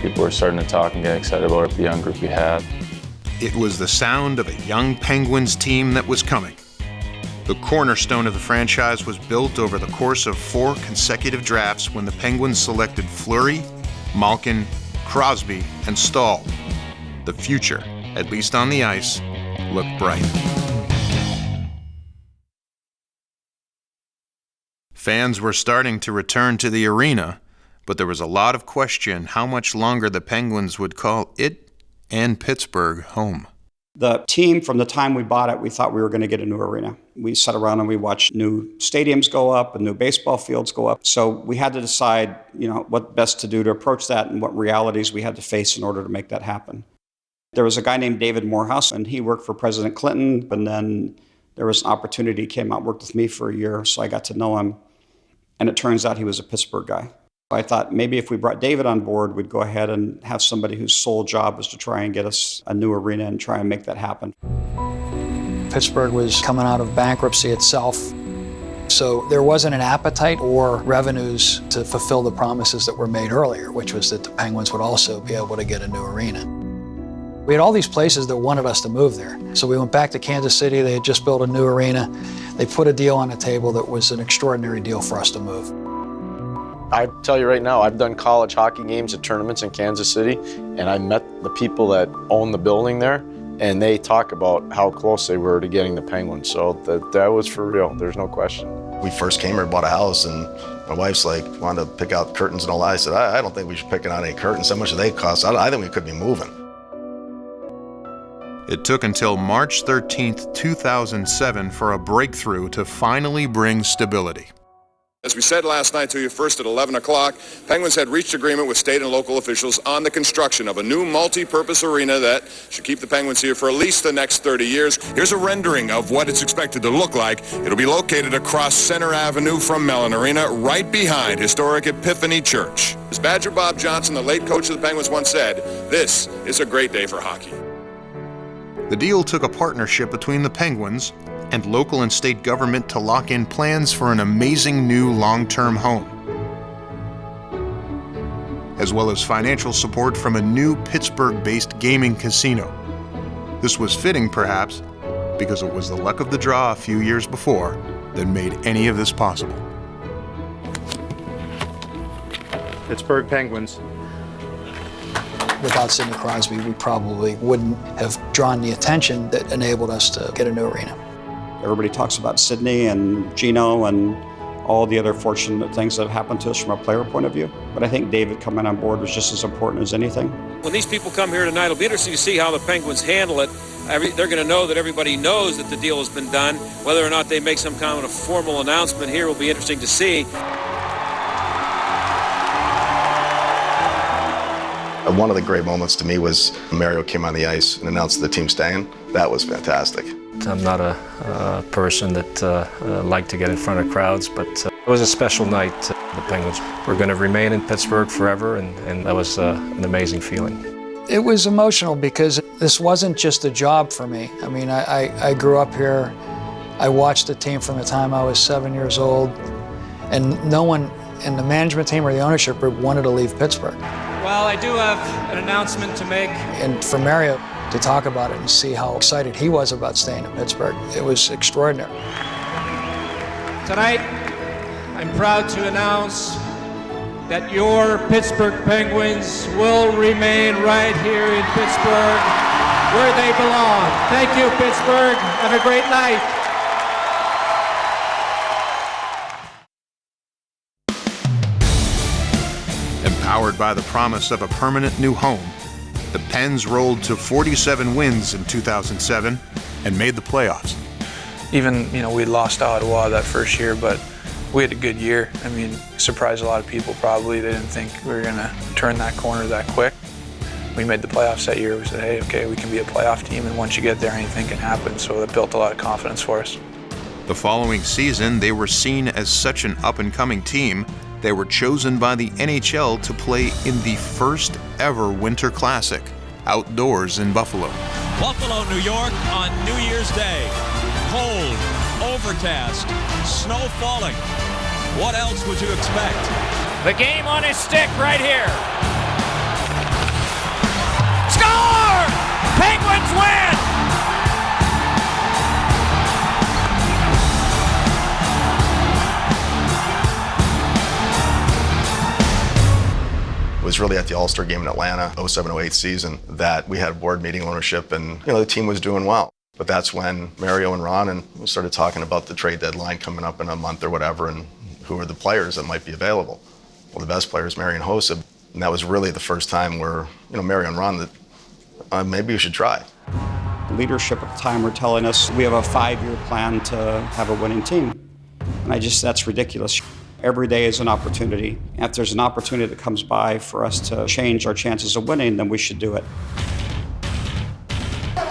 people were starting to talk and get excited about the young group we had. It was the sound of a young Penguins team that was coming. The cornerstone of the franchise was built over the course of 4 consecutive drafts when the Penguins selected Fleury, Malkin, Crosby, and Stahl. The future, at least on the ice, looked bright. Fans were starting to return to the arena, but there was a lot of question how much longer the Penguins would call it and Pittsburgh home. The team, from the time we bought it, we thought we were going to get a new arena. We sat around and we watched new stadiums go up and new baseball fields go up. So we had to decide, what best to do to approach that and what realities we had to face in order to make that happen. There was a guy named David Morehouse, and he worked for President Clinton, and then there was an opportunity. He came out and worked with me for a year, so I got to know him. And it turns out he was a Pittsburgh guy. I thought maybe if we brought David on board, we'd go ahead and have somebody whose sole job was to try and get us a new arena and try and make that happen. Pittsburgh was coming out of bankruptcy itself, so there wasn't an appetite or revenues to fulfill the promises that were made earlier, which was that the Penguins would also be able to get a new arena. We had all these places that wanted us to move there. So we went back to Kansas City. They had just built a new arena. They put a deal on the table that was an extraordinary deal for us to move. I tell you right now, I've done college hockey games at tournaments in Kansas City, and I met the people that own the building there, and they talk about how close they were to getting the Penguins. So that was for real. There's no question. We first came here, bought a house, and my wife's like, wanted to pick out curtains and all that. I said, I don't think we should pick out any curtains. How much do they cost? I think we could be moving. It took until March 13th, 2007 for a breakthrough to finally bring stability. As we said last night to you, first at 11 o'clock, Penguins had reached agreement with state and local officials on the construction of a new multi-purpose arena that should keep the Penguins here for at least the next 30 years. Here's a rendering of what it's expected to look like. It'll be located across Center Avenue from Mellon Arena, right behind historic Epiphany Church. As Badger Bob Johnson, the late coach of the Penguins, once said, this is a great day for hockey. The deal took a partnership between the Penguins and local and state government to lock in plans for an amazing new long-term home, as well as financial support from a new Pittsburgh-based gaming casino. This was fitting, perhaps, because it was the luck of the draw a few years before that made any of this possible. Pittsburgh Penguins. Without Sidney Crosby, we probably wouldn't have drawn the attention that enabled us to get a new arena. Everybody talks about Sidney and Gino and all the other fortunate things that have happened to us from a player point of view. But I think David coming on board was just as important as anything. When these people come here tonight, it'll be interesting to see how the Penguins handle it. They're going to know that everybody knows that the deal has been done. Whether or not they make some kind of a formal announcement here will be interesting to see. One of the great moments to me was Mario came on the ice and announced the team staying. That was fantastic. I'm not a person that like to get in front of crowds, but it was a special night. The Penguins were going to remain in Pittsburgh forever, and that was an amazing feeling. It was emotional because this wasn't just a job for me. I mean, I grew up here. I watched the team from the time I was 7 years old, And no one in the management team or the ownership group wanted to leave Pittsburgh. Well, I do have an announcement to make. And for Mario to talk about it and see how excited he was about staying in Pittsburgh, it was extraordinary. Tonight, I'm proud to announce that your Pittsburgh Penguins will remain right here in Pittsburgh where they belong. Thank you, Pittsburgh. Have a great night. Empowered by the promise of a permanent new home, the Pens rolled to 47 wins in 2007 and made the playoffs. Even, we lost to Ottawa that first year, but we had a good year. I mean, surprised a lot of people probably. They didn't think we were going to turn that corner that quick. We made the playoffs that year. We said, hey, okay, we can be a playoff team, and once you get there, anything can happen. So that built a lot of confidence for us. The following season, they were seen as such an up-and-coming team, they were chosen by the NHL to play in the first ever Winter Classic, outdoors in Buffalo. Buffalo, New York on New Year's Day. Cold, overcast, snow falling. What else would you expect? The game on his stick right here. Score! Penguins win! It was really at the All-Star game in Atlanta, 07-08 season, that we had a board meeting, ownership, and the team was doing well. But that's when Mario and Ron and we started talking about the trade deadline coming up in a month or whatever, and who are the players that might be available. Well, the best player is Mario and Hossa, and that was really the first time where Mario and Ron that maybe we should try. Leadership at the time were telling us we have a 5-year plan to have a winning team, and that's ridiculous. Every day is an opportunity. If there's an opportunity that comes by for us to change our chances of winning, then we should do it.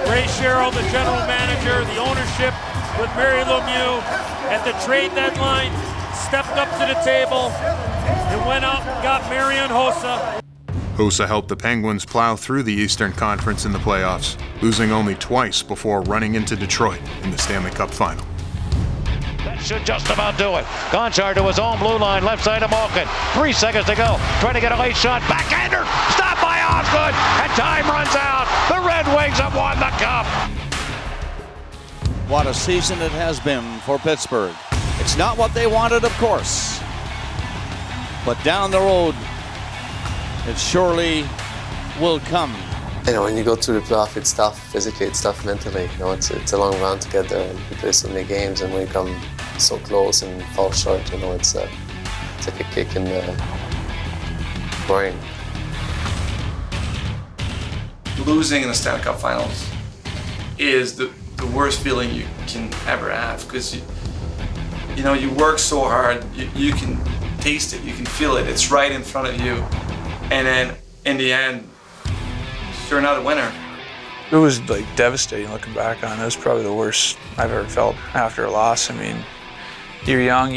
Ray Sherrill, the general manager, the ownership with Mary Lemieux at the trade deadline, stepped up to the table and went out and got Marian Hossa. Hossa helped the Penguins plow through the Eastern Conference in the playoffs, losing only twice before running into Detroit in the Stanley Cup final. That should just about do it. Gonchar to his own blue line, left side of Malkin. 3 seconds to go. Trying to get a late shot. Backhander! Stopped by Osgood! And time runs out. The Red Wings have won the Cup. What a season it has been for Pittsburgh. It's not what they wanted, of course. But down the road, it surely will come. When you go through the playoff, it's tough physically, it's tough mentally. It's a long run to get there, and you play so many games, and when you come so close and fall short, it's like a kick in the brain. Losing in the Stanley Cup Finals is the worst feeling you can ever have, because you work so hard, you can taste it, you can feel it, it's right in front of you, and then in the end, you're not a winner. It was devastating looking back on it. It was probably the worst I've ever felt after a loss. I mean, you're young,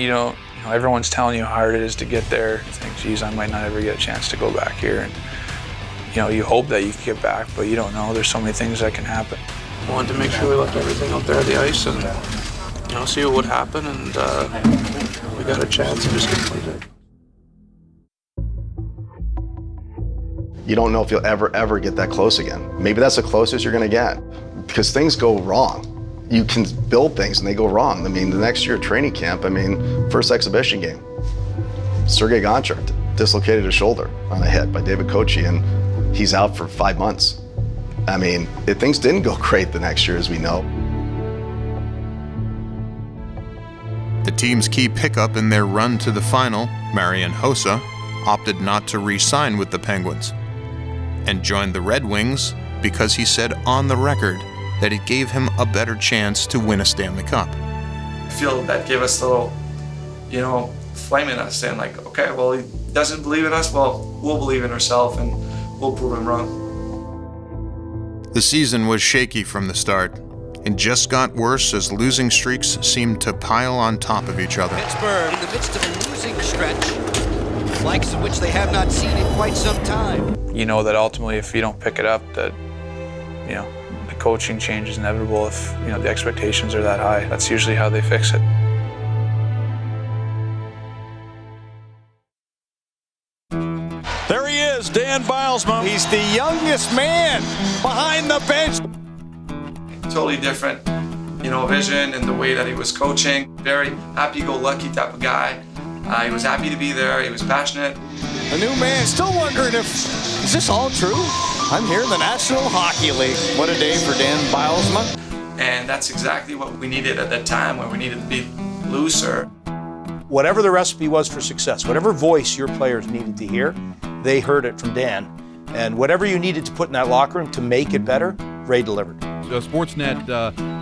everyone's telling you how hard it is to get there. You think, geez, I might not ever get a chance to go back here. And you hope that you can get back, but you don't know. There's so many things that can happen. I wanted to make sure we left everything out there on the ice and see what would happen, and we got a chance and just completed it. You don't know if you'll ever get that close again. Maybe that's the closest you're gonna get, because things go wrong. You can build things and they go wrong. I mean, the next year training camp, first exhibition game, Sergei Gonchar dislocated his shoulder on a hit by David Kochi, and he's out for 5 months. Things didn't go great the next year, as we know. The team's key pickup in their run to the final, Marian Hossa, opted not to re-sign with the Penguins and joined the Red Wings because he said on the record that it gave him a better chance to win a Stanley Cup. I feel that gave us a little, flame in us, saying okay, well, he doesn't believe in us, well, we'll believe in ourselves and we'll prove him wrong. The season was shaky from the start and just got worse as losing streaks seemed to pile on top of each other. Pittsburgh in the midst of a losing stretch, likes of which they have not seen in quite some time. You know that ultimately if you don't pick it up, that the coaching change is inevitable if the expectations are that high. That's usually how they fix it. Dan Bilesma. He's the youngest man behind the bench. Totally different, vision and the way that he was coaching. Very happy-go-lucky type of guy. He was happy to be there. He was passionate. A new man, still wondering is this all true? I'm here in the National Hockey League. What a day for Dan Bilesma. And that's exactly what we needed at that time, when we needed to be looser. Whatever the recipe was for success, whatever voice your players needed to hear, they heard it from Dan. And whatever you needed to put in that locker room to make it better, Ray delivered. Sportsnet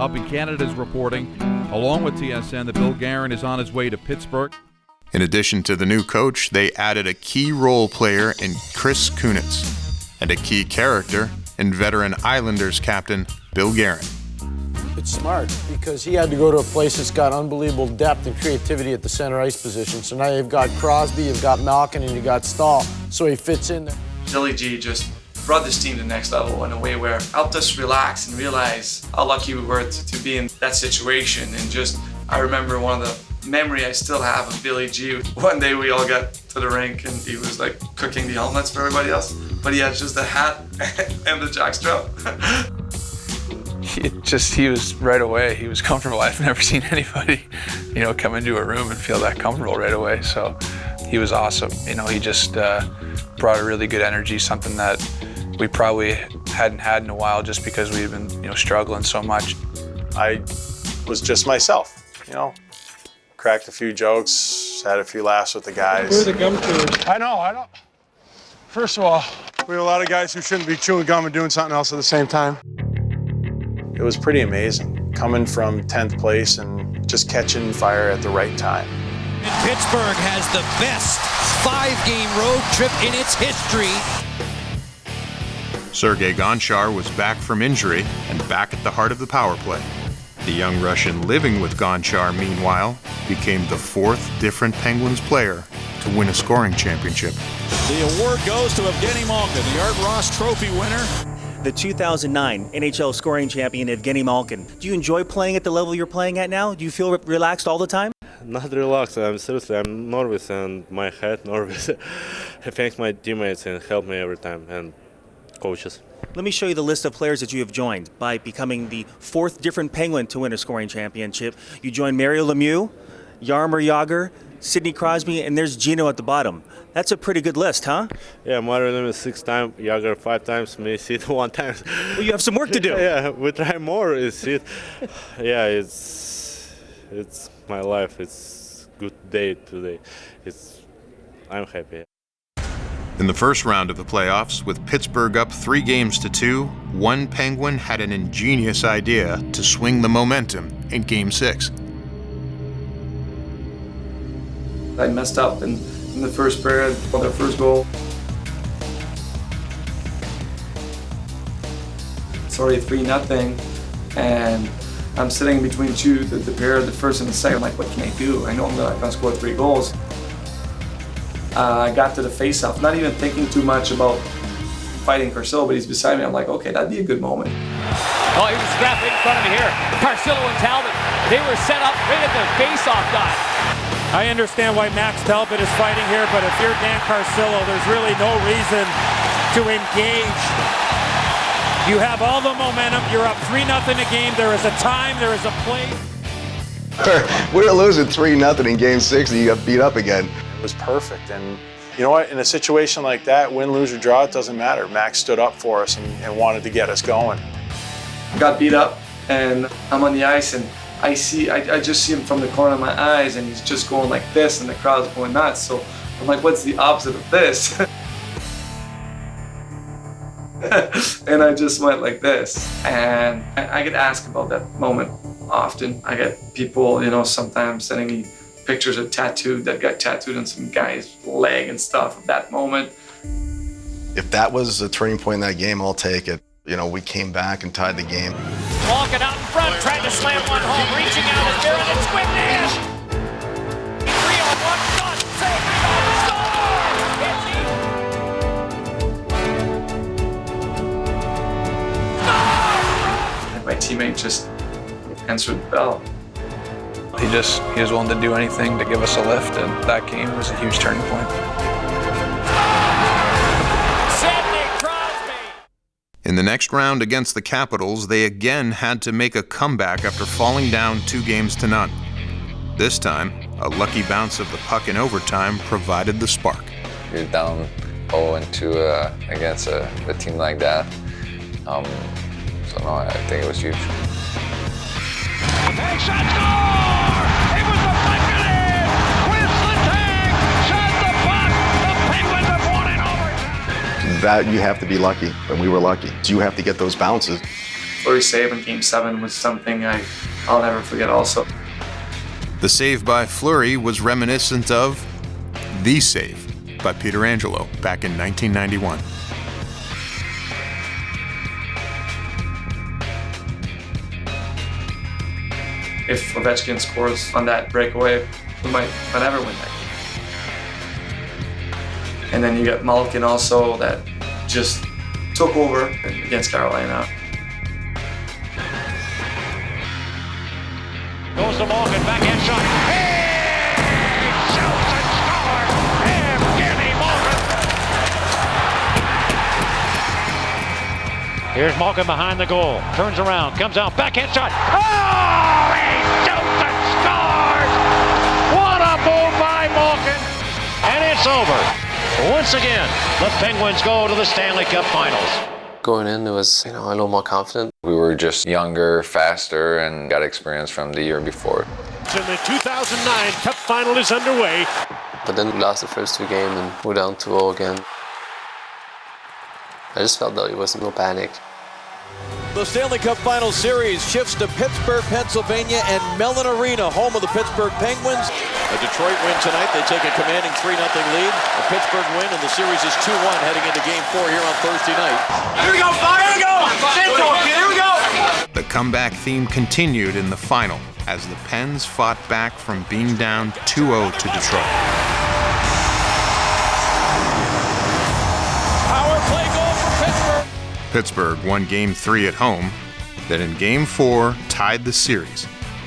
up in Canada is reporting, along with TSN, that Bill Guerin is on his way to Pittsburgh. In addition to the new coach, they added a key role player in Chris Kunitz and a key character in veteran Islanders captain Bill Guerin. It's smart because he had to go to a place that's got unbelievable depth and creativity at the center ice position. So now you've got Crosby, you've got Malkin, and you've got Stahl. So he fits in there. Billy G just brought this team to the next level in a way where helped us relax and realize how lucky we were to be in that situation. And just, I remember one of the memory I still have of Billy G. One day we all got to the rink and he was like cooking the helmets for everybody else, but he had just the hat and the jockstrap. He was right away, he was comfortable. I've never seen anybody, come into a room and feel that comfortable right away. So he was awesome. He just brought a really good energy, something that we probably hadn't had in a while just because we've been, struggling so much. I was just myself, cracked a few jokes, had a few laughs with the guys. Who are the gum chewers? I know. First of all, we have a lot of guys who shouldn't be chewing gum and doing something else at the same time. It was pretty amazing, coming from 10th place and just catching fire at the right time. And Pittsburgh has the best 5-game road trip in its history. Sergei Gonchar was back from injury and back at the heart of the power play. The young Russian living with Gonchar, meanwhile, became the 4th different Penguins player to win a scoring championship. The award goes to Evgeny Malkin, the Art Ross Trophy winner. The 2009 NHL scoring champion, Evgeny Malkin. Do you enjoy playing at the level you're playing at now? Do you feel relaxed all the time? Not relaxed. I'm nervous and my head nervous. I thank my teammates and help me every time and coaches. Let me show you the list of players that you have joined by becoming the 4th different Penguin to win a scoring championship. You joined Mario Lemieux, Jaromir Jagr, Sidney Crosby, and there's Gino at the bottom. That's a pretty good list, huh? Yeah, Mario Lemieux 6 times, Jagr 5 times, me Sid 1 time. Well, you have some work to do. Yeah, we try more. Sid. Yeah, it's my life. It's good day today. I'm happy. In the first round of the playoffs, with Pittsburgh up 3-2, one Penguin had an ingenious idea to swing the momentum in Game 6. I messed up in the first period for their first goal. It's already 3-0, and I'm sitting between the period, the first and the second. I'm like, what can I do? I know I'm not gonna score 3 goals. I got to the face-off, not even thinking too much about fighting Carcillo, but he's beside me. I'm like, okay, that'd be a good moment. Oh, he was strapped in front of me here. Carcillo and Talbot, they were set up right at the face-off dot. I understand why Max Talbot is fighting here, but if you're Dan Carcillo, there's really no reason to engage. You have all the momentum. You're up 3-0 a game. There is a time, there is a play. We're losing 3-0 in Game 6 and you got beat up again. It was perfect, and you know what? In a situation like that, win, lose, or draw, it doesn't matter. Max stood up for us and wanted to get us going. Got beat up, and I'm on the ice, and I just see him from the corner of my eyes, and he's just going like this, and the crowd's going nuts. So I'm like, what's the opposite of this? And I just went like this. And I get asked about that moment often. I get people, sometimes sending me pictures of that got tattooed on some guy's leg and stuff of that moment. If that was a turning point in that game, I'll take it. We came back and tied the game. Walking out in front, trying to slam one home, reaching out and there, and it's Squid in. 3-on-1 shot, save, score! And my teammate just answered the bell. He was willing to do anything to give us a lift, and that game was a huge turning point. Save In the next round against the Capitals, they again had to make a comeback after falling down 2-0. This time, a lucky bounce of the puck in overtime provided the spark. You're down 0-2 against a team like that. So no, I think it was huge. Big shot, score! It was the Penguins! Whistling tag! Shot the puck! The Penguins have won it overtime! That you have to be lucky, and we were lucky. You have to get those bounces. Fleury's save in Game 7 was something I'll never forget also. The save by Fleury was reminiscent of the save by Peter Angelo back in 1991. If Ovechkin scores on that breakaway, we might not ever win that game. And then you get Malkin also that just took over against Carolina. Goes to Malkin, backhand shot. Hey! Shoots and scores! Evgeny Malkin! Here's Malkin behind the goal. Turns around, comes out, backhand shot. Oh! He shoots and scores! What a move by Malkin! And it's over. Once again, the Penguins go to the Stanley Cup Finals. Going in, it was, a little more confident. We were just younger, faster, and got experience from the year before. And the 2009 Cup Final is underway. But then we lost the first 2 games and we're down 2-0 again. I just felt that it was no panic. The Stanley Cup Final Series shifts to Pittsburgh, Pennsylvania, and Mellon Arena, home of the Pittsburgh Penguins. A Detroit win tonight. They take a commanding 3-0 lead. The Pittsburgh win, and the series is 2-1 heading into Game 4 here on Thursday night. Here we go, here we go! Here we go! The comeback theme continued in the final as the Pens fought back from being down 2-0 to Detroit. Power play goal for Pittsburgh. Pittsburgh won Game 3 at home, then in Game 4 tied the series,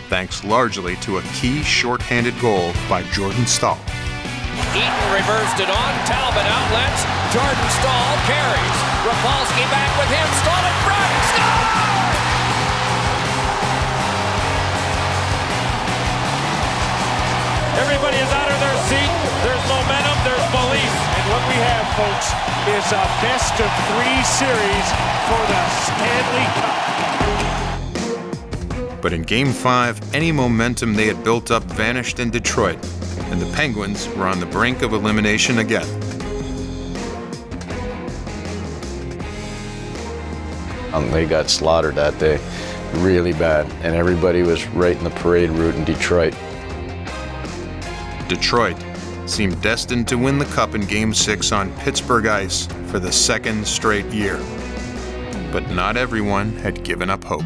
thanks largely to a key shorthanded goal by Jordan Staal. Eaton reversed it on, Talbot outlets, Jordan Staal carries, Rafalski back with him, Staal in front, score! Everybody is out of their seat, there's momentum, there's belief, and what we have, folks, is a best-of-3 series for the Stanley Cup. But in Game 5, any momentum they had built up vanished in Detroit, and the Penguins were on the brink of elimination again. They got slaughtered that day, really bad, and everybody was right in the parade route in Detroit. Detroit seemed destined to win the Cup in Game 6 on Pittsburgh ice for the 2nd straight year. But not everyone had given up hope.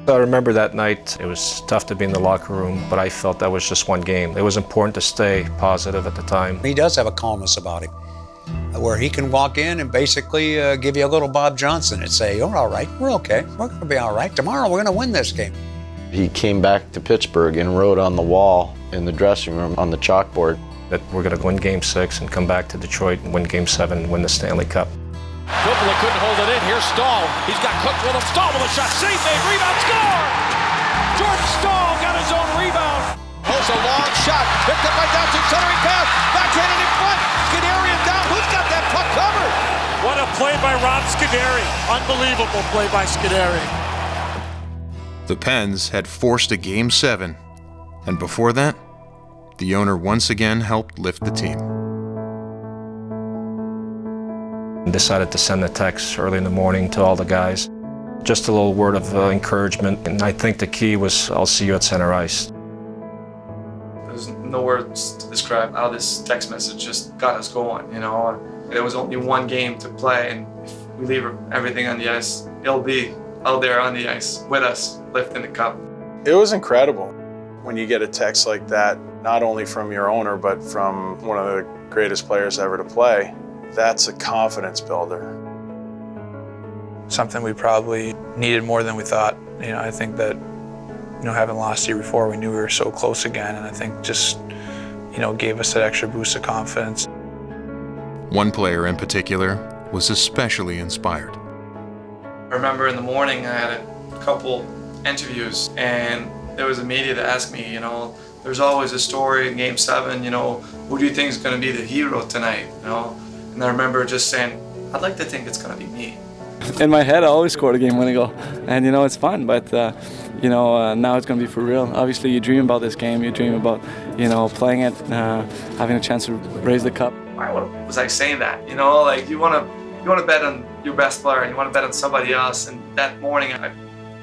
I remember that night, it was tough to be in the locker room, but I felt that was just one game. It was important to stay positive at the time. He does have a calmness about him, where he can walk in and basically give you a little Bob Johnson and say, "You're all right, we're okay, we're gonna be all right. Tomorrow we're gonna win this game." He came back to Pittsburgh and wrote on the wall in the dressing room on the chalkboard that we're going to win Game 6 and come back to Detroit and win Game 7 and win the Stanley Cup. Copley couldn't hold it in. Here's Staal. He's got Cook with him. Staal with a shot. Save made. Rebound. Score! Jordan Staal got his own rebound. Pulls a long shot. Picked up by Dawson. Centering pass. Backhanded in front. Scuderi down. Who's got that puck covered? What a play by Rob Scuderi. Unbelievable play by Scuderi. The Pens had forced a Game 7, and before that, the owner once again helped lift the team. Decided to send a text early in the morning to all the guys. Just a little word of encouragement, and I think the key was, "I'll see you at center ice." There's no words to describe how this text message just got us going, There was only one game to play, and if we leave everything on the ice, he'll be out there on the ice with us, lifting the cup. It was incredible when you get a text like that, not only from your owner, but from one of the greatest players ever to play. That's a confidence builder. Something we probably needed more than we thought. I think that, having lost the year before, we knew we were so close again, and I think just, gave us that extra boost of confidence. One player in particular was especially inspired. I remember in the morning I had a couple interviews, and there was a media that asked me, you know, there's always a story in Game 7, you know, who do you think is going to be the hero tonight, you know? And I remember just saying, I'd like to think it's going to be me. In my head, I always scored a game-winning goal, and you know it's fun. But you know, now it's going to be for real. Obviously, you dream about this game. You dream about, you know, playing it, having a chance to raise the cup. Why was I saying that? You know, like you want to bet on your best player, and you want to bet on somebody else. And that morning, I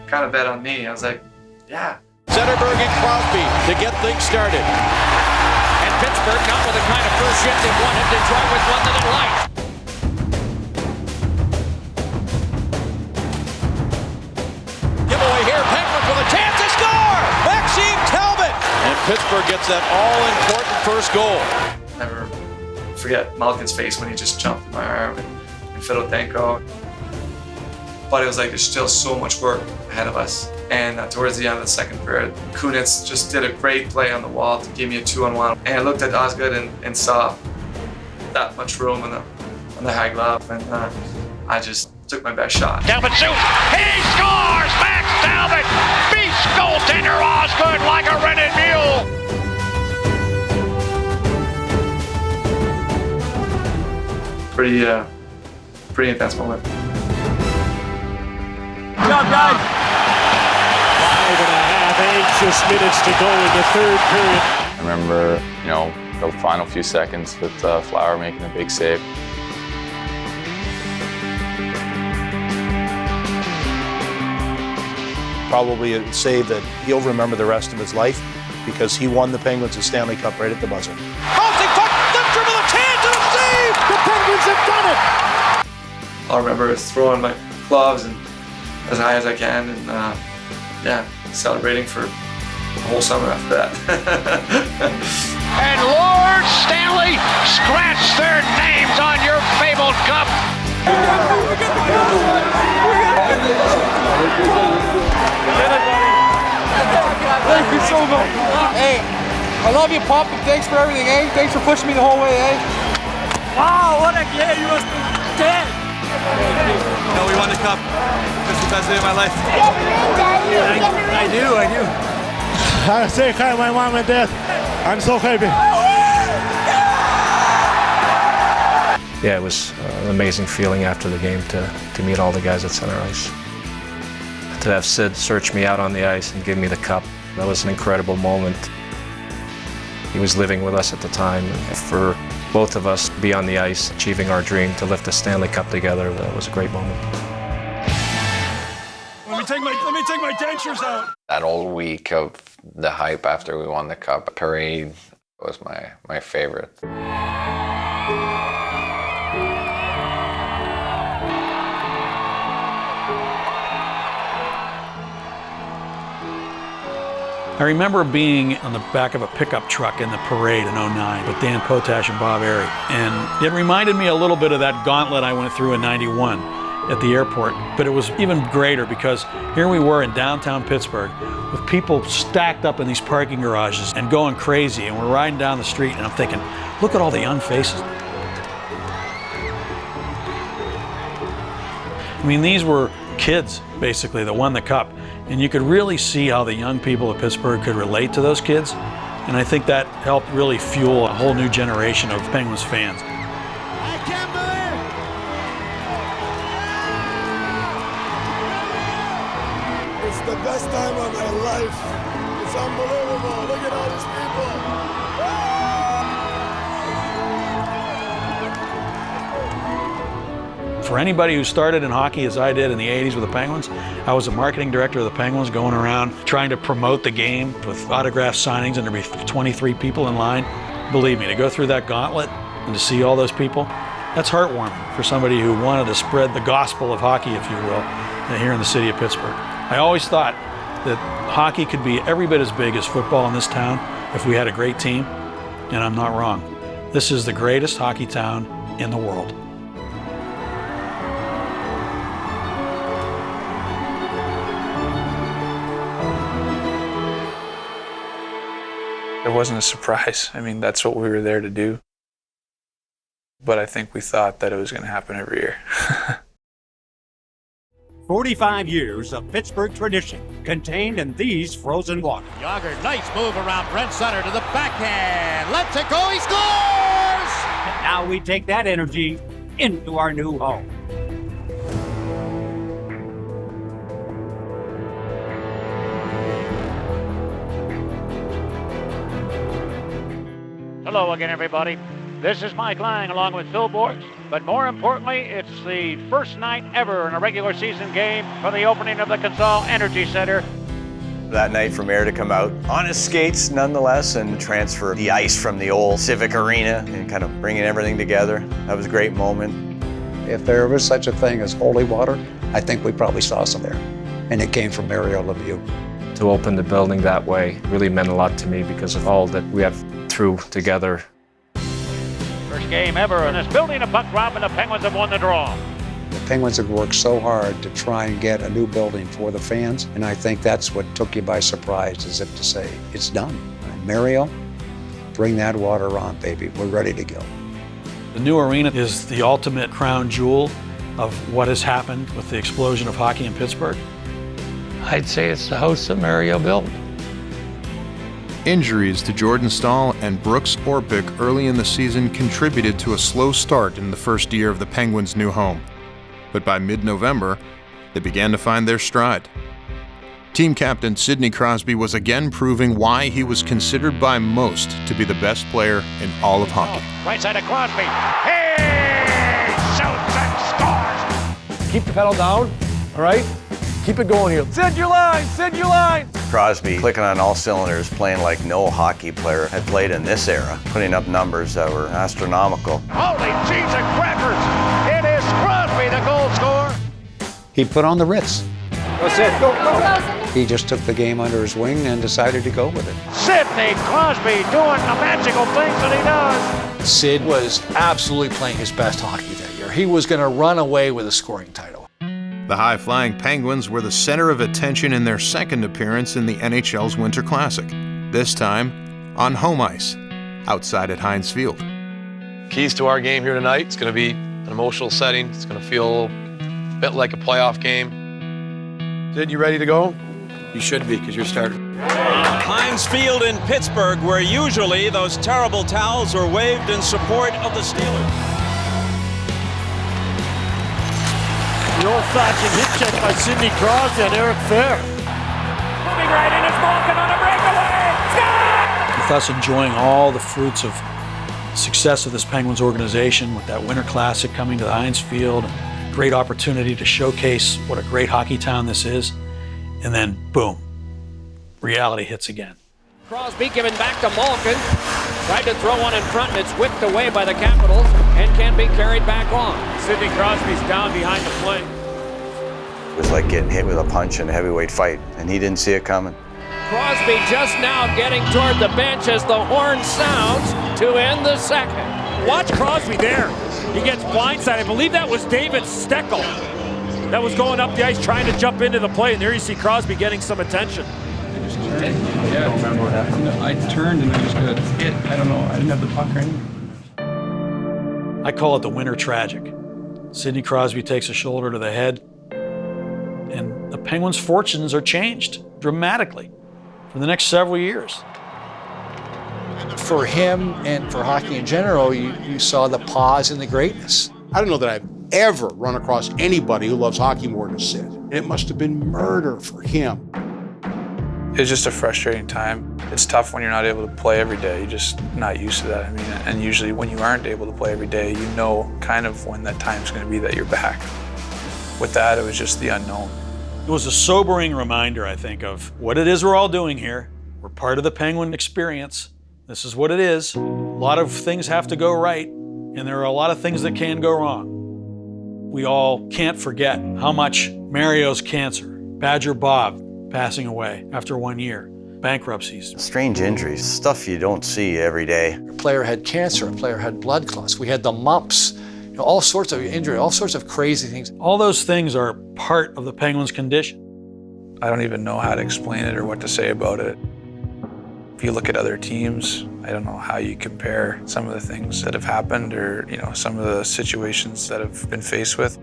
kind of bet on me. I was like, yeah. Zetterberg and Crosby to get things started. And Pittsburgh not with the kind of first shift they wanted to try with one that they liked. Giveaway here, Penguins with a chance to score! Maxime Talbot! And Pittsburgh gets that all-important first goal. Never forget Malkin's face when he just jumped in my arm and Fidodenko. But it was like there's still so much work ahead of us. And towards the end of the second period, Kunitz just did a great play on the wall to give me a 2-on-1. And I looked at Osgood and saw that much room on the high glove, and I just took my best shot. Talbot shoots, he scores! Max Talbot beats goaltender Osgood like a rented mule! Pretty intense moment. Good job, guys! 5.5 anxious minutes to go in the third period. I remember, you know, the final few seconds with Flower making a big save. Probably a save that he'll remember the rest of his life, because he won the Penguins a Stanley Cup right at the buzzer. Crossing puck, the dribble, a chance, and a save! The Penguins have done it! All I remember is throwing my gloves and as high as I can, and yeah, celebrating for the whole summer after that. And Lord Stanley, scratch their names on your fabled cup. Thank you so much. Hey, I love you, Pop, and thanks for everything, eh? Thanks for pushing me the whole way, eh? Wow, what a game. You must be dead. You know, we won the cup. It's the best day of my life. I do. I say hi to my mom and dad. I'm so happy. Yeah, it was an amazing feeling after the game to meet all the guys at center ice. To have Sid search me out on the ice and give me the cup, that was an incredible moment. He was living with us at the time. For both of us to be on the ice, achieving our dream to lift the Stanley Cup together, that was a great moment. Let me take my dentures out. That whole week of the hype after we won the cup, parade was my favorite. I remember being on the back of a pickup truck in the parade in '09 with Dan Potash and Bob Airy. And it reminded me a little bit of that gauntlet I went through in '91 at the airport. But it was even greater because here we were in downtown Pittsburgh with people stacked up in these parking garages and going crazy. And we're riding down the street and I'm thinking, look at all the young faces. I mean, these were kids, basically, that won the cup. And you could really see how the young people of Pittsburgh could relate to those kids. And I think that helped really fuel a whole new generation of Penguins fans. I can't believe it! It's the best time of my life. It's unbelievable. Look at all these people. For anybody who started in hockey as I did in the 80s with the Penguins, I was a marketing director of the Penguins going around trying to promote the game with autograph signings, and there'd be 23 people in line. Believe me, to go through that gauntlet and to see all those people, that's heartwarming for somebody who wanted to spread the gospel of hockey, if you will, here in the city of Pittsburgh. I always thought that hockey could be every bit as big as football in this town if we had a great team, and I'm not wrong. This is the greatest hockey town in the world. It wasn't a surprise. I mean, that's what we were there to do. But I think we thought that it was going to happen every year. 45 years of Pittsburgh tradition contained in these frozen waters. Jagr, nice move around Brent Sutter to the backhand. Lets it go, he scores! And now we take that energy into our new home. Hello again, everybody. This is Mike Lang along with Phil Bortz, but more importantly, it's the first night ever in a regular season game for the opening of the Consol Energy Center. That night for Mayor to come out on his skates nonetheless and transfer the ice from the old Civic Arena and kind of bringing everything together. That was a great moment. If there was such a thing as holy water, I think we probably saw some there. And it came from Mario Lemieux. To open the building that way really meant a lot to me because of all that we have through together. First game ever in this building, a puck drop, and the Penguins have won the draw. The Penguins have worked so hard to try and get a new building for the fans, and I think that's what took you by surprise, as if to say, it's done. Mario, bring that water on, baby. We're ready to go. The new arena is the ultimate crown jewel of what has happened with the explosion of hockey in Pittsburgh. I'd say it's the house that Mario built. Injuries to Jordan Staal and Brooks Orpik early in the season contributed to a slow start in the first year of the Penguins' new home. But by mid-November, they began to find their stride. Team captain Sidney Crosby was again proving why he was considered by most to be the best player in all of hockey. Right side of Crosby. He shoots and scores! Keep the pedal down, all right? Keep it going here. Sid your line, Sid your line! Crosby clicking on all cylinders, playing like no hockey player had played in this era, putting up numbers that were astronomical. Holy cheese and crackers! It is Crosby, the goal scorer! He put on the Ritz. That's it. Go, go! He just took the game under his wing and decided to go with it. Sidney Crosby doing the magical things that he does. Sid was absolutely playing his best hockey that year. He was going to run away with a scoring title. The high-flying Penguins were the center of attention in their second appearance in the NHL's Winter Classic, this time on home ice, outside at Heinz Field. Keys to our game here tonight, it's going to be an emotional setting. It's going to feel a bit like a playoff game. Sid, you ready to go? You should be, because you're starting. Heinz Field in Pittsburgh, where usually those terrible towels are waved in support of the Steelers. The old-fashioned hip check by Sidney Crosby and Eric Fair. Moving right in, it's Malkin on a breakaway. With us enjoying all the fruits of success of this Penguins organization with that Winter Classic coming to the Heinz Field, great opportunity to showcase what a great hockey town this is, and then boom, reality hits again. Crosby giving back to Malkin. Tried to throw one in front, and it's whipped away by the Capitals and can be carried back on. Sidney Crosby's down behind the plate. It was like getting hit with a punch in a heavyweight fight, and he didn't see it coming. Crosby just now getting toward the bench as the horn sounds to end the second. Watch Crosby there. He gets blindsided. I believe that was David Steckel that was going up the ice trying to jump into the play, and there you see Crosby getting some attention. Yeah, I don't remember what happened. I turned and I just got hit. I don't know. I didn't have the puck or anything. I call it the winter tragic. Sidney Crosby takes a shoulder to the head, and the Penguins' fortunes are changed dramatically for the next several years. For him and for hockey in general, you saw the pause in the greatness. I don't know that I've ever run across anybody who loves hockey more than Sid. And it must have been murder for him. It's just a frustrating time. It's tough when you're not able to play every day. You're just not used to that. I mean, and usually when you aren't able to play every day, you know kind of when that time's going to be that you're back. With that, it was just the unknown. It was a sobering reminder, I think, of what it is we're all doing here. We're part of the Penguin experience. This is what it is. A lot of things have to go right, and there are a lot of things that can go wrong. We all can't forget how much Mario's cancer, Badger Bob passing away after 1 year, bankruptcies. Strange injuries, stuff you don't see every day. A player had cancer, a player had blood clots. We had the mumps, all sorts of injury, all sorts of crazy things. All those things are part of the Penguins' condition. I don't even know how to explain it or what to say about it. If you look at other teams, I don't know how you compare some of the things that have happened or, some of the situations that have been faced with.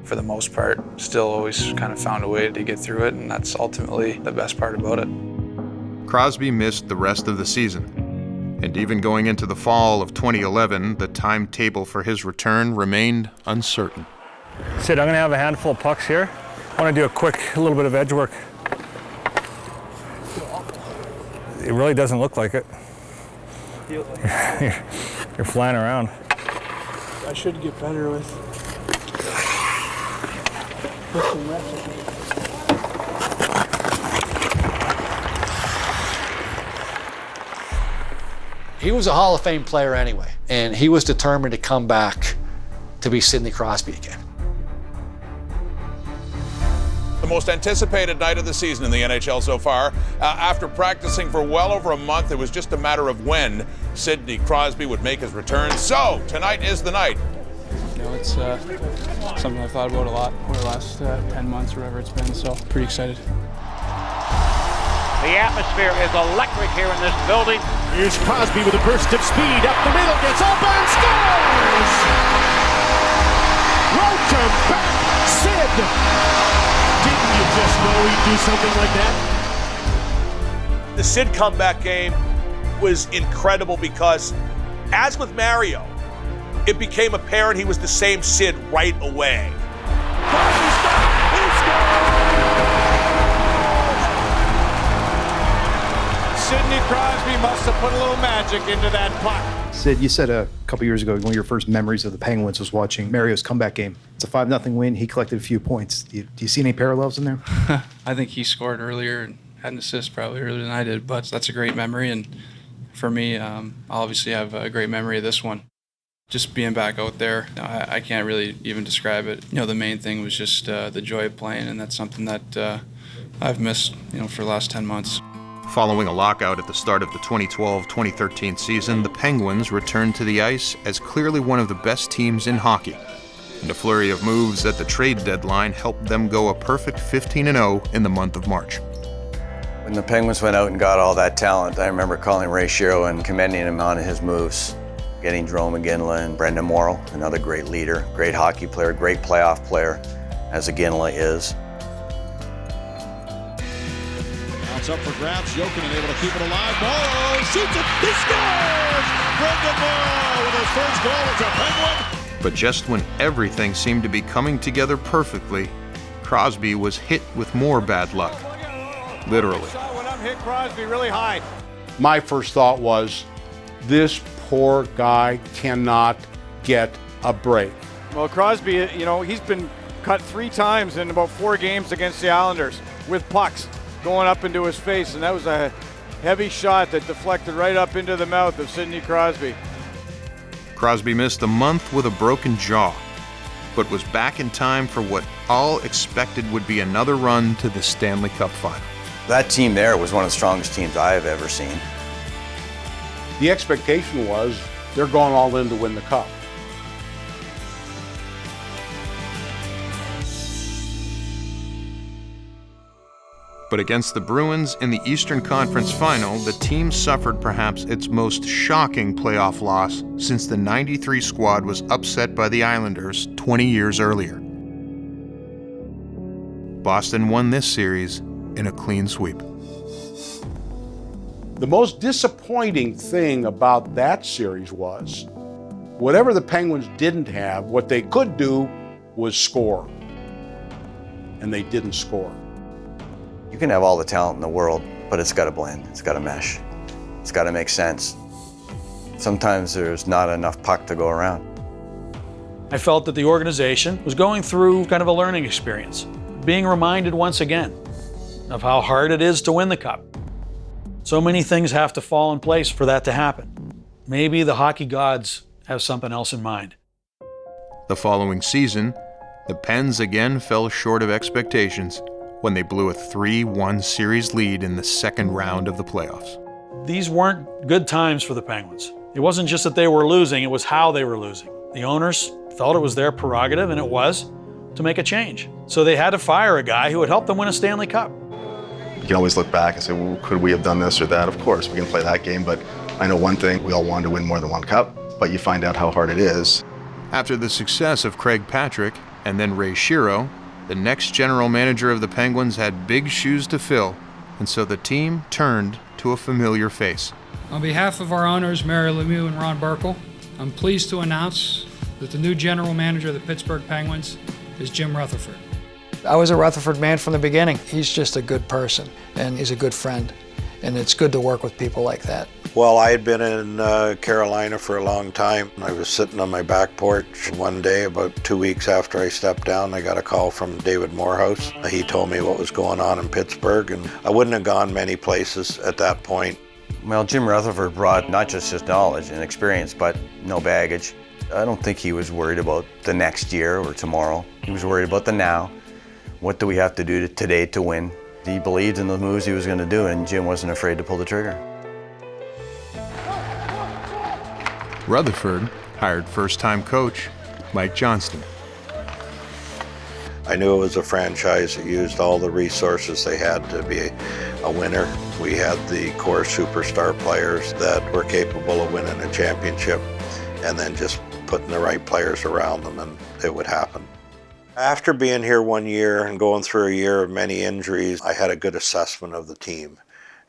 for the most part, still always kind of found a way to get through it, and that's ultimately the best part about it. Crosby missed the rest of the season. And even going into the fall of 2011, the timetable for his return remained uncertain. Sid, I'm going to have a handful of pucks here. I want to do a little bit of edge work. It really doesn't look like it. You're flying around. I should get better with some reps. He was a Hall of Fame player anyway, and he was determined to come back to be Sidney Crosby again. The most anticipated night of the season in the NHL so far. After practicing for well over a month, it was just a matter of when Sidney Crosby would make his return. So, tonight is the night. You know, it's something I've thought about a lot over the last 10 months or whatever it's been, so pretty excited. The atmosphere is electric here in this building. Here's Crosby with a burst of speed up the middle, gets open, scores! Welcome back, Sid! Didn't you just know he'd do something like that? The Sid comeback game was incredible because, as with Mario, it became apparent he was the same Sid right away. Sidney Crosby must have put a little magic into that puck. Sid, you said a couple years ago one of your first memories of the Penguins was watching Mario's comeback game. It's a 5-0 win. He collected a few points. Do you see any parallels in there? I think he scored earlier and had an assist probably earlier than I did, but that's a great memory. And for me, I'll obviously have a great memory of this one. Just being back out there, I can't really even describe it. You know, the main thing was just the joy of playing, and that's something that I've missed, for the last 10 months. Following a lockout at the start of the 2012-2013 season, the Penguins returned to the ice as clearly one of the best teams in hockey. And a flurry of moves at the trade deadline helped them go a perfect 15-0 in the month of March. When the Penguins went out and got all that talent, I remember calling Ray Shero and commending him on his moves. Getting Jaromir Iginla and Brendan Morrow, another great leader, great hockey player, great playoff player, as Iginla is. It's up for grabs. Jokinen able to keep it alive. Morrow shoots it. He scores! Brendan Morrow with his first goal as a Penguin. But just when everything seemed to be coming together perfectly, Crosby was hit with more bad luck. Literally. When I'm hit Crosby really high. My first thought was, this poor guy cannot get a break. Well, Crosby, he's been cut 3 times in about 4 games against the Islanders with pucks going up into his face, and that was a heavy shot that deflected right up into the mouth of Sidney Crosby. Crosby missed a month with a broken jaw, but was back in time for what all expected would be another run to the Stanley Cup final. That team there was one of the strongest teams I have ever seen. The expectation was they're going all in to win the Cup. But against the Bruins in the Eastern Conference Final, the team suffered perhaps its most shocking playoff loss since the '93 squad was upset by the Islanders 20 years earlier. Boston won this series in a clean sweep. The most disappointing thing about that series was, whatever the Penguins didn't have, what they could do was score. And they didn't score. You can have all the talent in the world, but it's got to blend, it's got to mesh, it's got to make sense. Sometimes there's not enough puck to go around. I felt that the organization was going through kind of a learning experience, being reminded once again of how hard it is to win the Cup. So many things have to fall in place for that to happen. Maybe the hockey gods have something else in mind. The following season, the Pens again fell short of expectations when they blew a 3-1 series lead in the second round of the playoffs. These weren't good times for the Penguins. It wasn't just that they were losing, it was how they were losing. The owners felt it was their prerogative, and it was, to make a change. So they had to fire a guy who would help them win a Stanley Cup. You can always look back and say, well, could we have done this or that? Of course, we can play that game, but I know one thing, we all wanted to win more than one cup, but you find out how hard it is. After the success of Craig Patrick And then Ray Shero, the next general manager of the Penguins, had big shoes to fill, and so the team turned to a familiar face. On behalf of our owners, Mario Lemieux and Ron Burkle, I'm pleased to announce that the new general manager of the Pittsburgh Penguins is Jim Rutherford. I was a Rutherford man from the beginning. He's just a good person, and he's a good friend, and it's good to work with people like that. Well, I had been in Carolina for a long time. I was sitting on my back porch one day, about 2 weeks after I stepped down. I got a call from David Morehouse. He told me what was going on in Pittsburgh, and I wouldn't have gone many places at that point. Well, Jim Rutherford brought not just his knowledge and experience, but no baggage. I don't think he was worried about the next year or tomorrow. He was worried about the now. What do we have to do today to win? He believed in the moves he was going to do, and Jim wasn't afraid to pull the trigger. Rutherford hired first-time coach Mike Johnston. I knew it was a franchise that used all the resources they had to be a winner. We had the core superstar players that were capable of winning a championship, and then just putting the right players around them, and it would happen. After being here 1 year and going through a year of many injuries, I had a good assessment of the team.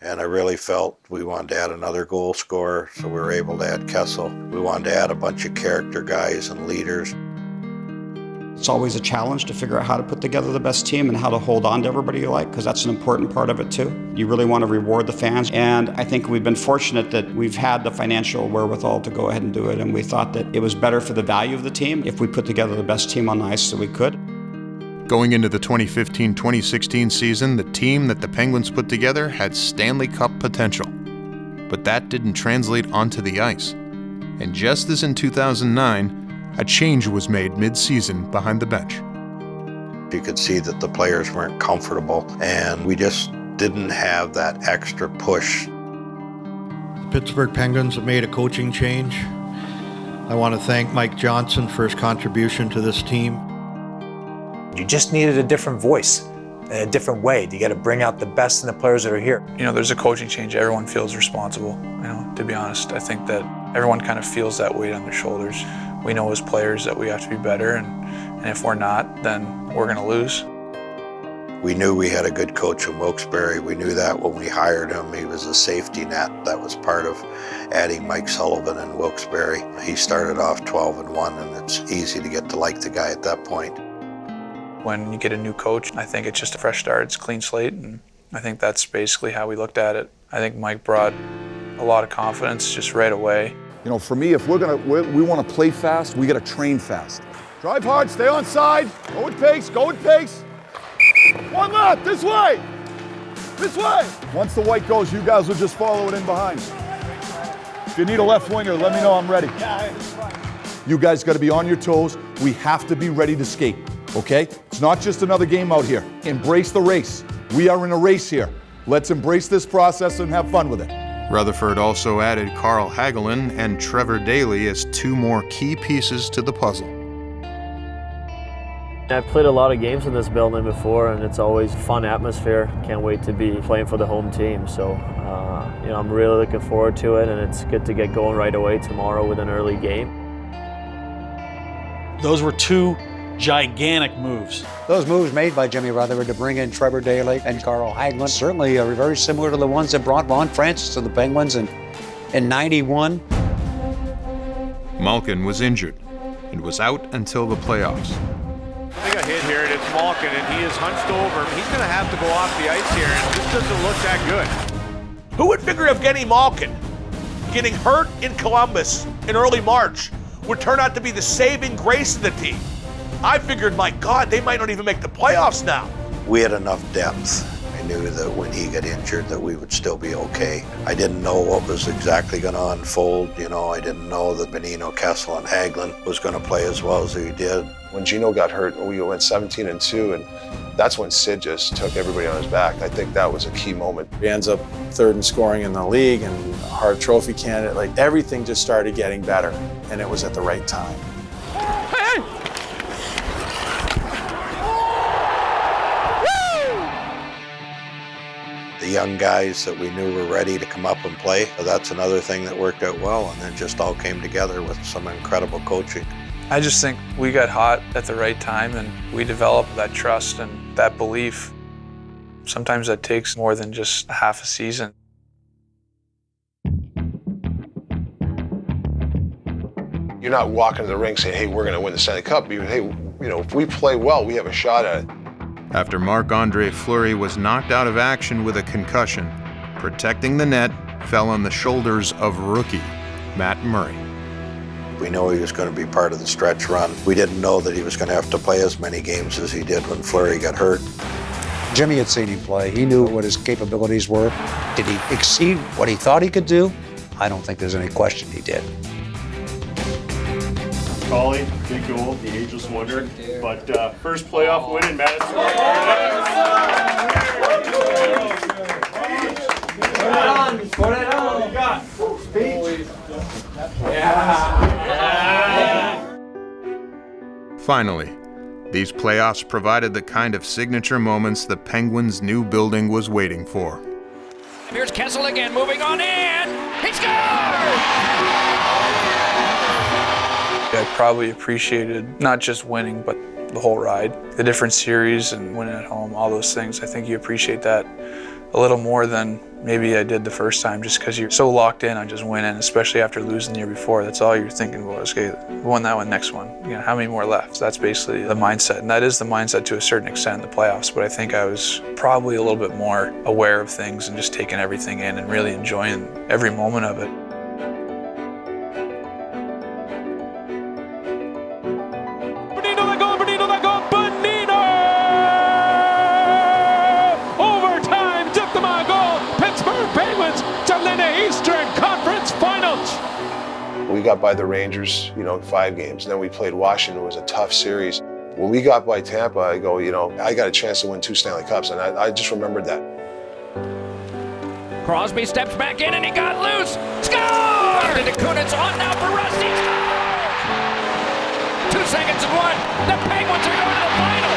And I really felt we wanted to add another goal scorer, so we were able to add Kessel. We wanted to add a bunch of character guys and leaders. It's always a challenge to figure out how to put together the best team and how to hold on to everybody you like, because that's an important part of it too. You really want to reward the fans, and I think we've been fortunate that we've had the financial wherewithal to go ahead and do it, and we thought that it was better for the value of the team if we put together the best team on the ice that we could. Going into the 2015-2016 season, the team that the Penguins put together had Stanley Cup potential. But that didn't translate onto the ice. And just as in 2009, a change was made mid-season behind the bench. You could see that the players weren't comfortable, and we just didn't have that extra push. The Pittsburgh Penguins have made a coaching change. I want to thank Mike Johnson for his contribution to this team. You just needed a different voice, a different way. You got to bring out the best in the players that are here. You know, there's a coaching change. Everyone feels responsible. You know, to be honest, I think that everyone kind of feels that weight on their shoulders. We know as players that we have to be better, and if we're not, then we're going to lose. We knew we had a good coach in Wilkes-Barre. We knew that when we hired him. He was a safety net. That was part of adding Mike Sullivan in Wilkes-Barre. He started off 12-1, and it's easy to get to like the guy at that point. When you get a new coach, I think it's just a fresh start. It's a clean slate, and I think that's basically how we looked at it. I think Mike brought a lot of confidence just right away. You know, for me, if we want to play fast, we got to train fast. Drive hard, stay on side, go with pace, go with pace. One left, this way, this way. Once the white goes, you guys will just follow it in behind. If you need a left winger, let me know, I'm ready. You guys got to be on your toes. We have to be ready to skate. Okay? It's not just another game out here. Embrace the race. We are in a race here. Let's embrace this process and have fun with it. Rutherford also added Carl Hagelin and Trevor Daley as two more key pieces to the puzzle. I've played a lot of games in this building before, and it's always a fun atmosphere. Can't wait to be playing for the home team. So, you know, I'm really looking forward to it, and it's good to get going right away tomorrow with an early game. Those were two gigantic moves. Those moves made by Jimmy Rutherford to bring in Trevor Daley and Carl Hagelin certainly are very similar to the ones that brought Ron Francis to the Penguins in '91. Malkin was injured and was out until the playoffs. They got hit here, and it's Malkin, and he is hunched over. He's going to have to go off the ice here, and this doesn't look that good. Who would figure Evgeny Malkin getting hurt in Columbus in early March would turn out to be the saving grace of the team? I figured, my God, they might not even make the playoffs now. We had enough depth. I knew that when he got injured that we would still be okay. I didn't know what was exactly going to unfold. You know, I didn't know that Bonino, Kessel, and Hagelin was going to play as well as he did. When Gino got hurt, we went 17-2, and that's when Sid just took everybody on his back. I think that was a key moment. He ends up third in scoring in the league and a Hart Trophy candidate. Like, everything just started getting better, and it was at the right time. The young guys that we knew were ready to come up and play, that's another thing that worked out well, and it just all came together with some incredible coaching. I just think we got hot at the right time and we developed that trust and that belief. Sometimes that takes more than just half a season. You're not walking to the rink saying, hey, we're going to win the Stanley Cup. Hey, you know, if we play well, we have a shot at it. After Marc-Andre Fleury was knocked out of action with a concussion, protecting the net fell on the shoulders of rookie Matt Murray. We know he was going to be part of the stretch run. We didn't know that he was going to have to play as many games as he did when Fleury got hurt. Jimmy had seen him play. He knew what his capabilities were. Did he exceed what he thought he could do? I don't think there's any question he did. Collie, big goal, the ageless wonder. But first playoff win in Madison. Put it on. You got speech. Finally, these playoffs provided the kind of signature moments the Penguins' new building was waiting for. Here's Kessel again, moving on in. He scored! I probably appreciated not just winning, but the whole ride. The different series and winning at home, all those things. I think you appreciate that a little more than maybe I did the first time, just because you're so locked in on just winning, especially after losing the year before. That's all you're thinking was, okay, we won that one, next one. You know, how many more left? That's basically the mindset, and that is the mindset to a certain extent in the playoffs, but I think I was probably a little bit more aware of things and just taking everything in and really enjoying every moment of it. We got by the Rangers, you know, in 5 games. And then we played Washington. It was a tough series. When we got by Tampa, I go, you know, I got a chance to win 2 Stanley Cups, and I just remembered that. Crosby steps back in and he got loose. Score! Into Kunitz on now for Rusty. 2 seconds and 1. The Penguins are going to the final.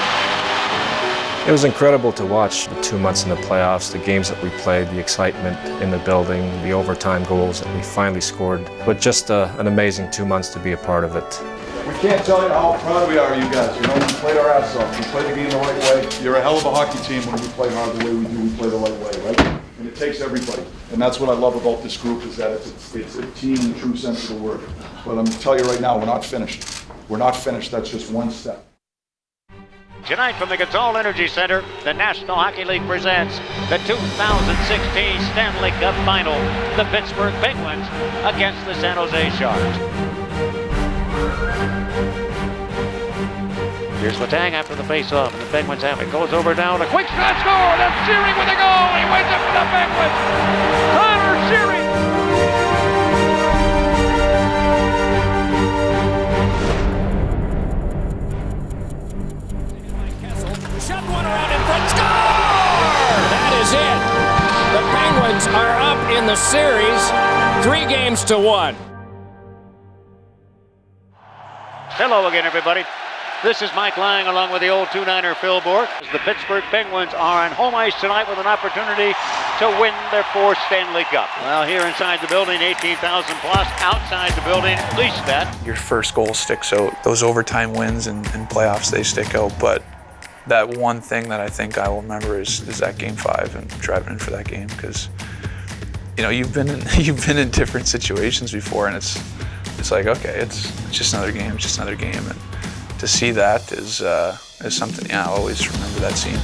It was incredible to watch the 2 months in the playoffs, the games that we played, the excitement in the building, the overtime goals that we finally scored. But just an amazing 2 months to be a part of it. We can't tell you how proud we are of you guys. You know, we played our ass off. We played the game the right way. You're a hell of a hockey team when we play hard the way we do. We play the right way, right? And it takes everybody. And that's what I love about this group, is that it's a team in the true sense of the word. But I'm going to tell you right now, we're not finished. We're not finished. That's just one step. Tonight from the Gazal Energy Center, the National Hockey League presents the 2016 Stanley Cup Final, the Pittsburgh Penguins against the San Jose Sharks. Here's Letang after the face-off, and the Penguins have it. Goes over down, a quick shot score! That's Sheary with a goal! He wins it for the Penguins! Connor Sheary! Shot one around in front, score! That is it. The Penguins are up in the series, 3-1. Hello again, everybody. This is Mike Lang along with the old 2-9er Phil Bourque. The Pittsburgh Penguins are on home ice tonight with an opportunity to win their 4th Stanley Cup. Well, here inside the building, 18,000 plus. Outside the building, at least that. Your first goal sticks out. Those overtime wins and playoffs, they stick out, but that one thing that I think I will remember is that Game 5 and driving in for that game, because you know you've been in different situations before, and it's like, okay, it's just another game, and to see that is something. Yeah, I'll always remember that scene.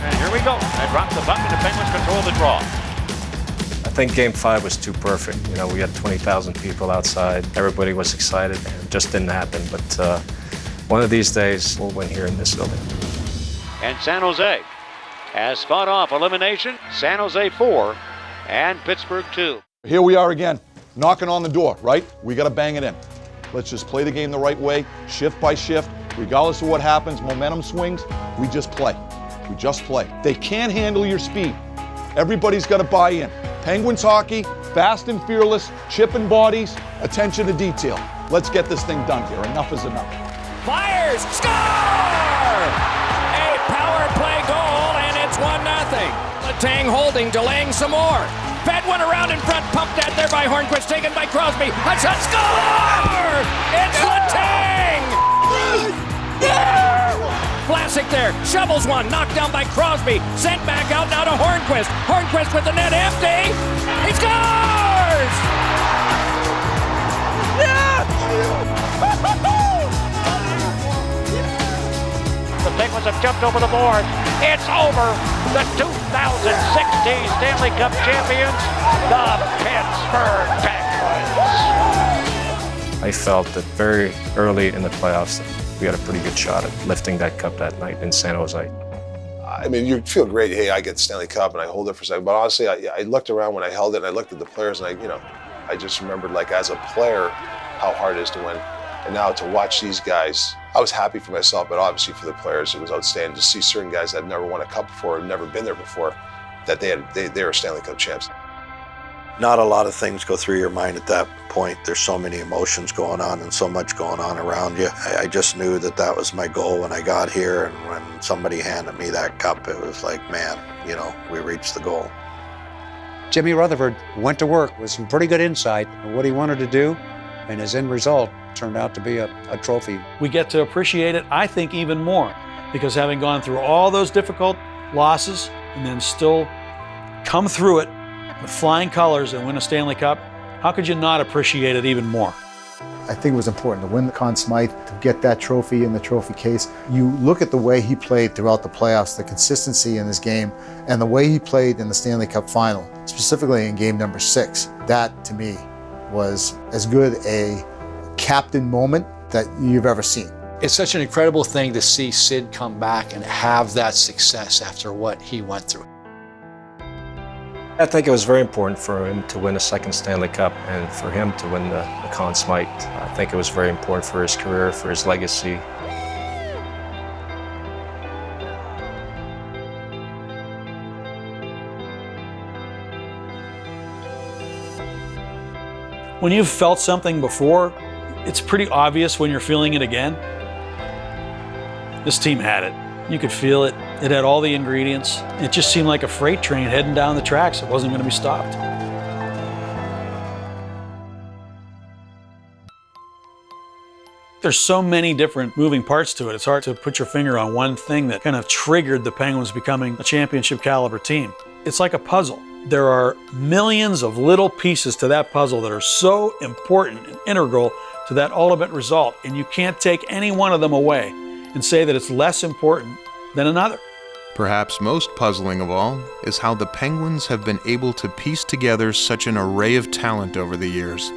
And here we go. I dropped the puck and the Penguins control the draw. I think Game 5 was too perfect. You know, we had 20,000 people outside. Everybody was excited, and it just didn't happen. But one of these days, we'll win here in this building. And San Jose has fought off elimination. San Jose 4 and Pittsburgh 2. Here we are again, knocking on the door, right? We got to bang it in. Let's just play the game the right way, shift by shift. Regardless of what happens, momentum swings, we just play. We just play. They can't handle your speed. Everybody's got to buy in. Penguins hockey, fast and fearless, chipping bodies, attention to detail. Let's get this thing done here. Enough is enough. Fires! Score! A power play goal, and it's 1-0. Letang holding, delaying some more. Fed one around in front, pumped out there by Hornquist, taken by Crosby. A shot, score! It's Letang! Vlasic there, shovels one, knocked down by Crosby, sent back out now to Hornquist. Hornquist with the net empty. He scores! The Penguins have jumped over the board. It's over. The 2016 Stanley Cup champions, the Pittsburgh Penguins. I felt that very early in the playoffs that we had a pretty good shot at lifting that cup that night in San Jose. I mean, you feel great. Hey, I get the Stanley Cup and I hold it for a second. But honestly, I looked around when I held it and I looked at the players and I just remembered, like, as a player, how hard it is to win. And now to watch these guys, I was happy for myself, but obviously for the players, it was outstanding to see certain guys that had never won a cup before, never been there before, that they were Stanley Cup champs. Not a lot of things go through your mind at that point. There's so many emotions going on and so much going on around you. I just knew that was my goal when I got here, and when somebody handed me that cup, it was like, man, we reached the goal. Jimmy Rutherford went to work with some pretty good insight on what he wanted to do, and his end result turned out to be a trophy. We get to appreciate it, I think, even more, because having gone through all those difficult losses and then still come through it with flying colors and win a Stanley Cup, how could you not appreciate it even more? I think it was important to win the Conn Smythe, to get that trophy in the trophy case. You look at the way he played throughout the playoffs, the consistency in his game, and the way he played in the Stanley Cup final, specifically in game number 6. That, to me, was as good a captain moment that you've ever seen. It's such an incredible thing to see Sid come back and have that success after what he went through. I think it was very important for him to win a second Stanley Cup and for him to win the Conn Smythe. I think it was very important for his career, for his legacy. When you've felt something before, it's pretty obvious when you're feeling it again. This team had it. You could feel it. It had all the ingredients. It just seemed like a freight train heading down the tracks. It wasn't going to be stopped. There's so many different moving parts to it. It's hard to put your finger on one thing that kind of triggered the Penguins becoming a championship caliber team. It's like a puzzle. There are millions of little pieces to that puzzle that are so important and integral to that ultimate result, and you can't take any one of them away and say that it's less important than another. Perhaps most puzzling of all is how the Penguins have been able to piece together such an array of talent over the years.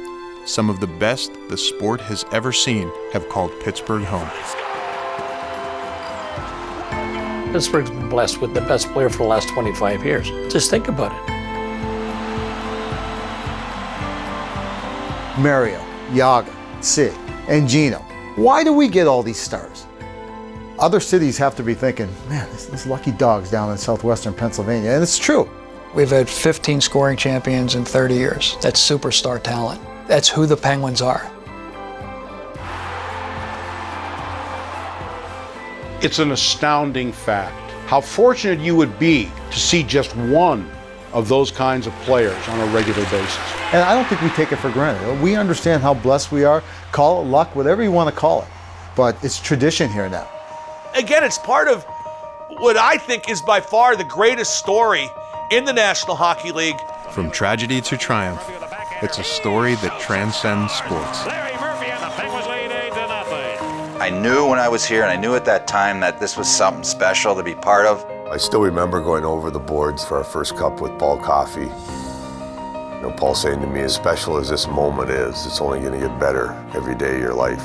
Some of the best the sport has ever seen have called Pittsburgh home. Pittsburgh's been blessed with the best player for the last 25 years. Just think about it. Mario, Jagr, Sid, and Gino. Why do we get all these stars? Other cities have to be thinking, man, this lucky dog's down in southwestern Pennsylvania, and it's true. We've had 15 scoring champions in 30 years. That's superstar talent. That's who the Penguins are. It's an astounding fact how fortunate you would be to see just one of those kinds of players on a regular basis. And I don't think we take it for granted. We understand how blessed we are. Call it luck, whatever you want to call it. But it's tradition here now. Again, it's part of what I think is by far the greatest story in the National Hockey League. From tragedy to triumph, it's a story that transcends sports. I knew when I was here, and I knew at that time that this was something special to be part of. I still remember going over the boards for our first cup with Paul Coffey. Paul saying to me, as special as this moment is, it's only going to get better every day of your life.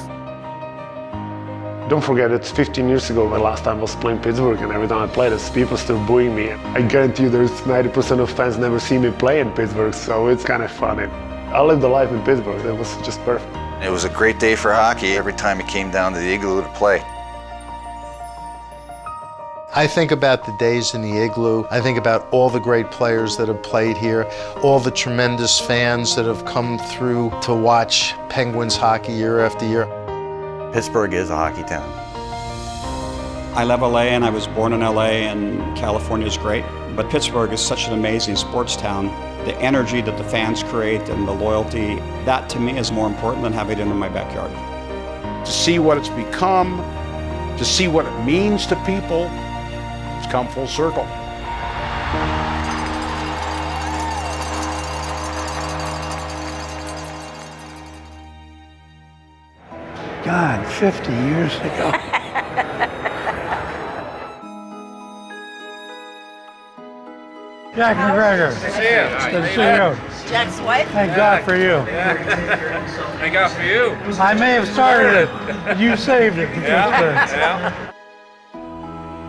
Don't forget, it's 15 years ago the last time I was playing Pittsburgh, and every time I played, people still booing me. I guarantee you there's 90% of fans never see me play in Pittsburgh, so it's kind of funny. I lived the life in Pittsburgh. It was just perfect. It was a great day for hockey every time it came down to the Igloo to play. I think about the days in the Igloo. I think about all the great players that have played here, all the tremendous fans that have come through to watch Penguins hockey year after year. Pittsburgh is a hockey town. I love LA and I was born in LA, and California is great. But Pittsburgh is such an amazing sports town. The energy that the fans create and the loyalty, that to me is more important than having it in my backyard. To see what it's become, to see what it means to people, it's come full circle. God, 50 years ago. Jack McGregor. Good to see you. Good to see you. Jack's wife. Thank God for you. Yeah. Thank God for you. I may have started it, but you saved it. Yeah.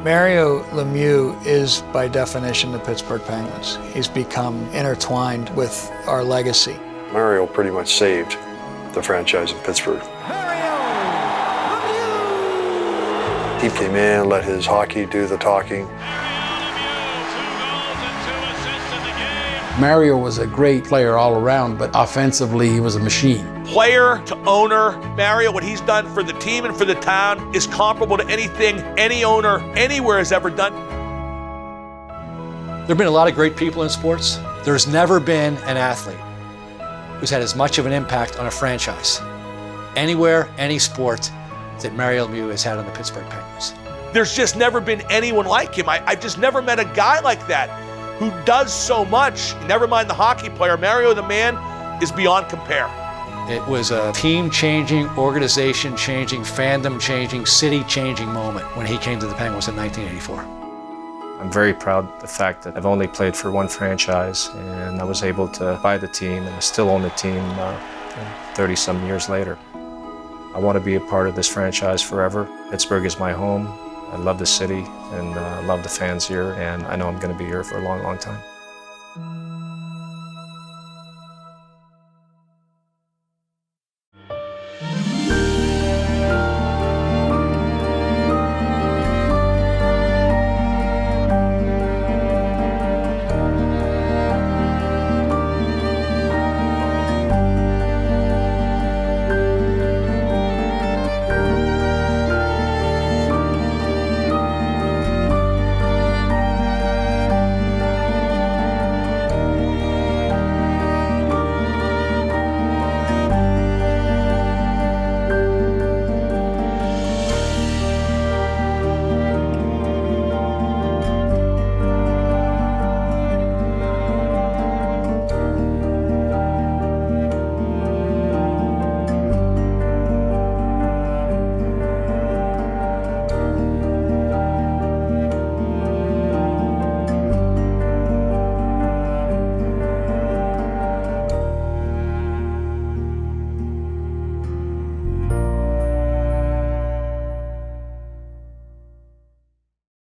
Mario Lemieux is, by definition, the Pittsburgh Penguins. He's become intertwined with our legacy. Mario pretty much saved the franchise in Pittsburgh. He came in, let his hockey do the talking. Mario was a great player all around, but offensively he was a machine. Player to owner, Mario, what he's done for the team and for the town is comparable to anything any owner anywhere has ever done. There have been a lot of great people in sports. There's never been an athlete who's had as much of an impact on a franchise, anywhere, any sport, that Mario Lemieux has had on the Pittsburgh Penguins. There's just never been anyone like him. I've just never met a guy like that who does so much. Never mind the hockey player. Mario, the man, is beyond compare. It was a team-changing, organization-changing, fandom-changing, city-changing moment when he came to the Penguins in 1984. I'm very proud of the fact that I've only played for one franchise, and I was able to buy the team and still own the team 30-some years later. I want to be a part of this franchise forever. Pittsburgh is my home. I love the city and love the fans here, and I know I'm going to be here for a long, long time.